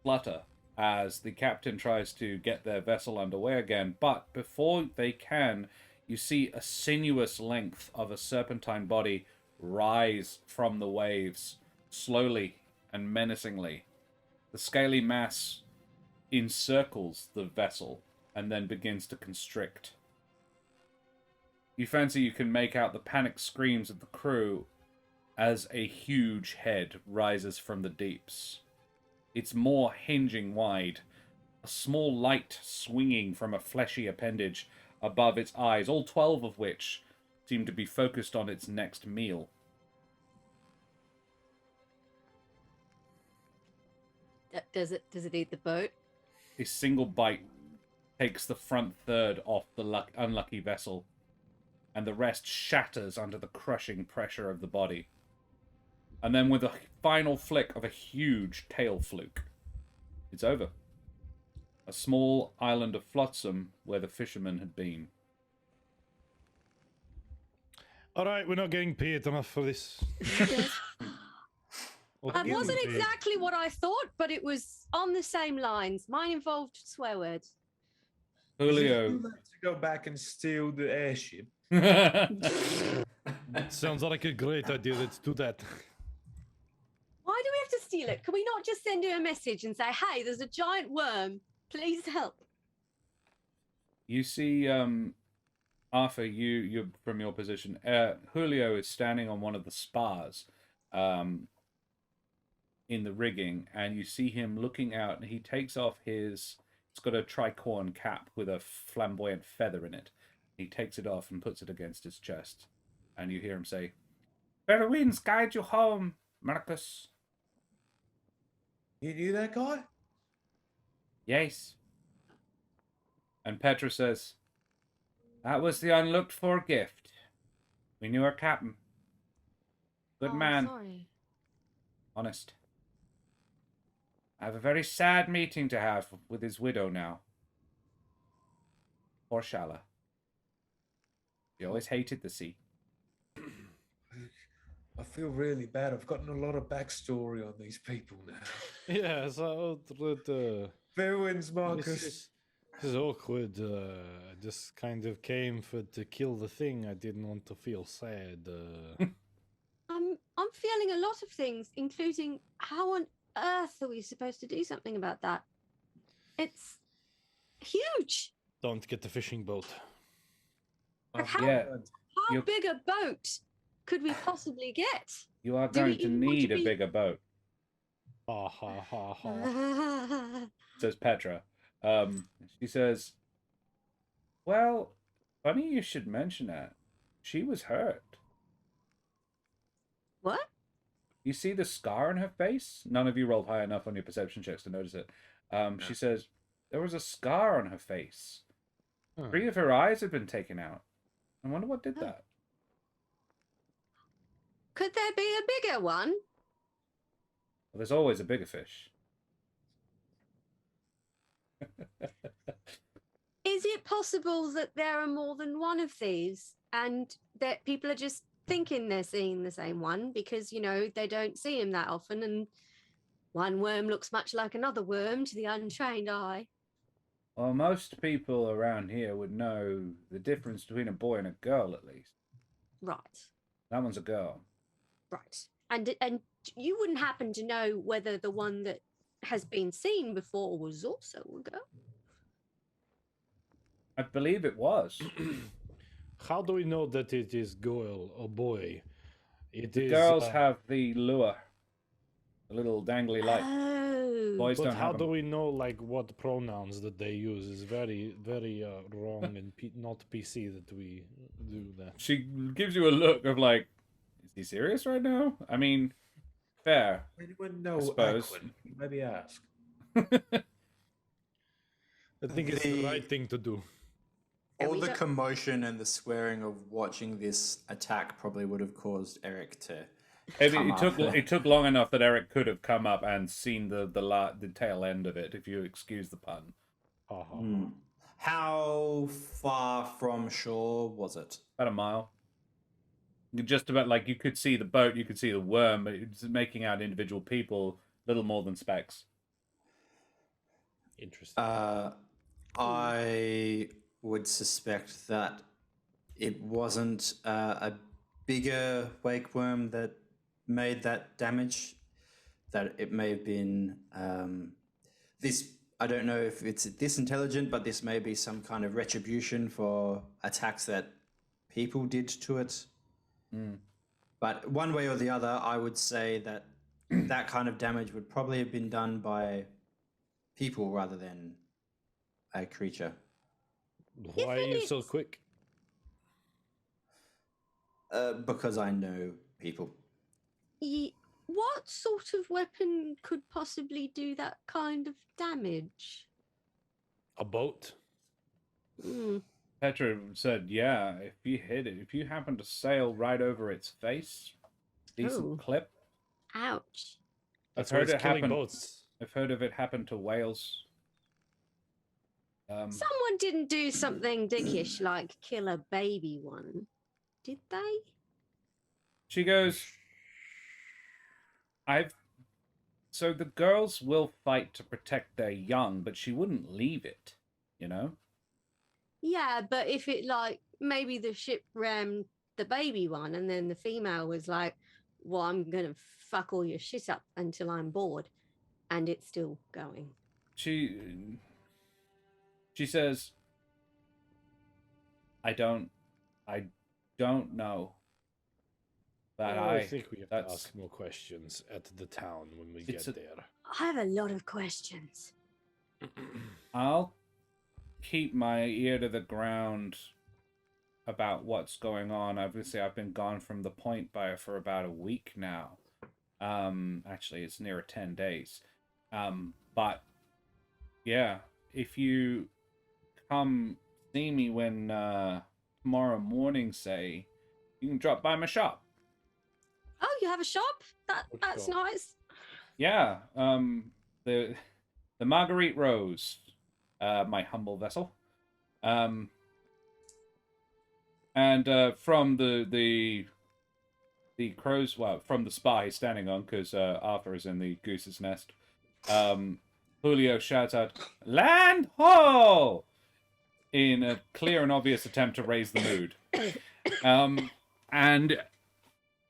flutter as the captain tries to get their vessel underway again. But before they can, you see a sinuous length of a serpentine body rise from the waves, slowly and menacingly. The scaly mass encircles the vessel and then begins to constrict. You fancy you can make out the panicked screams of the crew as a huge head rises from the deeps. It's more hinging wide, a small light swinging from a fleshy appendage above its eyes, all 12 of which seem to be focused on its next meal. Does it eat the boat? A single bite takes the front third off the unlucky vessel, and the rest shatters under the crushing pressure of the body. And then with a final flick of a huge tail fluke, it's over. A small island of flotsam where the fishermen had been. All right, we're not getting paid enough for this. That wasn't exactly what I thought, but it was on the same lines. Mine involved swear words. Julio. Would you like to go back and steal the airship? Sounds like a great idea. Let's do that. Why do we have to steal it? Can we not just send him a message and say, "Hey, there's a giant worm. Please help"? You see, Arthur, you from your position, Julio is standing on one of the spars in the rigging, and you see him looking out, and he takes off it's got a tricorn cap with a flamboyant feather in it. He takes it off and puts it against his chest, and you hear him say, "Fair winds guide you home, Marcus." You knew that guy? Yes. And Petra says, "That was the unlooked for gift. We knew our captain. Good Oh, man. Sorry. Honest. I have a very sad meeting to have with his widow now. Poor Shala. He always hated the sea." I feel really bad. I've gotten a lot of backstory on these people now. Yeah, so Fair winds, Marcus. this is awkward. I just kind of came to kill the thing. I didn't want to feel sad. I'm feeling a lot of things, including how on earth are we supposed to do something about that? It's huge. Don't get the fishing boat. But how Yeah. how You're- big a boat could we possibly get? You are Do we going to even want to need a be- bigger boat, Ha ha ha ha. says Petra. She says, well, funny you should mention that. She was hurt. What? You see the scar on her face? None of you rolled high enough on your perception checks to notice it. She says, there was a scar on her face. Huh. 3 of her eyes had been taken out. I wonder what did Oh. that. Could there be a bigger one? Well, there's always a bigger fish. Is it possible that there are more than one of these and that people are just thinking they're seeing the same one because, you know, they don't see him that often and one worm looks much like another worm to the untrained eye? Well, most people around here would know the difference between a boy and a girl, at least. Right. That one's a girl. Right. And you wouldn't happen to know whether the one that has been seen before was also a girl? I believe it was. How do we know that it is girl or boy? It The is. girls have the lure. The little dangly light. Oh. Boys But don't how have do them. we know like what pronouns that they use? Is very very wrong and not PC that we do that. She gives you a look of like, is he serious right now? I mean, fair. Anyone know suppose. Aquin? Maybe ask. I think it's the The- right thing to do. And All we the don't- commotion and the swearing of watching this attack probably would have caused Eric to. Maybe come it took long enough that Eric could have come up and seen the tail end of it, if you excuse the pun. Ha, ha, ha. Hmm. How far from shore was it? About a mile. Just about like you could see the boat, you could see the worm, but it's making out individual people, little more than specks. Interesting. I would suspect that it wasn't a bigger Wakewyrm that made that damage. That it may have been this. I don't know if it's this intelligent, but this may be some kind of retribution for attacks that people did to it. Mm. But one way or the other, I would say that that kind of damage would probably have been done by people rather than a creature. Why are you so it's- quick? Because I know people. What sort of weapon could possibly do that kind of damage? A boat? Hmm. Petra said, yeah, if you hit it, if you happen to sail right over its face, decent Oh. clip. Ouch. That's I've why heard it's it killing happen. boats. I've heard of it happen to whales. Someone didn't do something dickish like kill a baby one, did they? She goes, so the girls will fight to protect their young, but she wouldn't leave it, you know? Yeah, but if it like maybe the ship rammed the baby one and then the female was like, well, I'm gonna fuck all your shit up until I'm bored, and it's still going. She says, I don't know. But Well, I think we have to that's- ask more questions at the town when we It's get a- there. I have a lot of questions. I'll keep my ear to the ground about what's going on. Obviously, I've been gone from the point for about a week now. Actually, it's nearer 10 days. But yeah, if you come see me when tomorrow morning, say, you can drop by my shop. Oh, you have a shop? What That's shop? nice. Yeah, the Marguerite Rose, my humble vessel. And from the crow's, well, from the spar he's standing on, because Arthur is in the goose's nest. Julio shouts out, "Land ho!" in a clear and obvious attempt to raise the mood. And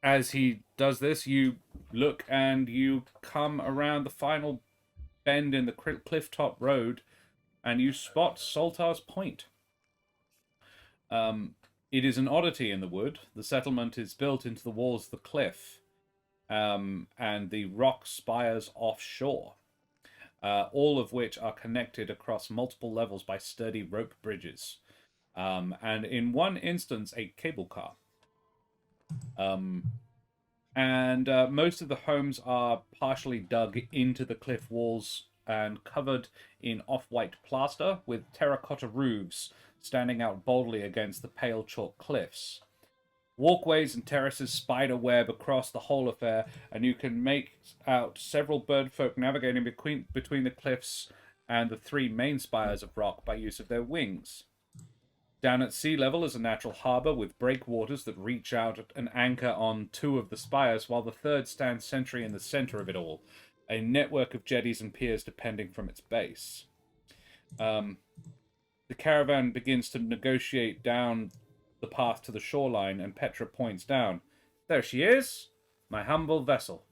as he does this, you look and you come around the final bend in the cliff-top road, and you spot Saltar's Point. It is an oddity in the wood. The settlement is built into the walls of the cliff, and the rock spires offshore, all of which are connected across multiple levels by sturdy rope bridges, and in one instance, a cable car. And most of the homes are partially dug into the cliff walls and covered in off-white plaster, with terracotta roofs standing out boldly against the pale chalk cliffs. Walkways and terraces spider web across the whole affair, and you can make out several birdfolk navigating between the cliffs and the three main spires of rock by use of their wings. Down at sea level is a natural harbour with breakwaters that reach out and anchor on two of the spires, while the third stands sentry in the centre of it all, a network of jetties and piers depending from its base. The caravan begins to negotiate down the path to the shoreline, and Petra points down. There she is, my humble vessel.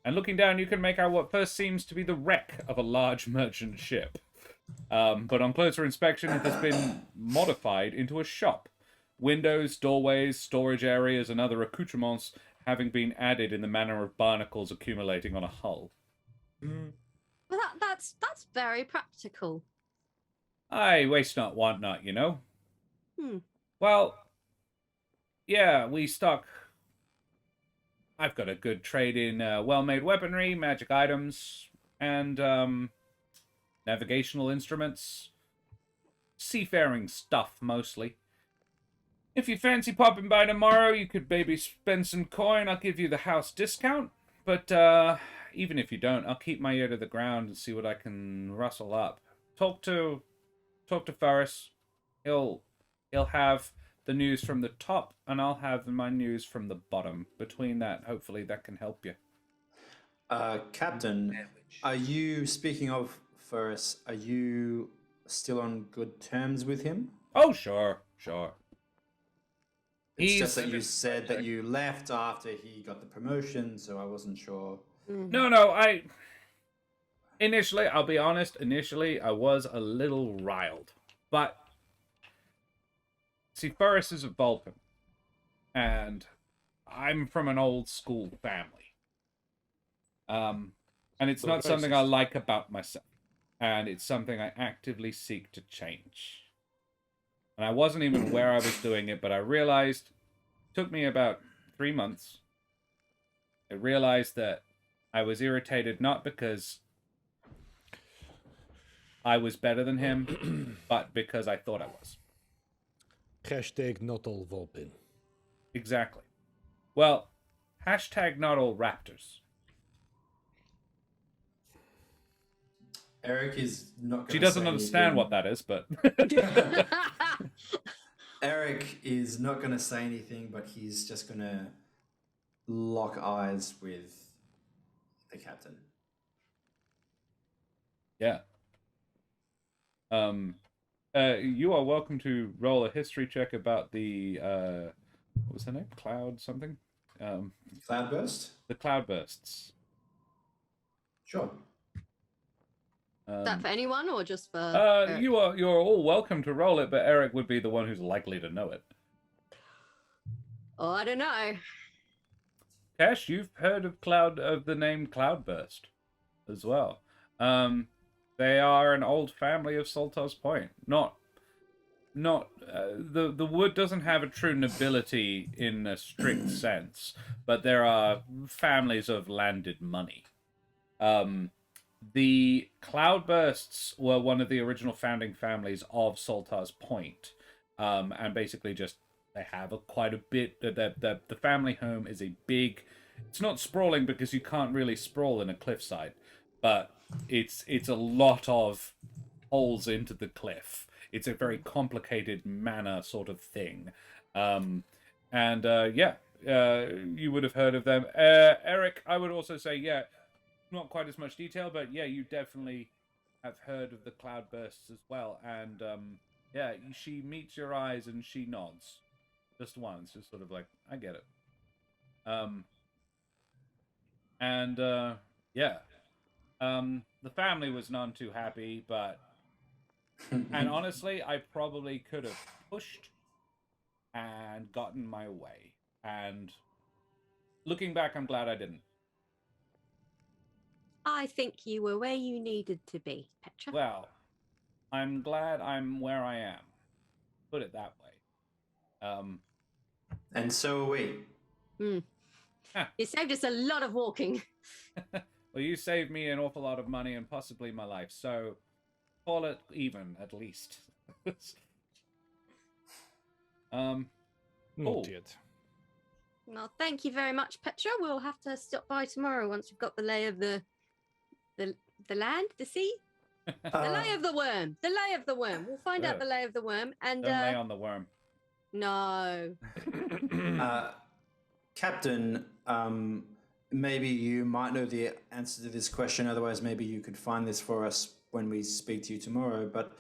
And looking down, you can make out what first seems to be the wreck of a large merchant ship. But on closer inspection, it has been modified into a shop. Windows, doorways, storage areas, and other accoutrements having been added in the manner of barnacles accumulating on a hull. Well, that's very practical. Aye, waste not, want not, you know. Hmm. Well, yeah, we stock... I've got a good trade in well-made weaponry, magic items, and navigational instruments. Seafaring stuff, mostly. If you fancy popping by tomorrow, you could maybe spend some coin. I'll give you the house discount. But even if you don't, I'll keep my ear to the ground and see what I can rustle up. Talk to Ferris. He'll have the news from the top, and I'll have my news from the bottom. Between that, hopefully that can help you. Captain, are you, speaking of Ferris, are you still on good terms with him? Oh, sure. It's just that you said that you left after he got the promotion, so I wasn't sure. No, Initially, I'll be honest, I was a little riled. But, see, Ferris is a Vulcan, and I'm from an old school family. And it's not something I like about myself. And it's something I actively seek to change. And I wasn't even aware I was doing it, but I realized, it took me about 3 months. I realized that I was irritated not because I was better than him, but because I thought I was. Hashtag not all Vulpin. Exactly. Well, hashtag not all raptors. Eric is not going to She doesn't understand what that is, but... Eric is not going to say anything, but he's just going to lock eyes with the captain. Yeah. You are welcome to roll a history check about the, what was her name? Cloud something? Cloudburst? The Cloudbursts. Sure. Is that for anyone or just for Eric? You're all welcome to roll it, but Eric would be the one who's likely to know it. Oh, I don't know. Kesh, you've heard of the name Cloudburst as well. They are an old family of Saltar's Point. The wood doesn't have a true nobility in a strict sense, but there are families of landed money. The Cloudbursts were one of the original founding families of Saltar's Point, and basically just they have quite a bit. The family home is a big. It's not sprawling because you can't really sprawl in a cliffside, but it's a lot of holes into the cliff. It's a very complicated manor sort of thing, you would have heard of them. Eric, I would also say, not quite as much detail, but you definitely have heard of the Cloudbursts as well. And she meets your eyes and she nods, just once, just sort of like, I get it. The family was none too happy, but and honestly, I probably could have pushed and gotten my way. And looking back, I'm glad I didn't. I think you were where you needed to be, Petra. Well, I'm glad I'm where I am. Put it that way. And so are we. You saved us a lot of walking. Well, you saved me an awful lot of money and possibly my life, so call it even, at least. Not Cool. yet. Well, thank you very much, Petra. We'll have to stop by tomorrow once we've got the lay of the land, the sea, the lay of the worm. The lay of the worm. We'll find out the lay of the worm. And Don't lay on the worm. no. Captain, maybe you might know the answer to this question. Otherwise, maybe you could find this for us when we speak to you tomorrow. But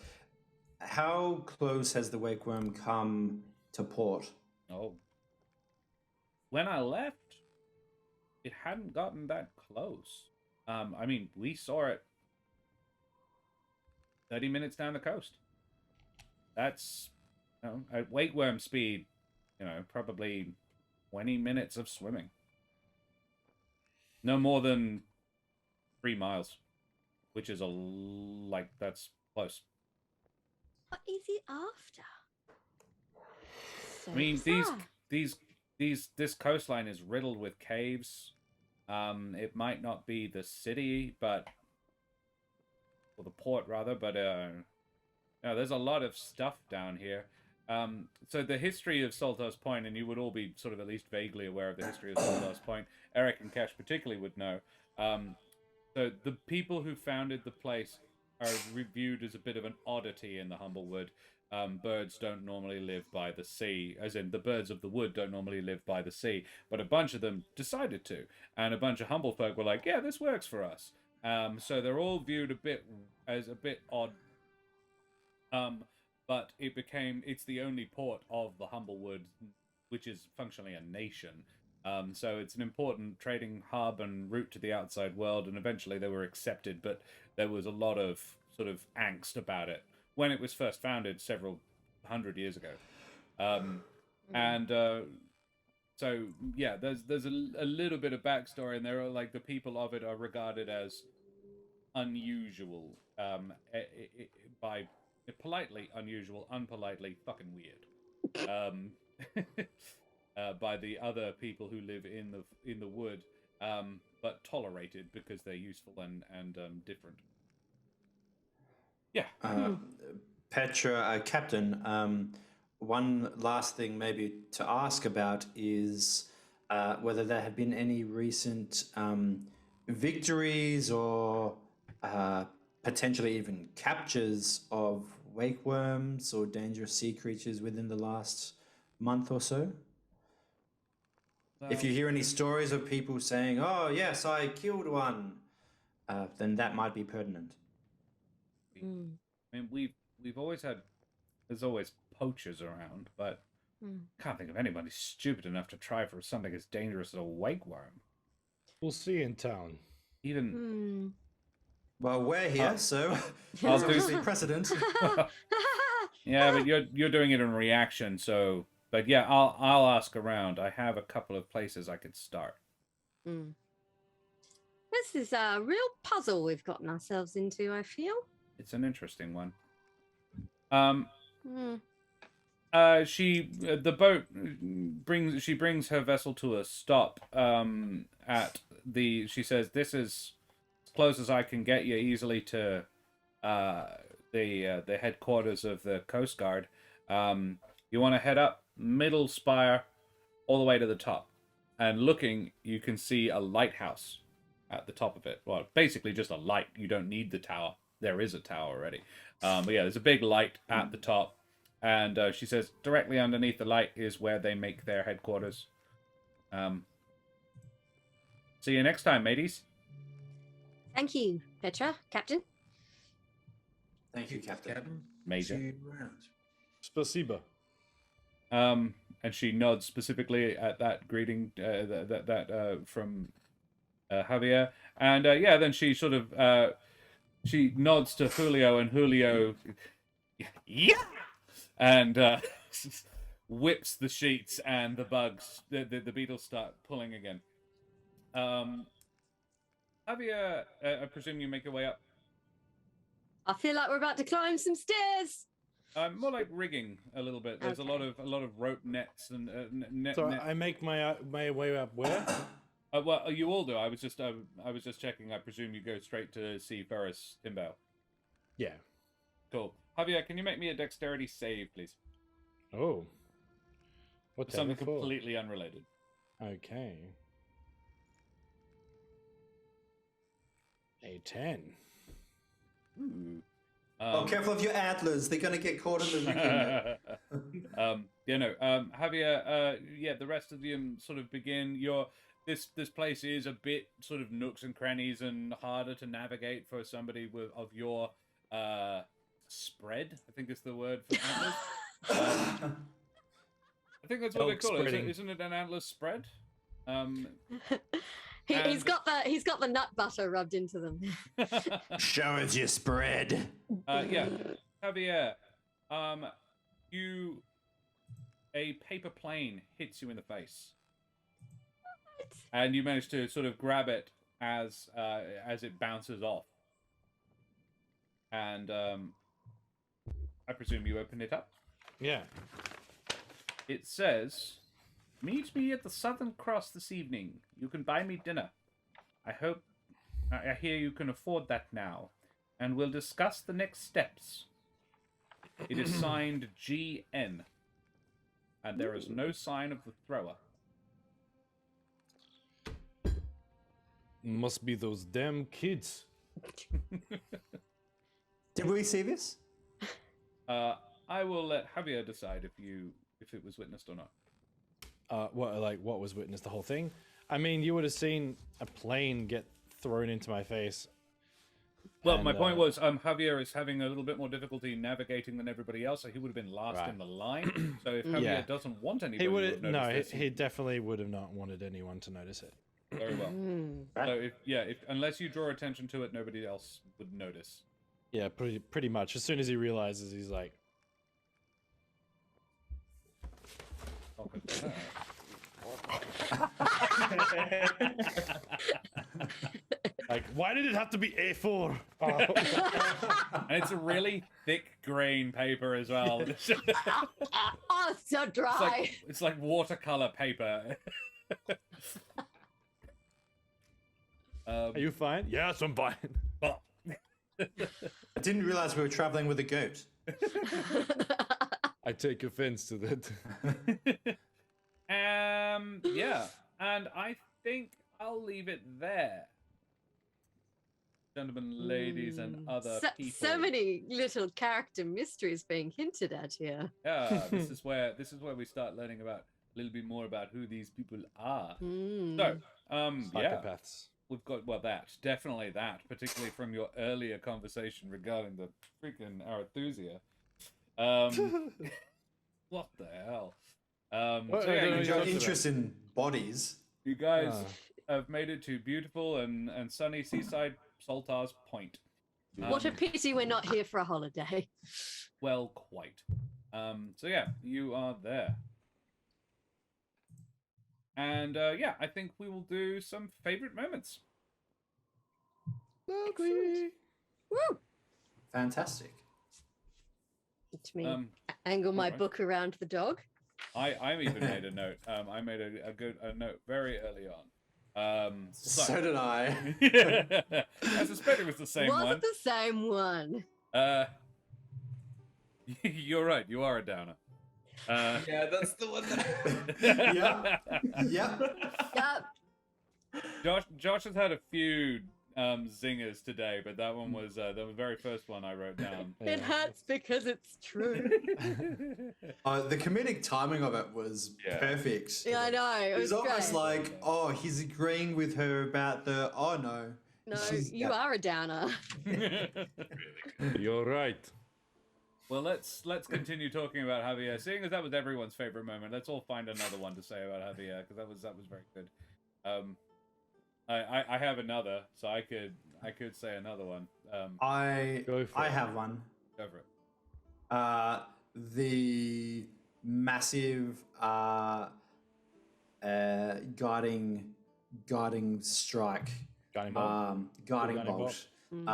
how close has the Wakewyrm come to port? Oh. When I left, it hadn't gotten that close. I mean, we saw it 30 minutes down the coast. That's, at Wakewyrm speed, probably 20 minutes of swimming. No more than 3 miles, which is that's close. What is it after? So I mean, bizarre. this coastline is riddled with caves. It might not be the city, or the port rather, but there's a lot of stuff down here. So the history of Saltar's Point, and you would all be sort of at least vaguely aware of the history of Saltar's Point. Eric and Kesh particularly would know. So the people who founded the place are viewed as a bit of an oddity in the Humblewood. Birds don't normally live by the sea, as in the birds of the wood don't normally live by the sea, but a bunch of them decided to, and a bunch of humble folk were like, yeah, this works for us. So they're all viewed as a bit odd. But it's the only port of the Humblewood, which is functionally a nation. So it's an important trading hub and route to the outside world, and eventually they were accepted, but there was a lot of sort of angst about it when it was first founded several hundred years ago. So yeah, there's a little bit of backstory, and there are the people of it are regarded as unusual, by politely unusual, unpolitely fucking weird, by the other people who live in the wood, but tolerated because they're useful and different. Yeah. Petra, Captain, one last thing maybe to ask about is whether there have been any recent victories or potentially even captures of wakeworms or dangerous sea creatures within the last month or so. If you hear any stories of people saying, oh yes, I killed one, then that might be pertinent. I mean, we've always there's always poachers around, but can't think of anybody stupid enough to try for something as dangerous as a wakeworm. We'll see in town. Even Well, we're here, so I'll do precedent. yeah, but you're doing it in reaction, so. But yeah, I'll ask around. I have a couple of places I could start. This is a real puzzle we've gotten ourselves into, I feel. It's an interesting one. The boat brings her vessel to a stop. She says, "This is as close as I can get you easily to the headquarters of the Coast Guard. You want to head up middle spire all the way to the top, and looking, you can see a lighthouse at the top of it. Well, basically just a light. You don't need the tower. There is a tower already. But yeah, there's a big light at the top. And she says directly underneath the light is where they make their headquarters. See you next time, mateys. Thank you, Petra, Captain. Thank you, Captain. Major. See you around. Spasiba. And she nods specifically at that greeting from Havier. And yeah, then she sort of she nods to Julio, and Julio, yeah. And whips the sheets, and the bugs, the beetles start pulling again. Javier, I presume you make your way up. I feel like we're about to climb some stairs. More like rigging a little bit. There's a lot of rope nets and net. So I make my way up where? Well, you all do. I was just checking. I presume you go straight to see Ferris Timbow. Yeah. Cool. Javier, can you make me a dexterity save, please? Oh. What's Something completely unrelated. Okay. A 10. Ooh. Careful of your antlers. They're going to get caught in the rigging. Javier, the rest of them sort of begin. This place is a bit sort of nooks and crannies and harder to navigate for somebody of your spread, I think is the word for antlers. I think that's what they call it. Isn't it an antler spread? He's got the nut butter rubbed into them. Show us your spread. Javier, a paper plane hits you in the face, and you manage to sort of grab it as it bounces off, and I presume you open it up. Yeah. It says, "Meet me at the Southern Cross this evening. You can buy me dinner. I hear you can afford that now, and we'll discuss the next steps." It is signed GN, and there is no sign of the thrower. Must be those damn kids. Did we see this? I will let Javier decide if it was witnessed or not. What was witnessed? The whole thing? I mean, you would have seen a plane get thrown into my face. Well, my point was, Javier is having a little bit more difficulty navigating than everybody else, so he would have been last in the line. So if Javier doesn't want anybody, he definitely would have not wanted anyone to notice it. Very well. So unless you draw attention to it, nobody else would notice. Yeah, pretty much. As soon as he realizes, he's like, like, why did it have to be A4? Oh. And it's a really thick grain paper as well. Oh, it's so dry. It's like watercolor paper. Are you fine? Yes, I'm fine. I didn't realize we were traveling with a goat. I take offense to that. And I think I'll leave it there. Gentlemen, ladies, and other people. So many little character mysteries being hinted at here. Yeah, this is where we start learning about a little bit more about who these people are. So, Psychopaths. We've got definitely that, particularly from your earlier conversation regarding the freaking Arethusia. What the hell? Your interest in bodies. You guys have made it to beautiful and sunny seaside Saltar's Point. What a pity we're not here for a holiday. Well, quite. You are there. And I think we will do some favorite moments. Lovely. Woo! Fantastic. Which means angle my book around the dog. I even made a note. I made a note very early on. So did I. I suspect it was the same one. Was it the same one? You're right. You are a downer. Yeah, that's the one. Yep. Josh has had a few zingers today, but that one was the very first one I wrote down. It hurts because it's true. The comedic timing of it was perfect. Yeah, I know. It was almost great. like, he's agreeing with her about the, no. No, you are a downer. You're right. Well, let's continue talking about Javier. Seeing as that was everyone's favorite moment, let's all find another one to say about Javier, because that was very good. I have another, so I could say another one. I have one. Go for it. massive guarding strike. Guiding bolt. Guarding Guiding bolt. Big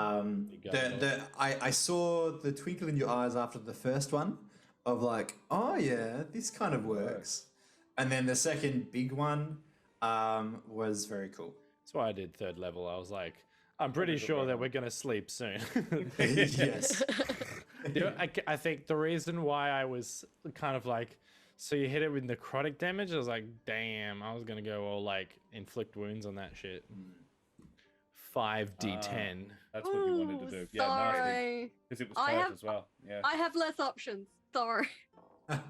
guiding bolt. I saw the twinkle in your eyes after the first one of like, oh yeah, this kind of works. And then the second big one was very cool. That's why I did third level. I was like, I'm pretty sure that we're gonna sleep soon. Yes. You know, I think the reason why I was kind of like, so you hit it with necrotic damage, I was like, damn, I was gonna go all like inflict wounds on that shit. 5d10. That's what you wanted to do. Yeah, nasty. Sorry. Because it was I cursed have- as well. Yeah. I have less options. Sorry. Don't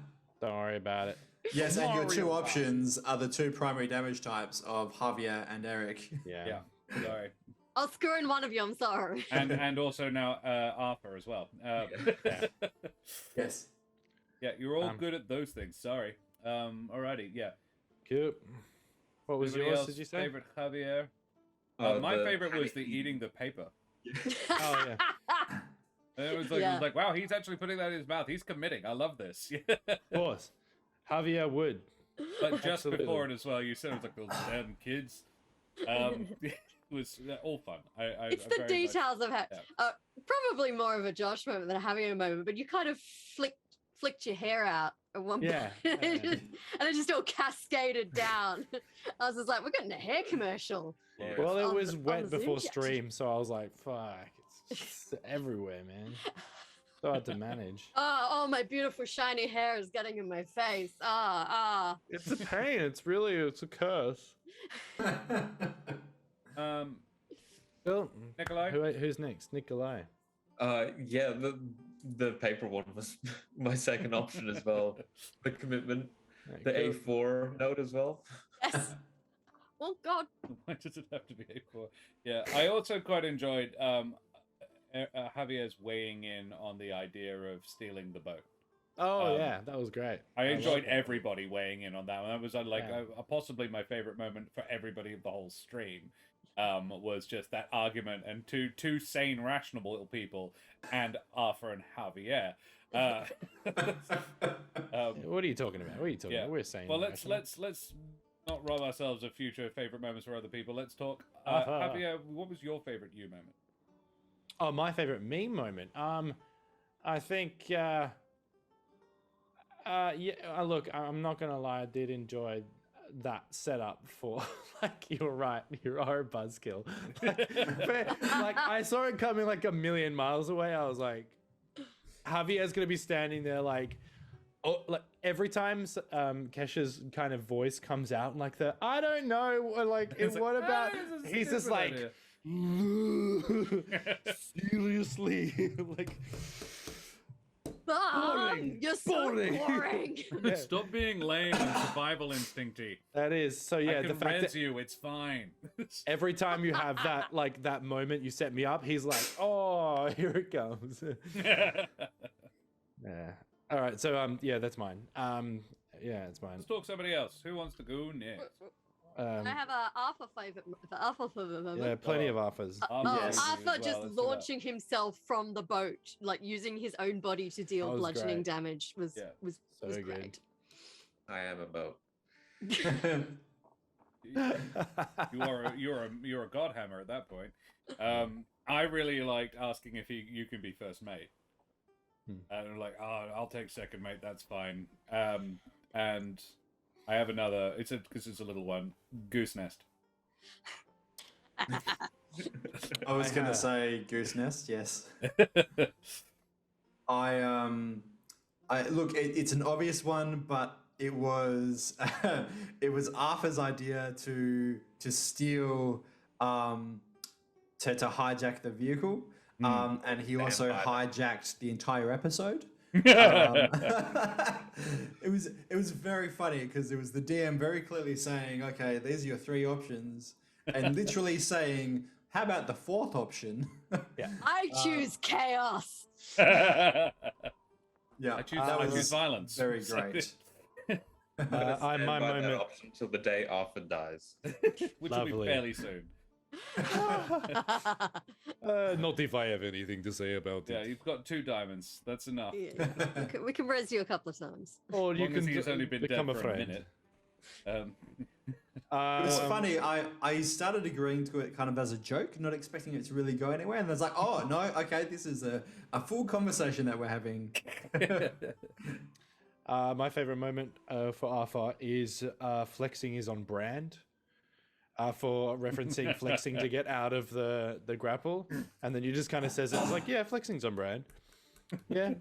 worry about it. Yes, and your two options are the two primary damage types of Javier and Eric. Yeah. Yeah. Sorry. I'll screw in one of you. I'm sorry. And also now Arthur as well. Yes. Yeah, you're all good at those things. Sorry. Alrighty. Yeah. Cool. What was Anybody yours? else Did you say? Favorite Javier? My favorite was the eating the paper. Oh yeah. And it was like, Yeah. it was like, wow, he's actually putting that in his mouth. He's committing. I love this. Of course. Javier would. But just Absolutely. before it as well, you said it was like those damn kids. It was all fun. It's I the very much- details of how. yeah. Probably more of a Josh moment than a Javier moment, but you kind of flicked your hair out at one Yeah, point, yeah. and it just all cascaded down. I was just like, "We're getting a hair commercial." Glorious. Well, it On was the- on wet the before Zoom chat. stream, so I was like, fuck, it's just everywhere, man. So hard to manage. Oh, my beautiful shiny hair is getting in my face. It's a pain. It's a curse. Well, Nikolai? who's next? Nikolai. Yeah, the paper one was my second option as well. The commitment, the Cool. A4 note as well. Yes. Oh God. Why does it have to be A4? Yeah, I also quite enjoyed Javier's weighing in on the idea of stealing the boat. Oh yeah, that was great. I enjoyed loved it. everybody weighing in on that one. That was like Yeah. possibly my favorite moment for everybody of the whole stream. Was just that argument and two sane, rational people, and Arthur and Javier. What are you talking about? What are you talking Yeah. about? We're saying. Well, let's rational. not rob ourselves of future favorite moments for other people. Let's talk. Uh-huh. Javier, what was your favorite you moment? Oh, my favorite meme moment. I think. Yeah. Look, I'm not gonna lie. I did enjoy that setup for like you're right. You are a buzzkill. Like I saw it coming like a million miles away. I was like, Javier's gonna be standing there like. Oh, like every time Kesh's kind of voice comes out, like the I don't know, like It's like, what about? this is a He's just stupid like, idea." seriously, like Boring. You're so Boring. boring. Yeah. Stop being lame and survival instincty. that is so. I Yeah, can the fact res that you, it's fine. every time you have that like that moment, you set me up. He's like, oh, here it comes. Yeah. All right. So yeah, that's mine. Yeah, it's mine. Let's talk somebody else. Who wants to go next? I have a Alpha favorite. The Alpha favorite moment. Yeah, plenty of offers. Yes. Arthur Well, just let's do that. launching himself from the boat, like using his own body to deal That was bludgeoning great. damage, was Yeah. was So was good. great. I am a boat. You're a godhammer at that point. I really liked asking if you can be first mate. And I'm like, oh, I'll take second mate. That's fine. And I have another. Because it's a little one. Goose nest. I was gonna say goose nest. Yes. I look. It's an obvious one, but it was it was Arthur's idea to steal to hijack the vehicle, and he also hijacked the entire episode. It was very funny because it was the DM very clearly saying, "Okay, these are your three options," and literally saying, "How about the fourth option?" I choose chaos. Yeah, I that choose was violence. very great. I my Stand by that moment. option till the day Arthur dies. Which will be Lovely. fairly soon. Not if I have anything to say about Yeah, it. you've got 2 diamonds. That's enough. Yeah, we can res you a couple of times. Or As you long as can he's only been dead become a for a friend. minute. It was funny. I started agreeing to it kind of as a joke, not expecting it to really go anywhere. And I was like, oh, no, okay, this is a full conversation that we're having. My favorite moment for Arthur is flexing is on brand. For referencing flexing to get out of the grapple, and then you just kind of says it's like, yeah, flexing's on brand. Yeah.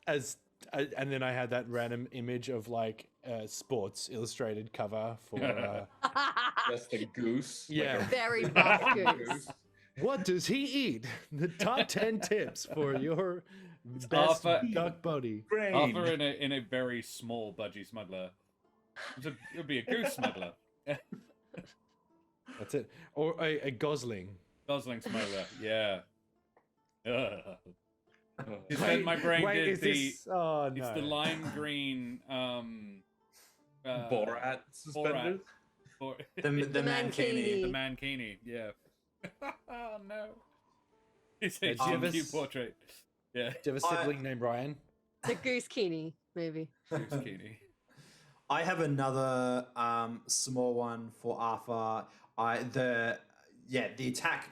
And then I had that random image of like Sports Illustrated cover for Just a goose. yeah. Very buff goose. What does he eat? The top 10 tips for your best Arthur- duck buddy. Arthur in a very small budgie smuggler. It would be a goose smuggler. That's it. Or a gosling. Gosling smuggler, yeah. Then my brain Wait, did is the... this... Oh, no. It's the lime green... Borat suspenders. The mankini. The mankini, yeah. Oh, no. It's a do you have a cute s- portrait. Yeah. Do you have a sibling named Ryan? The goose kini, maybe. Zucchini. I have another small one for Arthur. The attack,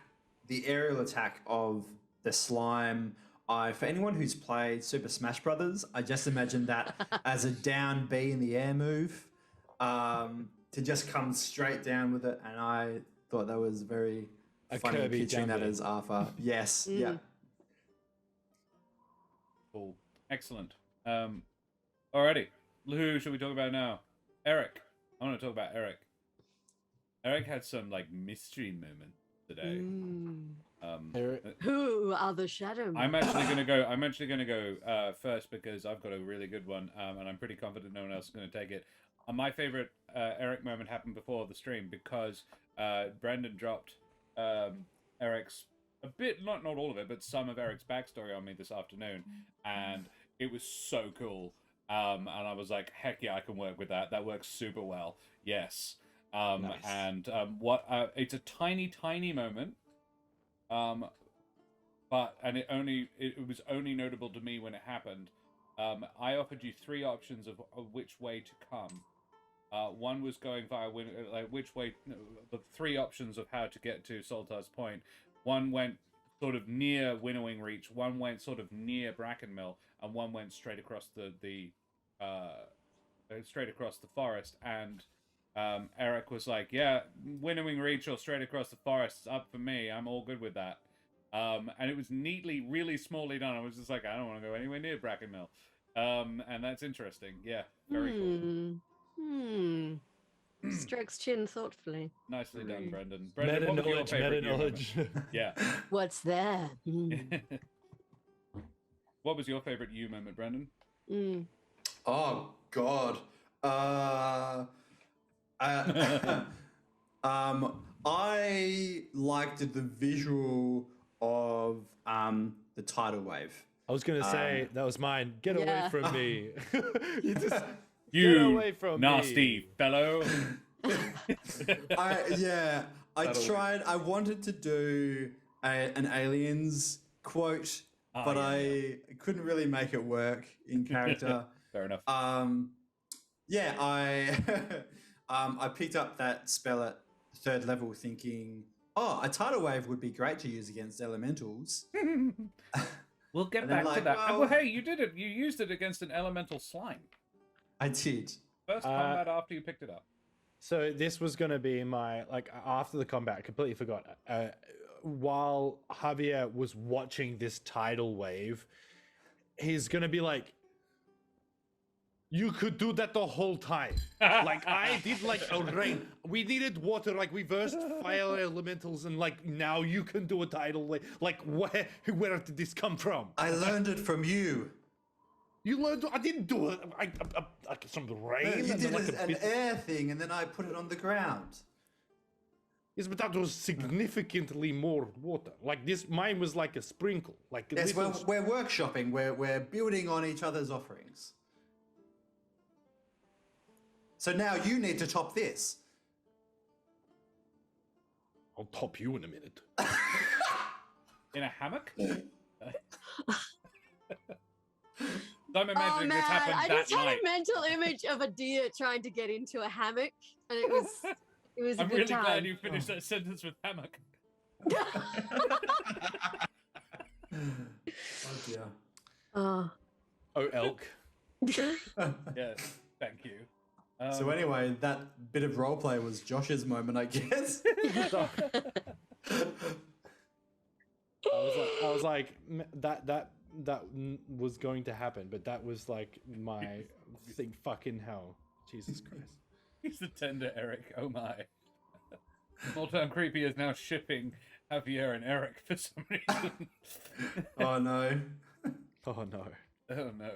the aerial attack of the slime. For anyone who's played Super Smash Brothers, I just imagine that as a down B in the air move, to just come straight down with it, and I thought that was very funny Kirby picturing down that B. as Arthur. Yes, Mm. yeah. Cool. Excellent. Alrighty. Who should we talk about now? Eric. I want to talk about Eric. Eric had some like mystery moments today. Who are the shadow? I'm actually gonna go first because I've got a really good one, and I'm pretty confident no one else is gonna take it. My favorite Eric moment happened before the stream because Brendan dropped Eric's a bit, not all of it, but some of Eric's backstory on me this afternoon, and it was so cool. And I was like, heck yeah, I can work with that. That works super well. Yes. Nice. And it's a tiny moment. But it was only notable to me when it happened. I offered you 3 options of which way to come. One was going via which way. The 3 options of how to get to Saltar's Point. One went sort of near Winnowing Reach. One went sort of near Brackenmill, and one went straight across the forest. And Eric was like, "Yeah, Winnowing Reach or straight across the forest is up for me. I'm all good with that." And it was neatly, really smallly done. I was just like, I don't want to go anywhere near Brackenmill. And that's interesting. Yeah, very cool. Strokes chin thoughtfully. Nicely done, Hmm. Brendan. Meta Brendan, what was your knowledge, favorite meta you moment? knowledge. Yeah. What's there? What was your favorite you moment, Brendan? Oh God. I liked the visual of the tidal wave. I was gonna say that was mine. Get away Yeah. from me. You just get You away from nasty me. fellow. I wanted to do an Aliens quote, but I couldn't really make it work in character. Fair enough. I picked up that spell at 3rd level thinking, oh, a tidal wave would be great to use against elementals. We'll get and then back to like, that. well- Well, hey, you did it. You used it against an elemental slime. I did. First combat after you picked it up. So this was gonna be my after the combat. I completely forgot. While Javier was watching this tidal wave, he's gonna be like, "You could do that the whole time. Like I did, like a rain. We needed water, like we versed fire elementals, and like now you can do a tidal wave. Like where did this come from? I learned it from you. You learned? I didn't do it. Like some rain. You and did then, like, a an bit- air thing, and then I put it on the ground. Yes, but that was significantly more water. Like this, mine was like a sprinkle. Like a Yes, little we're workshopping. We're building on each other's offerings. So now you need to top this. I'll top you in a minute. In a hammock? I'm Oh imagining man, this happened I that just had night. a mental image of a deer trying to get into a hammock, and it was a I'm good really time. glad you finished that sentence with hammock. Oh dear. Oh. Oh, elk. Yeah, thank you. So anyway, that bit of roleplay was Josh's moment, I guess. I was like, that was going to happen, but that was like my thing. Fucking hell, Jesus Christ! He's the tender Eric. Oh my. Small Town Creepy is now shipping Javier and Eric for some reason. Oh no. Oh no! Oh no.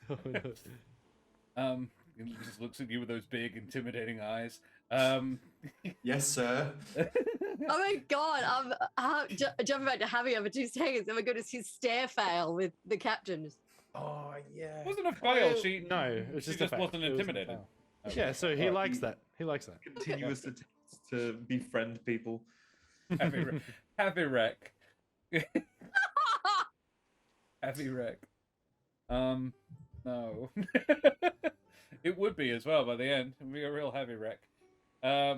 Oh no! He just looks at you with those big, intimidating eyes. Yes, sir. Oh my god, I'm jumping back to Havier for 2 seconds. Oh my goodness, his stare fail with the captain. Oh yeah. It wasn't a fail. She No, it was she just a fail. wasn't It was a intimidated. fail. Yeah, so he likes that. He likes that. Continuous attempts to befriend people. Heavy wreck. Heavy wreck. No. It would be as well by the end. It would be a real heavy wreck. Yeah.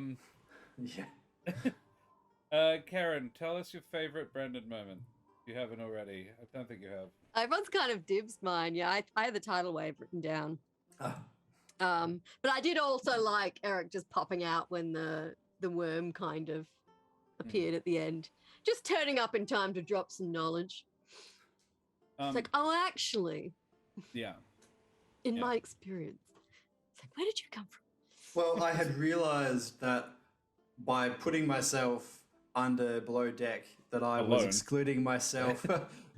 Karen, tell us your favorite Brendan moment. If you haven't already. I don't think you have. Everyone's kind of dibs mine. Yeah, I had the tidal wave written down. Ah. But I did also like Eric just popping out when the worm kind of appeared at the end. Just turning up in time to drop some knowledge. It's like, oh, actually, Yeah. in my experience. It's like, where did you come from? Well, I had realized that by putting myself under below deck, that I was Alone. excluding myself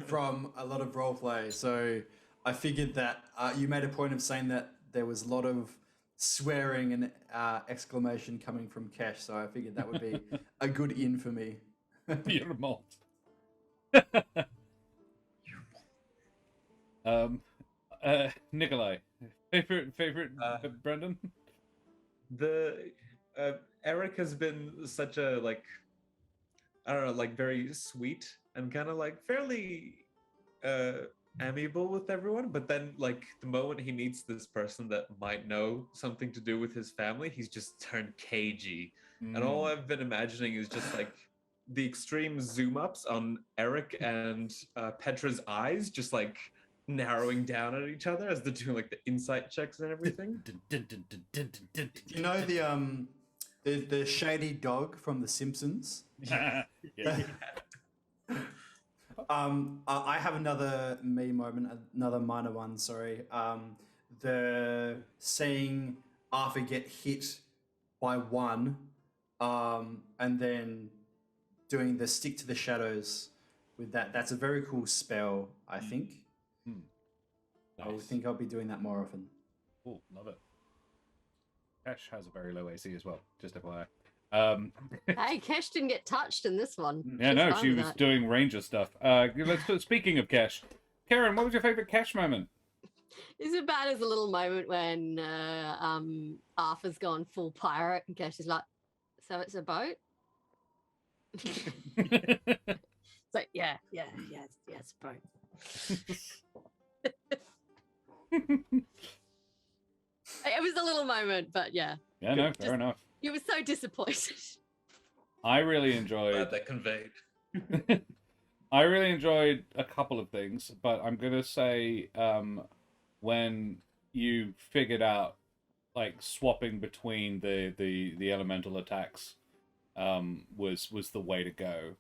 from a lot of roleplay. So I figured that you made a point of saying that there was a lot of swearing and exclamation coming from Kesh. So I figured that would be a good in for me. You're a malt. Nikolai, favorite Brendan? The Eric has been such a I don't know, very sweet and kind of fairly amiable with everyone, but then the moment he meets this person that might know something to do with his family, he's just turned cagey. And all I've been imagining is just the extreme zoom ups on Eric and Petra's eyes, just narrowing down at each other as they're doing the insight checks and everything. You know the shady dog from The Simpsons? Yeah. I have another me moment, another minor one, sorry. The seeing Arthur get hit by one, and then doing the stick to the shadows with that. That's a very cool spell, I think. I Nice. think I'll be doing that more often. Oh, love it. Kesh has a very low AC as well, just FYI. Hey, Kesh didn't get touched in this one. Yeah, She's no, fine she with was that. doing ranger stuff. Speaking of Kesh, Karen, what was your favorite Kesh moment? Is it bad as a little moment when Arthur's gone full pirate and Kesh is like, so it's a boat? It's like, yeah, it's a boat. It was a little moment, but yeah. Yeah, no, fair enough. You were so disappointed. I really enjoyed. Glad that conveyed. I really enjoyed a couple of things, but I'm gonna say when you figured out swapping between the elemental attacks was the way to go.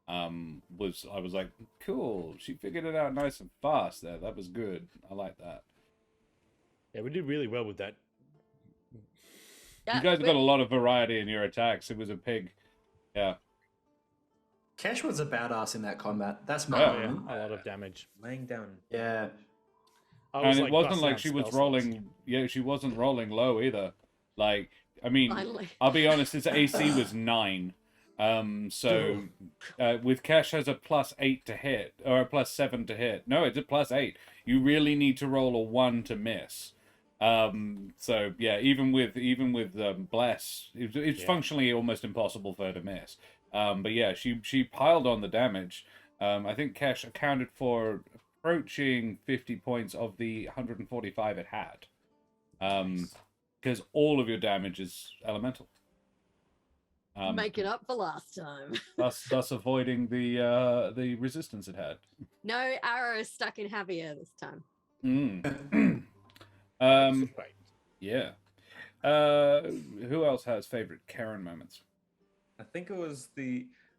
I was like, cool, she figured it out nice and fast there. That was good. I like that. Yeah, we did really well with that. Yeah, You guys have got a lot of variety in your attacks. It was a pig. Yeah. Kesh was a badass in that combat. That's my Yeah. moment. A lot of damage. Laying down. Yeah. I was, And it wasn't busting like out she was spell slots. rolling. Yeah, she wasn't rolling low either. I mean, Finally. I'll be honest. His AC was 9. So with Kesh has a +8 to hit or a +7 to hit. No, it's a +8. You really need to roll a 1 to miss. So yeah, even with Bless, it's functionally almost impossible for her to miss. But yeah, she piled on the damage. I think Kesh accounted for approaching 50 points of the 145 it had. Because all of your damage is elemental. Making up for last time. thus avoiding the resistance it had. No arrows stuck in Havier this time. Right. Yeah. Who else has favorite Karen moments? I think it was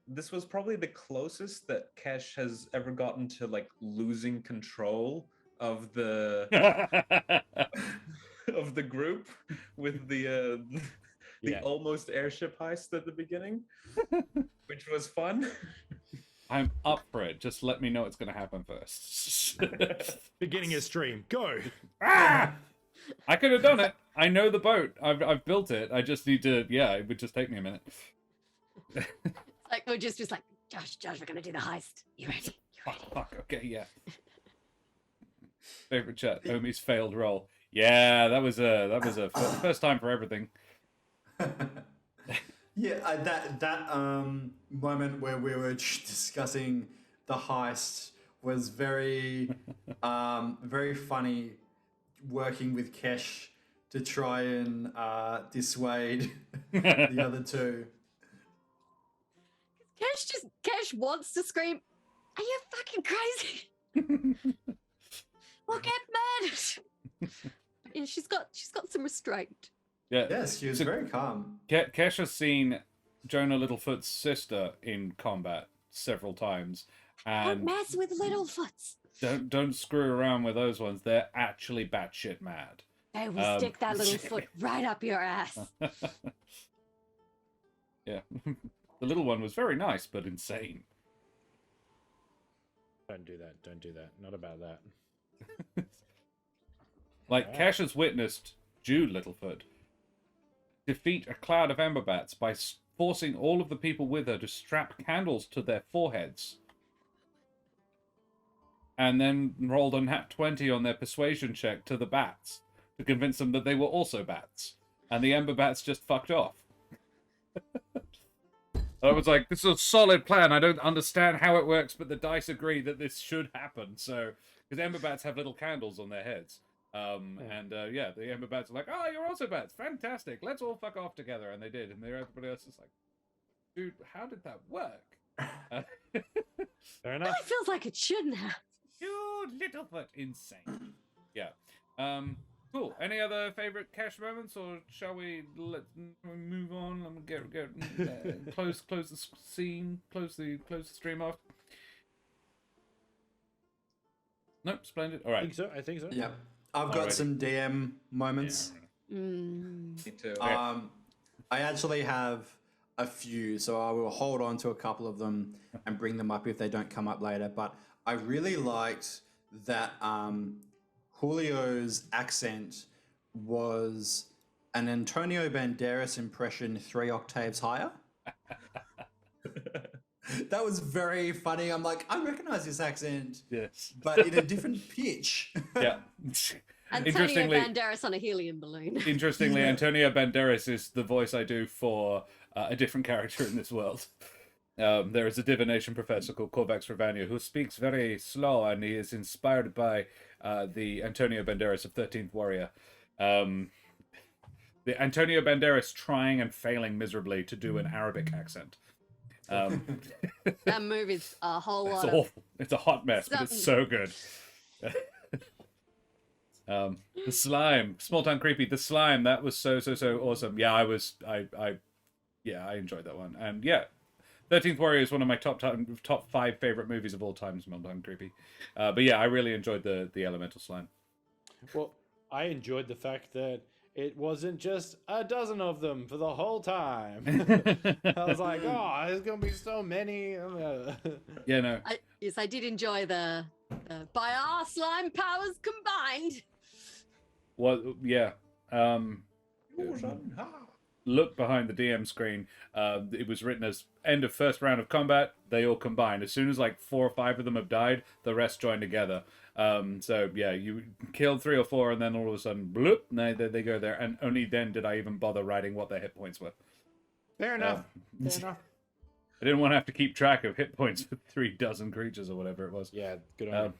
this was probably the closest that Kesh has ever gotten to like losing control of the of the group with the Yeah. almost airship heist at the beginning, which was fun. I'm up for it. Just let me know what's going to happen first. Beginning of stream. Go. Ah! I could have done it. I know the boat. I've built it. I just need to. Yeah, it would just take me a minute. Like we're just like Josh, we're gonna do the heist. You ready? You ready? Fuck. Okay. Yeah. Favorite chat. Omi's failed roll. Yeah, that was a first time for everything. Yeah, that moment where we were discussing the heist was very very funny. Working with Kesh to try and dissuade the other two. Kesh wants to scream, "Are you fucking crazy? Look at man!" And she's got some restraint. Yeah. Yes, she was very calm. Kesh has seen Jonah Littlefoot's sister in combat several times, Don't and mess with Littlefoots. don't screw around with those ones. They're actually batshit mad. They will stick that little foot right up your ass. Yeah, the little one was very nice but insane. Don't do that. Don't do that. Not about that. Like Alright. Kesh has witnessed Jude Littlefoot defeat a cloud of ember bats by forcing all of the people with her to strap candles to their foreheads. And then rolled a nat 20 on their persuasion check to the bats to convince them that they were also bats. And the ember bats just fucked off. I was like, this is a solid plan. I don't understand how it works, but the dice agree that this should happen. So, because ember bats have little candles on their heads. Yeah, the ember bats are like, oh, you're also bats. Fantastic. Let's all fuck off together. And they did. And everybody else is like, dude, how did that work? Fair It enough. really feels like it shouldn't have. Dude, Littlefoot, insane. Yeah. Cool. Any other favorite Kesh moments, or shall we move on? I'm gonna get close the scene, close the stream off. Nope, splendid. All right. I think so. Yeah, I've got Alrighty. some DM moments. Mm. Me too. I actually have a few, so I will hold on to a couple of them and bring them up if they don't come up later. But I really liked that Julio's accent was an Antonio Banderas impression 3 octaves higher. That was very funny. I'm like, I recognize this accent, Yes. but in a different pitch. Yeah. Antonio Interestingly- Banderas on a helium balloon. Interestingly, Yeah. Antonio Banderas is the voice I do for a different character in this world. There is a divination professor called Corvax Ravania who speaks very slow, and he is inspired by the Antonio Banderas of 13th Warrior. The Antonio Banderas trying and failing miserably to do an Arabic accent. That movie's a whole It's lot of awful. It's a hot mess, but it's so good. The slime, small town creepy. The slime, that was so awesome. Yeah, I enjoyed that one, and yeah, 13th Warrior is one of my top 5 favorite movies of all time. Small town creepy, but yeah, I really enjoyed the elemental slime. Well, I enjoyed the fact that it wasn't just a dozen of them for the whole time. I was like, oh, there's gonna be so many. Yeah, no, I did enjoy the by our slime powers combined. well, yeah. Look behind the DM screen. It was written as end of first round of combat. They all combined. As soon as like 4 or 5 of them have died, the rest join together. So yeah, you killed 3 or 4, and then all of a sudden, bloop, they go there. And only then did I even bother writing what their hit points were. Fair enough. Fair enough. I didn't want to have to keep track of hit points for 36 creatures or whatever it was. Yeah, good on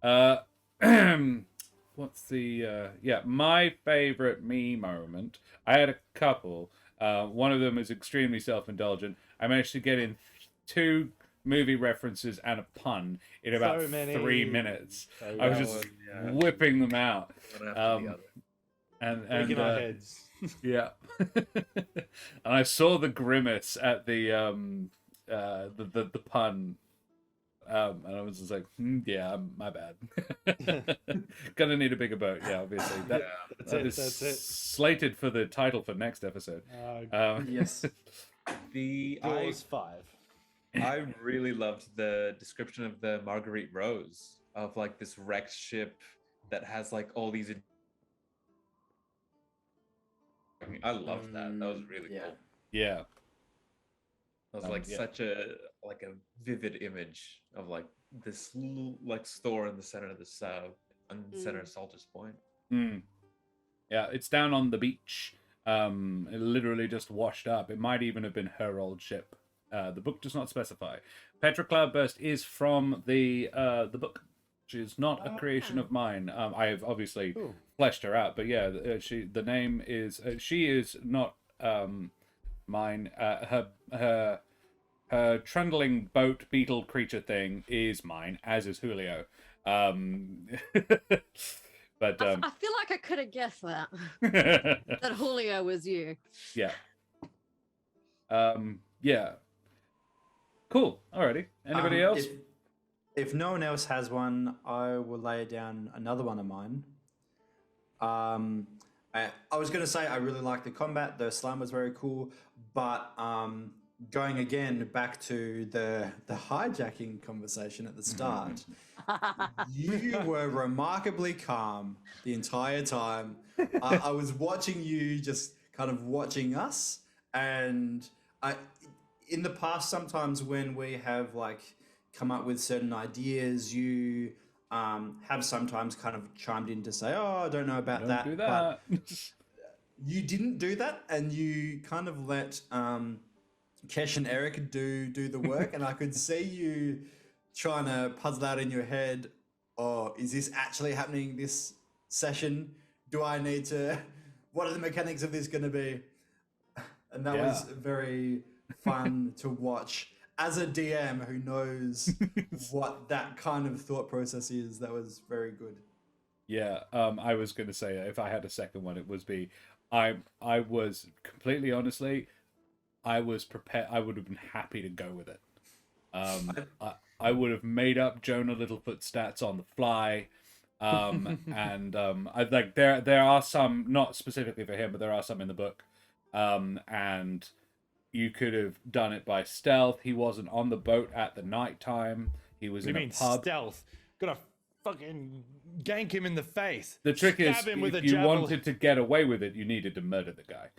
you. What's the my favorite me moment? I had a couple. One of them is extremely self-indulgent. I managed to get in 2 movie references and a pun in about So many. 3 minutes. So I was many. just Yeah. whipping them out. One after the other. And Breaking our heads. yeah. And I saw the grimace at the pun. And I was just like, yeah, my bad. Gonna need a bigger boat. Yeah, obviously. That is That's it. slated for the title for next episode. Yes. Jaws 5. I really loved the description of the Marguerite Rose of like this wrecked ship that has like all these. I loved that. That was really cool. Yeah. That was like Yeah. such a vivid image of like this little, like store in the center of this in the center of Saltar's Point. Mm. Yeah, it's down on the beach. It literally just washed up. It might even have been her old ship. The book does not specify. Petra Cloudburst is from the book. She is not a creation of mine. I have obviously fleshed her out, but yeah, she is not mine. Her trundling boat beetle creature thing is mine, as is Julio. But I feel like I could have guessed that. That Julio was you. yeah. Yeah. Cool. Alrighty. Anybody else? If no one else has one, I will lay down another one of mine. I was going to say I really like the combat. The slime was very cool, but going again back to the hijacking conversation at the start, you were remarkably calm the entire time. I was watching you, just kind of watching us, and in the past, sometimes when we have like come up with certain ideas, you have sometimes kind of chimed in to say, "Oh, I don't know about that." Do that. But you didn't do that, and you kind of let Kesh and Eric do the work, and I could see you trying to puzzle out in your head, "Oh, is this actually happening this session? Do I need to? What are the mechanics of this going to be?" And that was very fun to watch. As a DM who knows what that kind of thought process is, that was very good. Yeah, I was going to say if I had a second one, it was I was completely honestly, I was prepared. I would have been happy to go with it. I would have made up Jonah Littlefoot stats on the fly. And I like there are some, not specifically for him, but there are some in the book. And you could have done it by stealth. He wasn't on the boat at the night time. He was in a pub. Stealth? Gonna fucking gank him in the face. The trick is, Stab him with if a you javelin. wanted to get away with it, you needed to murder the guy.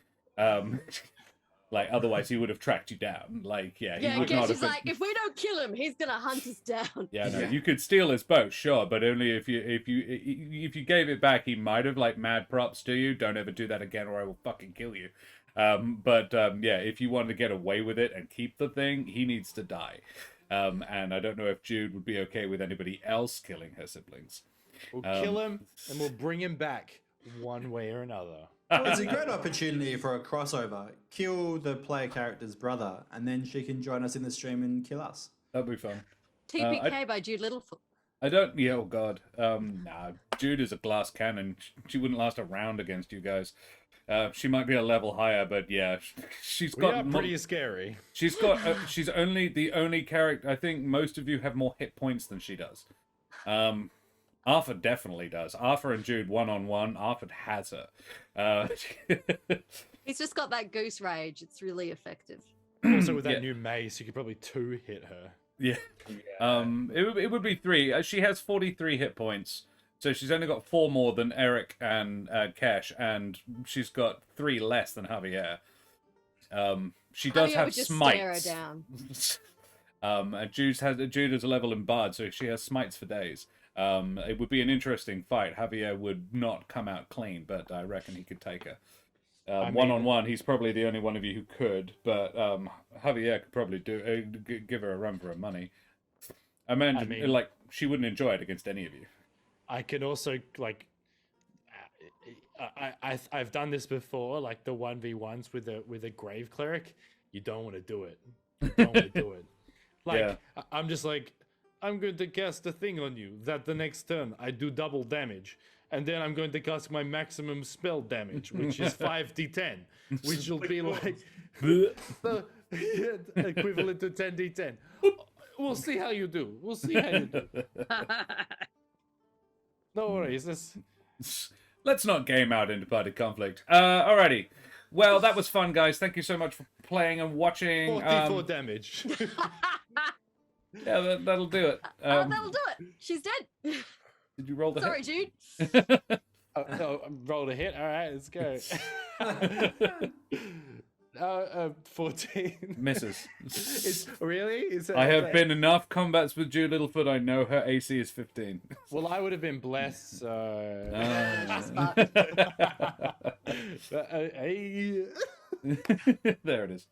Like otherwise he would have tracked you down. Like he Yeah, would Kesh not is have. like, if we don't kill him, he's gonna hunt us down. Yeah, no, you could steal his boat, sure, but only if you gave it back, he might have like mad props to you. Don't ever do that again, or I will fucking kill you. If you wanted to get away with it and keep the thing, he needs to die. And I don't know if Jude would be okay with anybody else killing her siblings. We'll kill him and we'll bring him back one way or another. Well, it's a great opportunity for a crossover. Kill the player character's brother, and then she can join us in the stream and kill us. That'd be fun. TPK by Jude Littlefoot. I don't. Yeah, oh god. Nah. Jude is a glass cannon. She wouldn't last a round against you guys. She might be a level higher, but yeah, she's got pretty scary. She's got. She's only the only character. I think most of you have more hit points than she does. Arthur definitely does. Arthur and Jude one-on-one. Arthur has her. He's just got that goose rage. It's really effective. Also, with that new mace, you could probably 2-hit her. Yeah. It would be 3. She has 43 hit points, so she's only got 4 more than Eric and Kesh, and she's got 3 less than Javier. She does Javier have would just smites. stare her down. And Jude is a level in Bard, so she has smites for days. It would be an interesting fight. Javier would not come out clean, but I reckon he could take her. I mean- One-on-one, he's probably the only one of you who could, but Javier could probably give her a run for her money. Amanda, mean- like, she wouldn't enjoy it against any of you. I can also like. I've done this before, like the 1v1s with a grave cleric. You don't want to do it. You don't want to do it. Like Yeah. I'm just like, I'm going to cast a thing on you that the next turn I do double damage, and then I'm going to cast my maximum spell damage, which is 5d10, which will be like the equivalent to 10d10. We'll see how you do. We'll see how you do. No worries. Let's not game out inter-party conflict. Alrighty. Well, that was fun, guys. Thank you so much for playing and watching. 44 damage. Yeah, that'll do it. That'll do it. She's dead. Did you roll the Sorry, Jude. Oh, rolled a hit. All right, let's go. 14. Misses. It's really? Is it, I have been enough combats with Jude Littlefoot. I know her AC is 15. Well, I would have been blessed. So. There it is.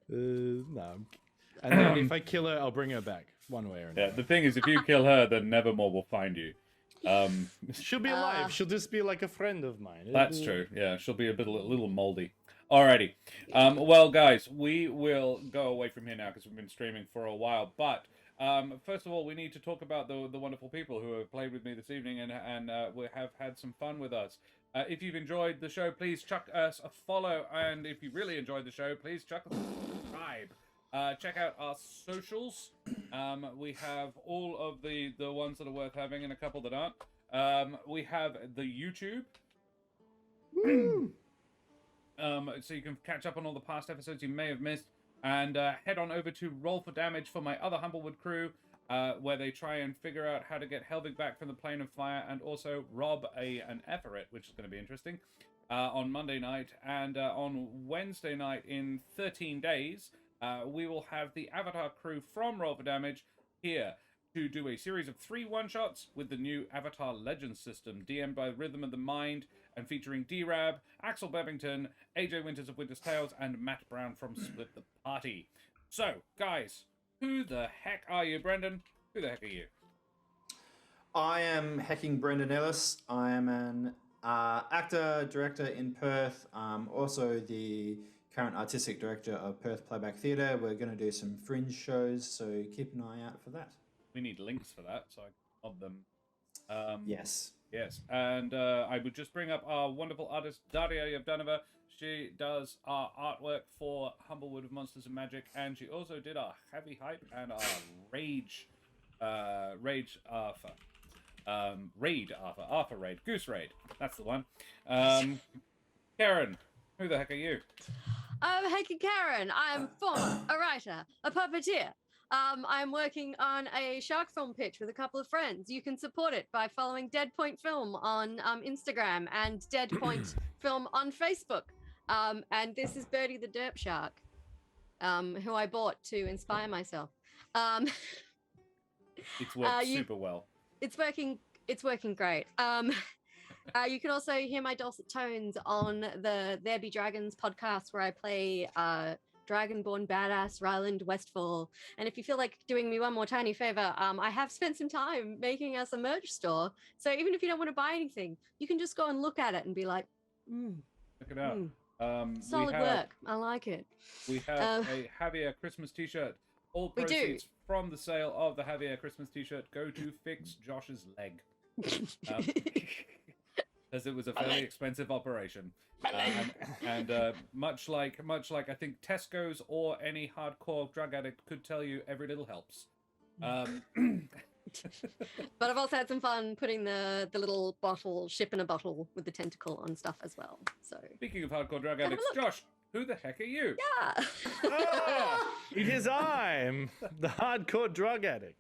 No. And then if I kill her, I'll bring her back one way or another. Yeah, the thing is, if you kill her, then Nevermore will find you. She'll be alive. She'll just be like a friend of mine. That's true. Yeah, she'll be a little moldy. Alrighty. Well, guys, we will go away from here now because we've been streaming for a while. But first of all, we need to talk about the wonderful people who have played with me this evening and we have had some fun with us. If you've enjoyed the show, please chuck us a follow. And if you really enjoyed the show, please chuck us a subscribe. Check out our socials. We have all of the ones that are worth having and a couple that aren't. We have the YouTube. So you can catch up on all the past episodes you may have missed. And head on over to Roll for Damage for my other Humblewood crew, where they try and figure out how to get Helvig back from the Plane of Fire and also rob an Ep8, which is going to be interesting, on Monday night. And on Wednesday night, in 13 days, we will have the Avatar crew from Roll for Damage here to do a series of 3 one-shots with the new Avatar Legends system, DM'd by Rhythm of the Mind, and featuring D-Rab, Axel Bebbington, AJ Winters of Winter's Tales, and Matt Brown from Split the Party. So, guys, who the heck are you, Brendan? Who the heck are you? I am Hacking Brendan Ellis. I am an actor, director in Perth, also the current artistic director of Perth Playback Theatre. We're going to do some fringe shows, so keep an eye out for that. We need links for that, so I can mob them. Yes. Yes, and I would just bring up our wonderful artist, Daria Yevdanova. She does our artwork for Humblewood of Monsters and Magic, and she also did our Heavy Hype and our Rage Arthur. Arthur Raid, Goose Raid. That's the one. Karen, who the heck are you? I'm Heckin' Karen. I'm a writer, a puppeteer. I'm working on a shark film pitch with a couple of friends. You can support it by following Dead Point Film on Instagram and Dead Point Film on Facebook. And this is Birdie the Derp Shark, who I bought to inspire myself. It's worked super well. It's working great. You can also hear my dulcet tones on the There Be Dragons podcast, where I play Dragonborn badass Ryland Westfall. And if you feel like doing me one more tiny favor, I have spent some time making us a merch store. So even if you don't want to buy anything, you can just go and look at it and be like, Check it out. solid work. I like it. We have a Javier Christmas t-shirt. All proceeds from the sale of the Javier Christmas t-shirt go to fix Josh's leg. As it was a fairly expensive operation. And much like I think Tesco's or any hardcore drug addict could tell you, every little helps. But I've also had some fun putting the little bottle, ship in a bottle with the tentacle on stuff as well. So Speaking of hardcore drug addicts, Josh, who the heck are you? yeah. It is I'm the hardcore drug addict.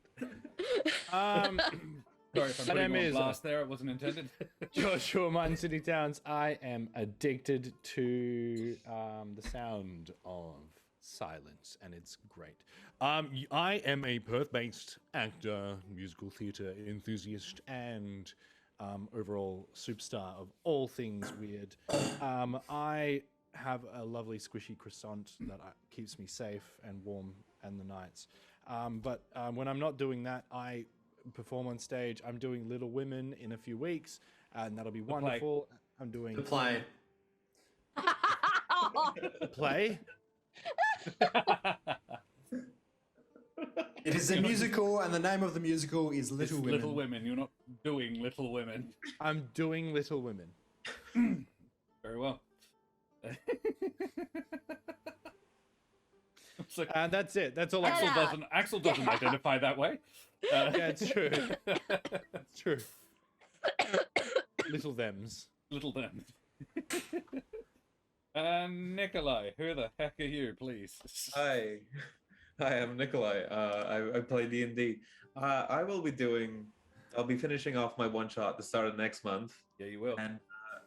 Sorry if I'm My putting name you on is blast there, it wasn't intended. Joshua Martin City Towns. I am addicted to the sound of silence, and it's great. I am a Perth-based actor, musical theatre enthusiast, and overall superstar of all things weird. I have a lovely squishy croissant that keeps me safe and warm in the nights. But when I'm not doing that, I perform on stage. I'm doing Little Women in a few weeks, and that'll be wonderful. I'm doing The play. play. It is a musical, and the name of the musical is Little Women. Little Women. You're not doing Little Women. I'm doing Little Women. Very well. So And that's it. That's all. Axel doesn't identify that way. Yeah, it's true. It's true. Little thems. Little them. Nikolai, who the heck are you, please? Hi, I'm Nikolai. I play D&D. I'll be finishing off my one shot at the start of next month. Yeah, you will.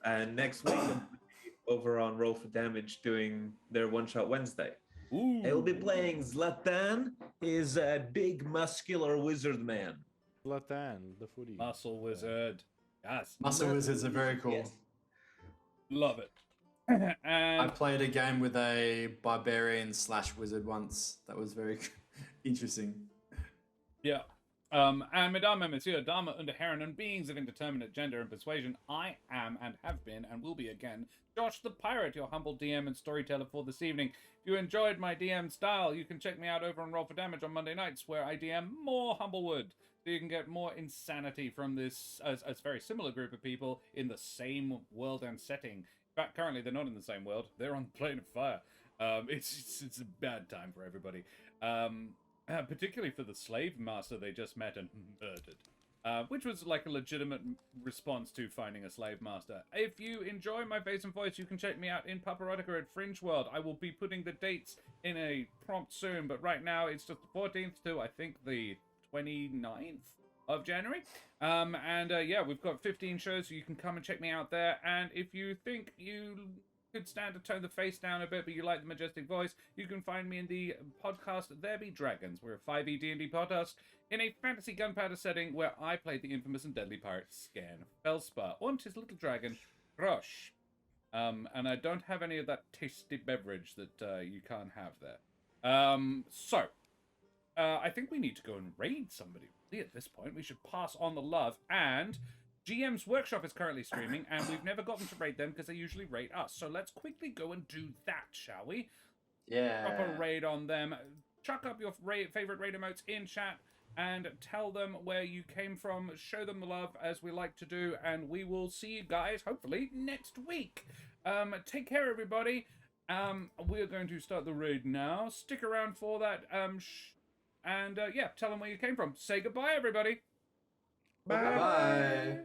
And next week, I'm over on Roll for Damage doing their one shot Wednesday. Ooh. I'll be playing Zlatan. He's a big muscular wizard man. Zlatan, the footy. Muscle Wizard. Yes. Muscle Wizards are very cool. Yes. Love it. I And played a game with a barbarian/wizard once. That was very interesting. yeah. And Mesdames et Messieurs, Damen und Herren, and beings of indeterminate gender and persuasion, I am and have been and will be again Josh the Pirate, your humble DM and storyteller for this evening. If you enjoyed my DM style, you can check me out over on Roll for Damage on Monday nights, where I DM more Humblewood, so you can get more insanity from this as very similar group of people in the same world and setting. In fact, currently they're not in the same world; they're on the plane of fire. It's a bad time for everybody. Particularly for the slave master they just met and murdered, which was like a legitimate response to finding a slave master. If you enjoy my face and voice, you can check me out in Paparotica at Fringe World. I will be putting the dates in a prompt soon, but right now it's just the 14th to, I think, the 29th of January. Yeah, we've got 15 shows, so you can come and check me out there. And if you think you could stand to tone the face down a bit, but you like the majestic voice, you can find me in the podcast There Be Dragons. We're a 5e D&D podcast in a fantasy gunpowder setting where I played the infamous and deadly pirate Scan Felspar and his little dragon Grosh. And I don't have any of that tasty beverage that you can't have there. So I think we need to go and raid somebody. At this point, we should pass on the love. And GM's Workshop is currently streaming, and we've never gotten to raid them because they usually raid us. So let's quickly go and do that, shall we? Yeah. Drop a raid on them. Chuck up your favorite raid emotes in chat and tell them where you came from. Show them the love, as we like to do, and we will see you guys, hopefully, next week. Take care, everybody. We're going to start the raid now. Stick around for that. Yeah, tell them where you came from. Say goodbye, everybody. Bye.